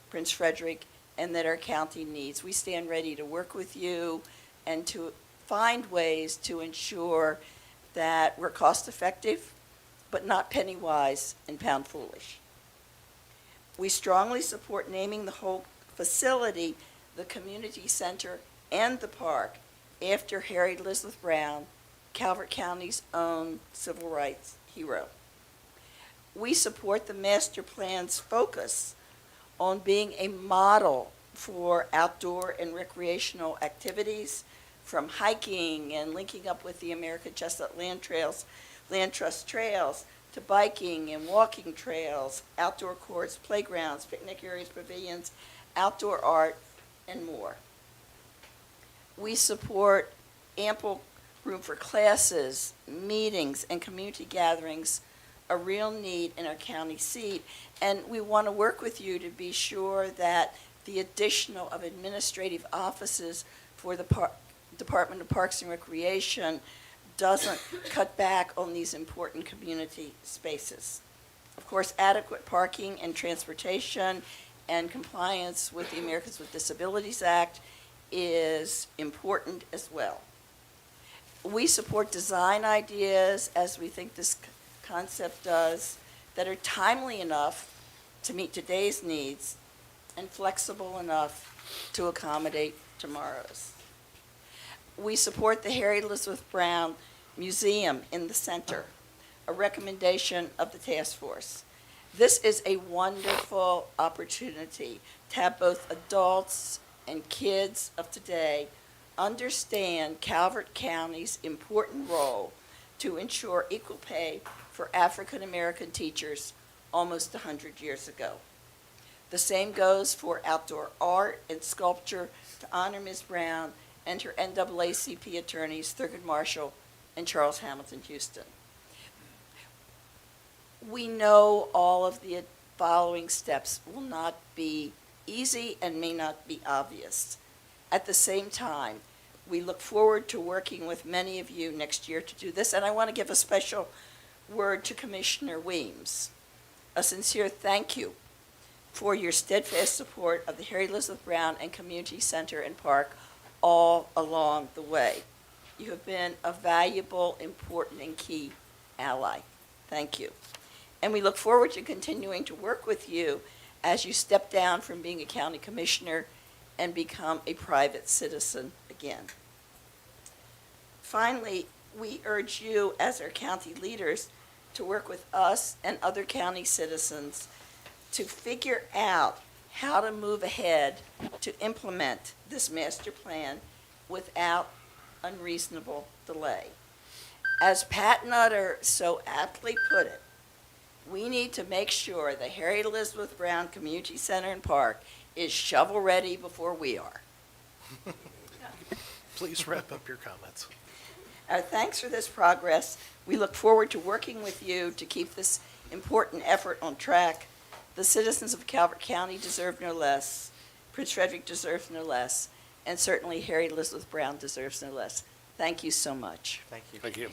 Prince Frederick and that our county needs. We stand ready to work with you and to find ways to ensure that we're cost effective, but not penny wise and pound foolish. We strongly support naming the whole facility, the community center and the park, after Harriet Elizabeth Brown, Calvert County's own civil rights hero. We support the master plan's focus on being a model for outdoor and recreational activities, from hiking and linking up with the American Chestnut Land Trust trails, to biking and walking trails, outdoor courts, playgrounds, picnic areas, pavilions, outdoor art, and more. We support ample room for classes, meetings, and community gatherings, a real need in our county seat. And we want to work with you to be sure that the additional of administrative offices for the Department of Parks and Recreation doesn't cut back on these important community spaces. Of course, adequate parking and transportation and compliance with the Americans with Disabilities Act is important as well. We support design ideas, as we think this concept does, that are timely enough to meet today's needs and flexible enough to accommodate tomorrow's. We support the Harriet Elizabeth Brown Museum in the center, a recommendation of the task force. This is a wonderful opportunity to have both adults and kids of today understand Calvert County's important role to ensure equal pay for African American teachers almost 100 years ago. The same goes for outdoor art and sculpture to honor Ms. Brown and her NAACP attorneys, Thurgood Marshall and Charles Hamilton Houston. We know all of the following steps will not be easy and may not be obvious. At the same time, we look forward to working with many of you next year to do this, and I want to give a special word to Commissioner Weems. A sincere thank you for your steadfast support of the Harriet Elizabeth Brown and Community Center and Park all along the way. You have been a valuable, important, and key ally. Thank you. And we look forward to continuing to work with you as you step down from being a county commissioner and become a private citizen again. Finally, we urge you as our county leaders to work with us and other county citizens to figure out how to move ahead to implement this master plan without unreasonable delay. As Pat Nutter so aptly put it, we need to make sure the Harriet Elizabeth Brown Community Center and Park is shovel-ready before we are. Please wrap up your comments. Our thanks for this progress. We look forward to working with you to keep this important effort on track. The citizens of Calvert County deserve no less. Prince Frederick deserves no less. And certainly Harriet Elizabeth Brown deserves no less. Thank you so much. Thank you. Thank you.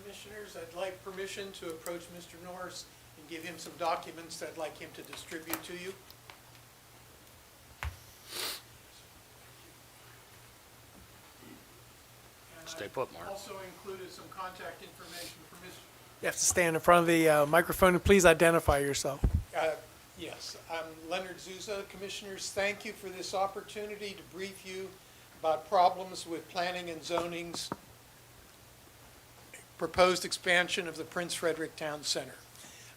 Commissioners, I'd like permission to approach Mr. Norris and give him some documents that I'd like him to distribute to you. And Stay put, Mark. Also included some contact information for Mr. You have to stand in front of the microphone and please identify yourself. Yes, I'm Leonard Zuzza. Commissioners, thank you for this opportunity to brief you about problems with planning and zoning's proposed expansion of the Prince Frederick Town Center.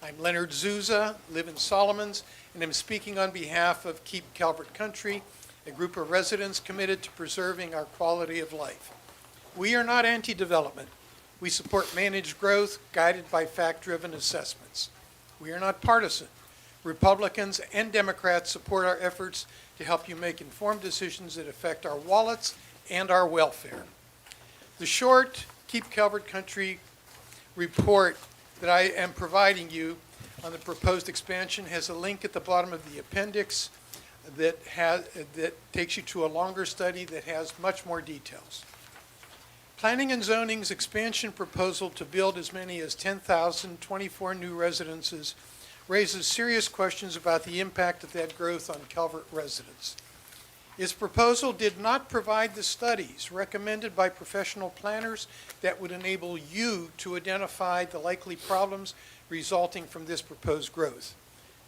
I'm Leonard Zuzza, live in Solomons, and I'm speaking on behalf of Keep Calvert Country, a group of residents committed to preserving our quality of life. We are not anti-development. We support managed growth guided by fact-driven assessments. We are not partisan. Republicans and Democrats support our efforts to help you make informed decisions that affect our wallets and our welfare. The short Keep Calvert Country report that I am providing you on the proposed expansion has a link at the bottom of the appendix that takes you to a longer study that has much more details. Planning and Zoning's expansion proposal to build as many as 10,024 new residences raises serious questions about the impact of that growth on Calvert residents. Its proposal did not provide the studies recommended by professional planners that would enable you to identify the likely problems resulting from this proposed growth.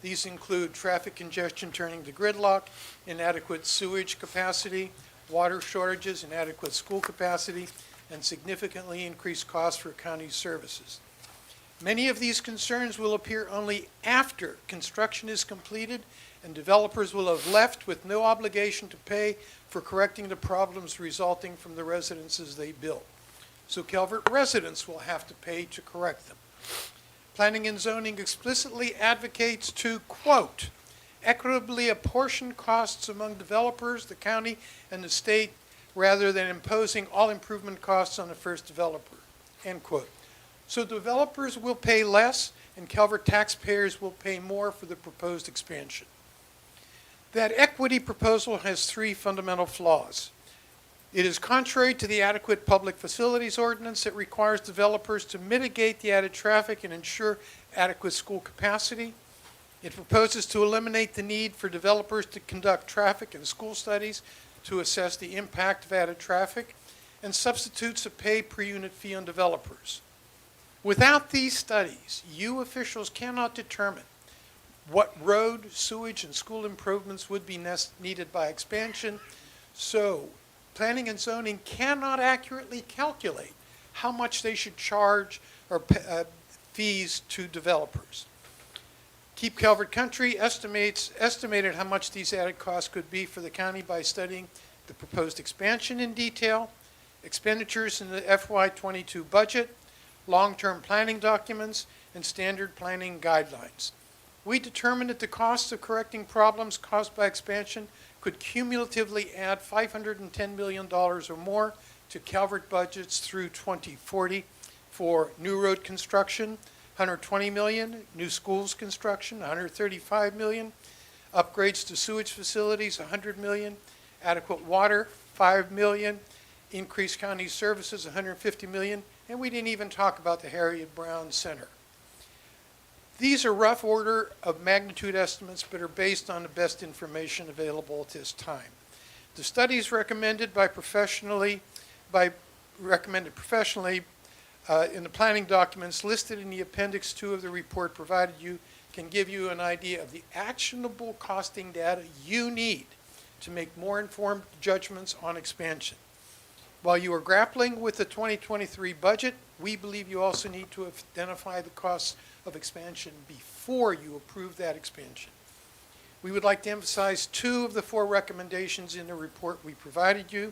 These include traffic congestion turning to gridlock, inadequate sewage capacity, water shortages, inadequate school capacity, and significantly increased costs for county services. Many of these concerns will appear only after construction is completed and developers will have left with no obligation to pay for correcting the problems resulting from the residences they built. So Calvert residents will have to pay to correct them. Planning and Zoning explicitly advocates to, quote, equitably apportion costs among developers, the county, and the state, rather than imposing all improvement costs on the first developer, end quote. So developers will pay less and Calvert taxpayers will pay more for the proposed expansion. That equity proposal has three fundamental flaws. It is contrary to the adequate public facilities ordinance that requires developers to mitigate the added traffic and ensure adequate school capacity. It proposes to eliminate the need for developers to conduct traffic and school studies to assess the impact of added traffic, and substitutes a pay per unit fee on developers. Without these studies, you officials cannot determine what road, sewage, and school improvements would be needed by expansion, so Planning and Zoning cannot accurately calculate how much they should charge or fees to developers. Keep Calvert Country estimated how much these added costs could be for the county by studying the proposed expansion in detail, expenditures in the FY22 budget, long-term planning documents, and standard planning guidelines. We determined that the costs of correcting problems caused by expansion could cumulatively add $510 million or more to Calvert budgets through 2040 for new road construction, $120 million, new schools construction, $135 million, upgrades to sewage facilities, $100 million, adequate water, $5 million, increased county services, $150 million, and we didn't even talk about the Harriet Brown Center. These are rough order of magnitude estimates, but are based on the best information available at this time. The studies recommended professionally in the planning documents listed in the Appendix 2 of the report provided you can give you an idea of the actionable costing data you need to make more informed judgments on expansion. While you are grappling with the 2023 budget, we believe you also need to identify the costs of expansion before you approve that expansion. We would like to emphasize two of the four recommendations in the report we provided you.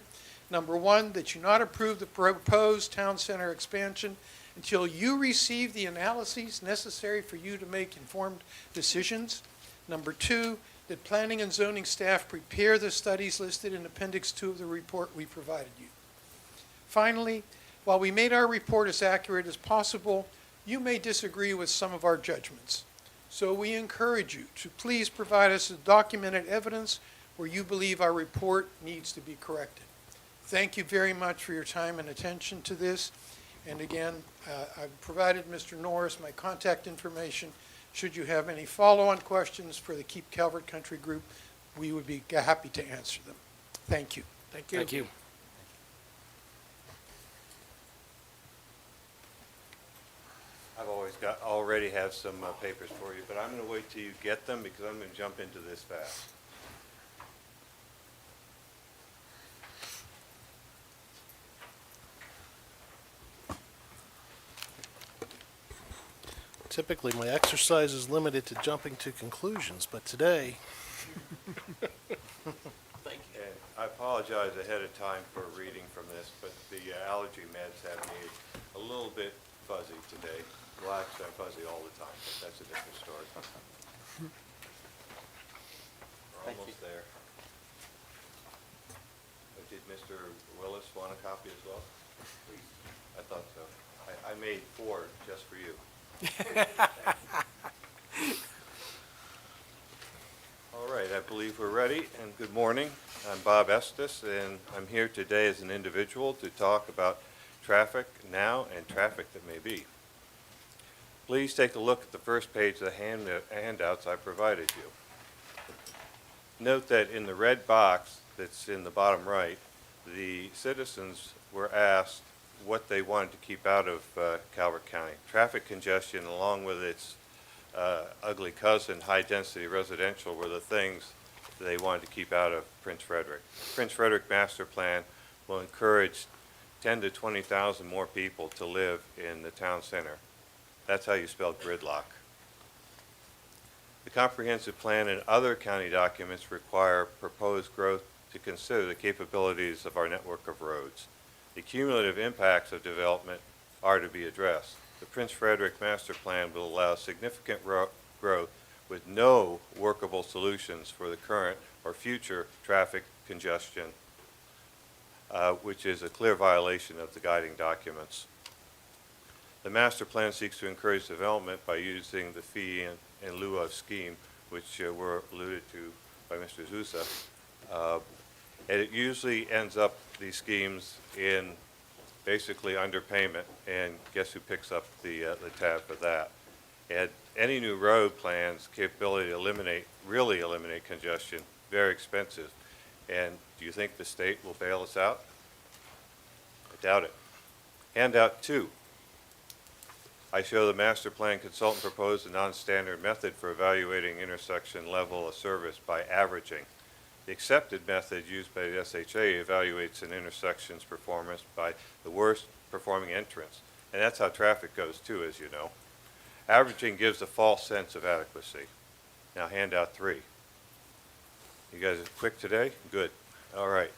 Number one, that you not approve the proposed town center expansion until you receive the analyses necessary for you to make informed decisions. Number two, that Planning and Zoning staff prepare the studies listed in Appendix 2 of the report we provided you. Finally, while we made our report as accurate as possible, you may disagree with some of our judgments. So we encourage you to please provide us with documented evidence where you believe our report needs to be corrected. Thank you very much for your time and attention to this. And again, I've provided Mr. Norris my contact information. Should you have any follow-on questions for the Keep Calvert Country Group, we would be happy to answer them. Thank you. Thank you. Thank you. already have some papers for you, but I'm going to wait till you get them because I'm going to jump into this fast. Typically, my exercise is limited to jumping to conclusions, but today, And I apologize ahead of time for reading from this, but the allergy meds have me a little bit fuzzy today. Well, actually, I'm fuzzy all the time, but that's a different story. We're almost there. But did Mr. Willis want a copy as well? Please. I thought so. I made 4 just for you. All right, I believe we're ready, and good morning. I'm Bob Estes, and I'm here today as an individual to talk about traffic now and traffic that may be. Please take a look at the first page of the handouts I provided you. Note that in the red box that's in the bottom right, the citizens were asked what they wanted to keep out of Calvert County. Traffic congestion, along with its ugly cousin, high-density residential, were the things they wanted to keep out of Prince Frederick. Prince Frederick Master Plan will encourage 10 to 20,000 more people to live in the town center. That's how you spell gridlock. The comprehensive plan and other county documents require proposed growth to consider the capabilities of our network of roads. The cumulative impacts of development are to be addressed. The Prince Frederick Master Plan will allow significant growth with no workable solutions for the current or future traffic congestion, which is a clear violation of the guiding documents. The master plan seeks to encourage development by using the fee in lieu of scheme, which were alluded to by Mr. Zusa. And it usually ends up, these schemes, in basically underpayment, and guess who picks up the tab for that? And any new road plans capability to really eliminate congestion, very expensive. And do you think the state will bail us out? I doubt it. Handout 2. I show the master plan consultant proposed a non-standard method for evaluating intersection level of service by averaging. The accepted method used by the SHA evaluates an intersection's performance by the worst performing entrance. And that's how traffic goes too, as you know. Averaging gives a false sense of adequacy. Now, handout 3. You guys are quick today? Good. All right.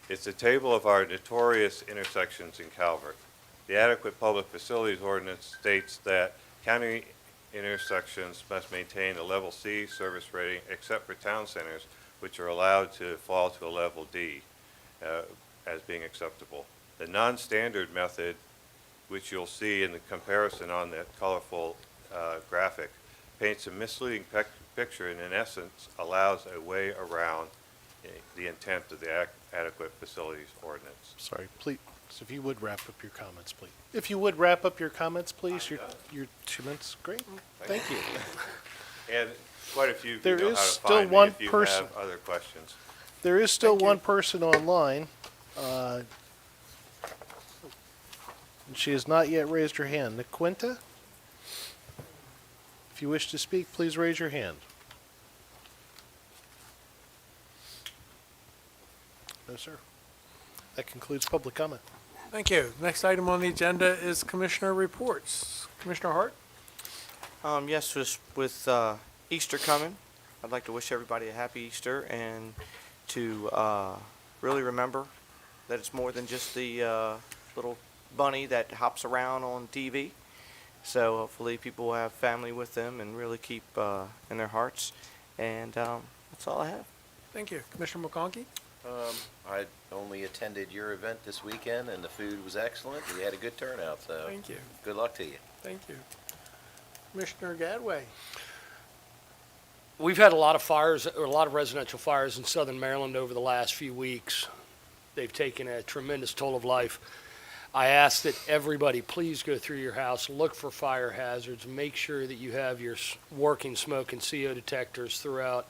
It's a table of our notorious intersections in Calvert. The adequate public facilities ordinance states that county intersections must maintain a level C service rating except for town centers, which are allowed to fall to a level D as being acceptable. The non-standard method, which you'll see in the comparison on that colorful graphic, paints a misleading picture and in essence allows a way around the intent of the adequate facilities ordinance. sorry, please, if you would wrap up your comments, please. If you would wrap up your comments, please, your 2 minutes, great, thank you. And quite a few of you There know is how to still find me one if you person. have other questions. There is still one person online, and she has not yet raised her hand. Naquinta? If you wish to speak, please raise your hand. No, sir. That concludes public comment. Thank you. Next item on the agenda is Commissioner reports. Commissioner Hart? Yes, with Easter coming, I'd like to wish everybody a happy Easter and to really remember that it's more than just the little bunny that hops around on TV. So hopefully people will have family with them and really keep in their hearts. And that's all I have. Thank you. Commissioner McConkey? I only attended your event this weekend, and the food was excellent. We had a good turnout, so Thank you. good luck to you. Thank you. Commissioner Gadway? We've had a lot of fires, or a lot of residential fires in southern Maryland over the last few weeks. They've taken a tremendous toll of life. I ask that everybody please go through your house, look for fire hazards, make sure that you have your working smoke and CO detectors throughout.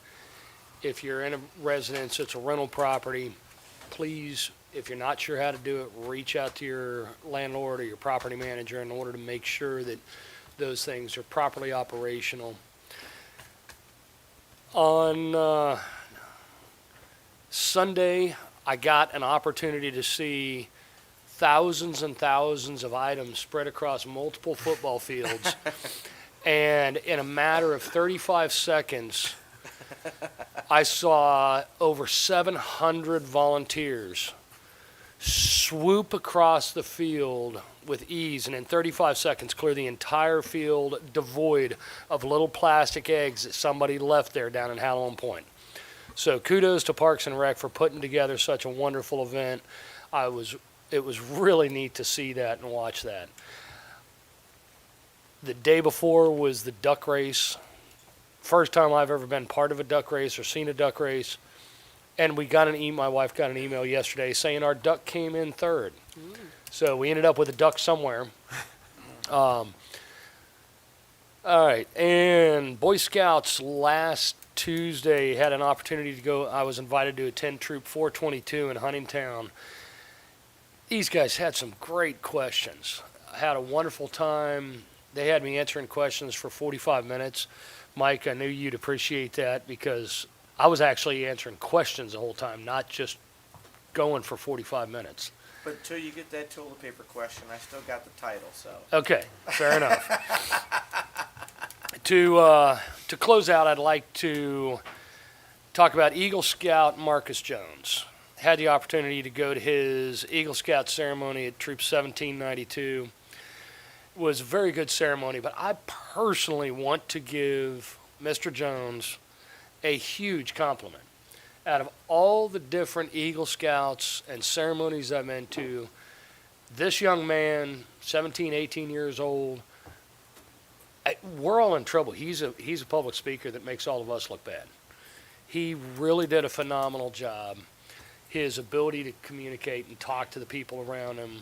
If you're in a residence, it's a rental property, please, if you're not sure how to do it, reach out to your landlord or your property manager in order to make sure that those things are properly operational. On Sunday, I got an opportunity to see thousands and thousands of items spread across multiple football fields. And in a matter of 35 seconds, I saw over 700 volunteers swoop across the field with ease, and in 35 seconds clear the entire field devoid of little plastic eggs that somebody left there down in Halloran Point. So kudos to Parks and Rec for putting together such a wonderful event. It was really neat to see that and watch that. The day before was the duck race. First time I've ever been part of a duck race or seen a duck race. And my wife got an email yesterday saying our duck came in third. So we ended up with a duck somewhere. All right, and Boy Scouts last Tuesday had an opportunity to go. I was invited to attend Troop 422 in Huntingtown. These guys had some great questions. I had a wonderful time. They had me answering questions for 45 minutes. Mike, I knew you'd appreciate that because I was actually answering questions the whole time, not just going for 45 minutes. But until you get that toilet paper question, I still got the title, so. Okay, fair enough. To close out, I'd like to talk about Eagle Scout Marcus Jones. Had the opportunity to go to his Eagle Scout ceremony at Troop 1792. It was a very good ceremony, but I personally want to give Mr. Jones a huge compliment. Out of all the different Eagle Scouts and ceremonies I've been to, this young man, 17, 18 years old, we're all in trouble. He's a public speaker that makes all of us look bad. He really did a phenomenal job. His ability to communicate and talk to the people around him,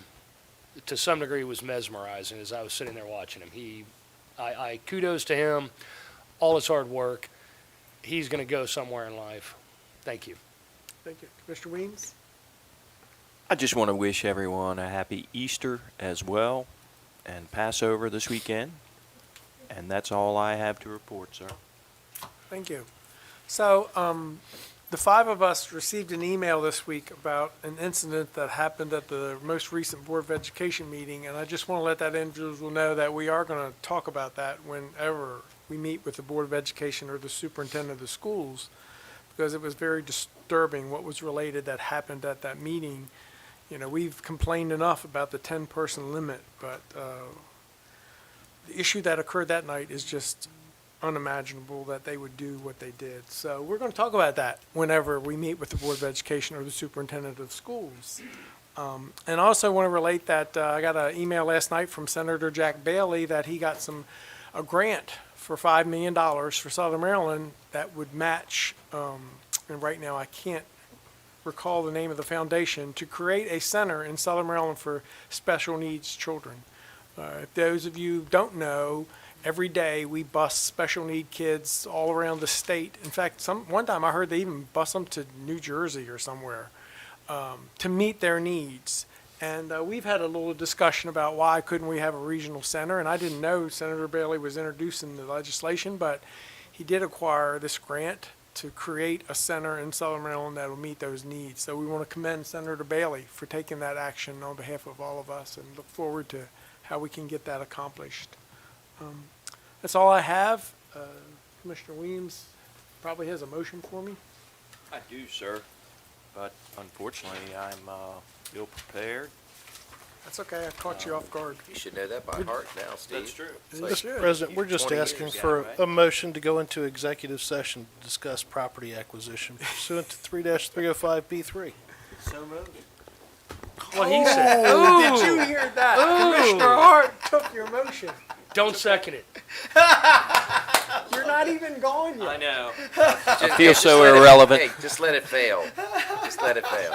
to some degree, was mesmerizing as I was sitting there watching him. I kudos to him, all his hard work. He's going to go somewhere in life. Thank you. Thank you. Mr. Weems? I just want to wish everyone a happy Easter as well and Passover this weekend. And that's all I have to report, sir. Thank you. So, the five of us received an email this week about an incident that happened at the most recent Board of Education meeting, and I just want to let that individual know that we are going to talk about that whenever we meet with the Board of Education or the superintendent of the schools, because it was very disturbing what was related that happened at that meeting. You know, we've complained enough about the 10-person limit, but the issue that occurred that night is just unimaginable that they would do what they did. So we're going to talk about that whenever we meet with the Board of Education or the superintendent of schools. And I also want to relate that I got an email last night from Senator Jack Bailey that he got a grant for $5 million for Southern Maryland that would match, and right now I can't recall the name of the foundation, to create a center in Southern Maryland for special needs children. If those of you who don't know, every day we bus special need kids all around the state. In fact, one time I heard they even bus them to New Jersey or somewhere to meet their needs. And we've had a little discussion about why couldn't we have a regional center. And I didn't know Senator Bailey was introducing the legislation, but he did acquire this grant to create a center in Southern Maryland that will meet those needs. So we want to commend Senator Bailey for taking that action on behalf of all of us and look forward to how we can get that accomplished. That's all I have. Commissioner Weems probably has a motion for me. I do, sir. But unfortunately, I'm ill prepared. That's okay. I caught you off guard. You should know that by heart now, Steve. That's true. Mr. President, we're just 20 asking years, for yeah, right? a motion to go into executive session to discuss property acquisition pursuant to 3-305B3. So moved. What he said. Did you hear that? Commissioner Hart took your motion. Don't second it. You're not even gone yet. I know. I feel so irrelevant. Hey, just let it fail. Just let it fail.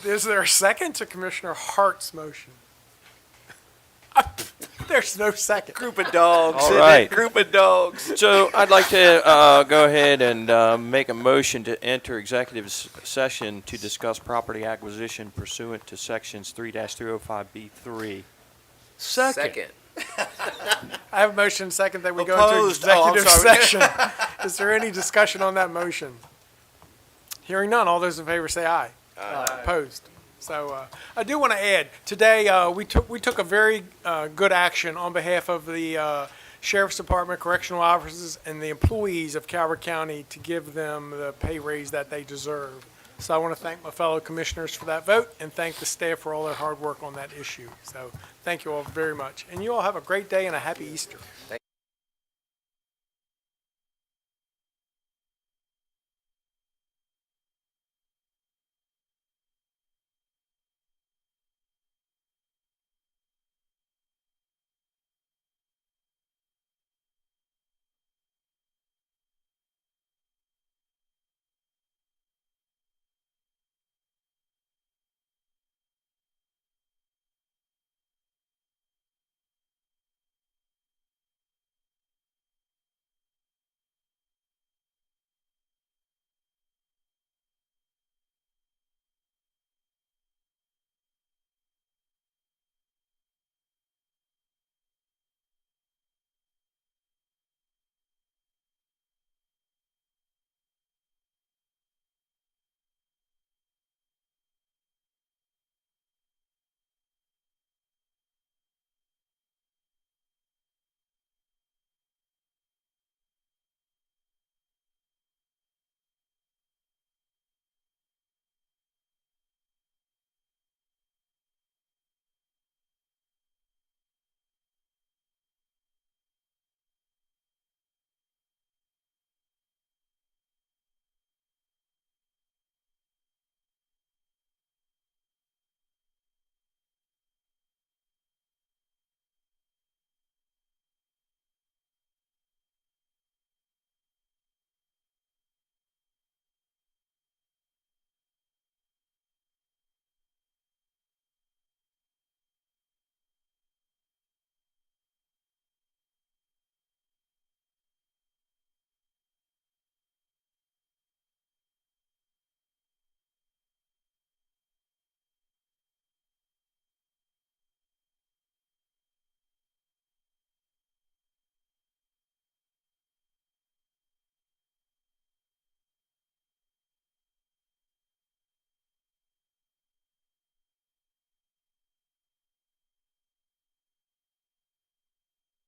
Is there a second to Commissioner Hart's motion? There's no second. Group of dogs. All right. Group of dogs. So I'd like to go ahead and make a motion to enter executive session to discuss property acquisition pursuant to sections 3-305B3. Second. I have a motion and second that we go into Opposed. Oh, I'm executive sorry. session. Is there any discussion on that motion? Hearing none, all those in favor say aye. Opposed. So I do want to add, today we took a very good action on behalf of the Sheriff's Department, correctional officers, and the employees of Calvert County to give them the pay raise that they deserve. So I want to thank my fellow commissioners for that vote and thank the staff for all their hard work on that issue. So thank you all very much. And you all have a great day and a happy Easter.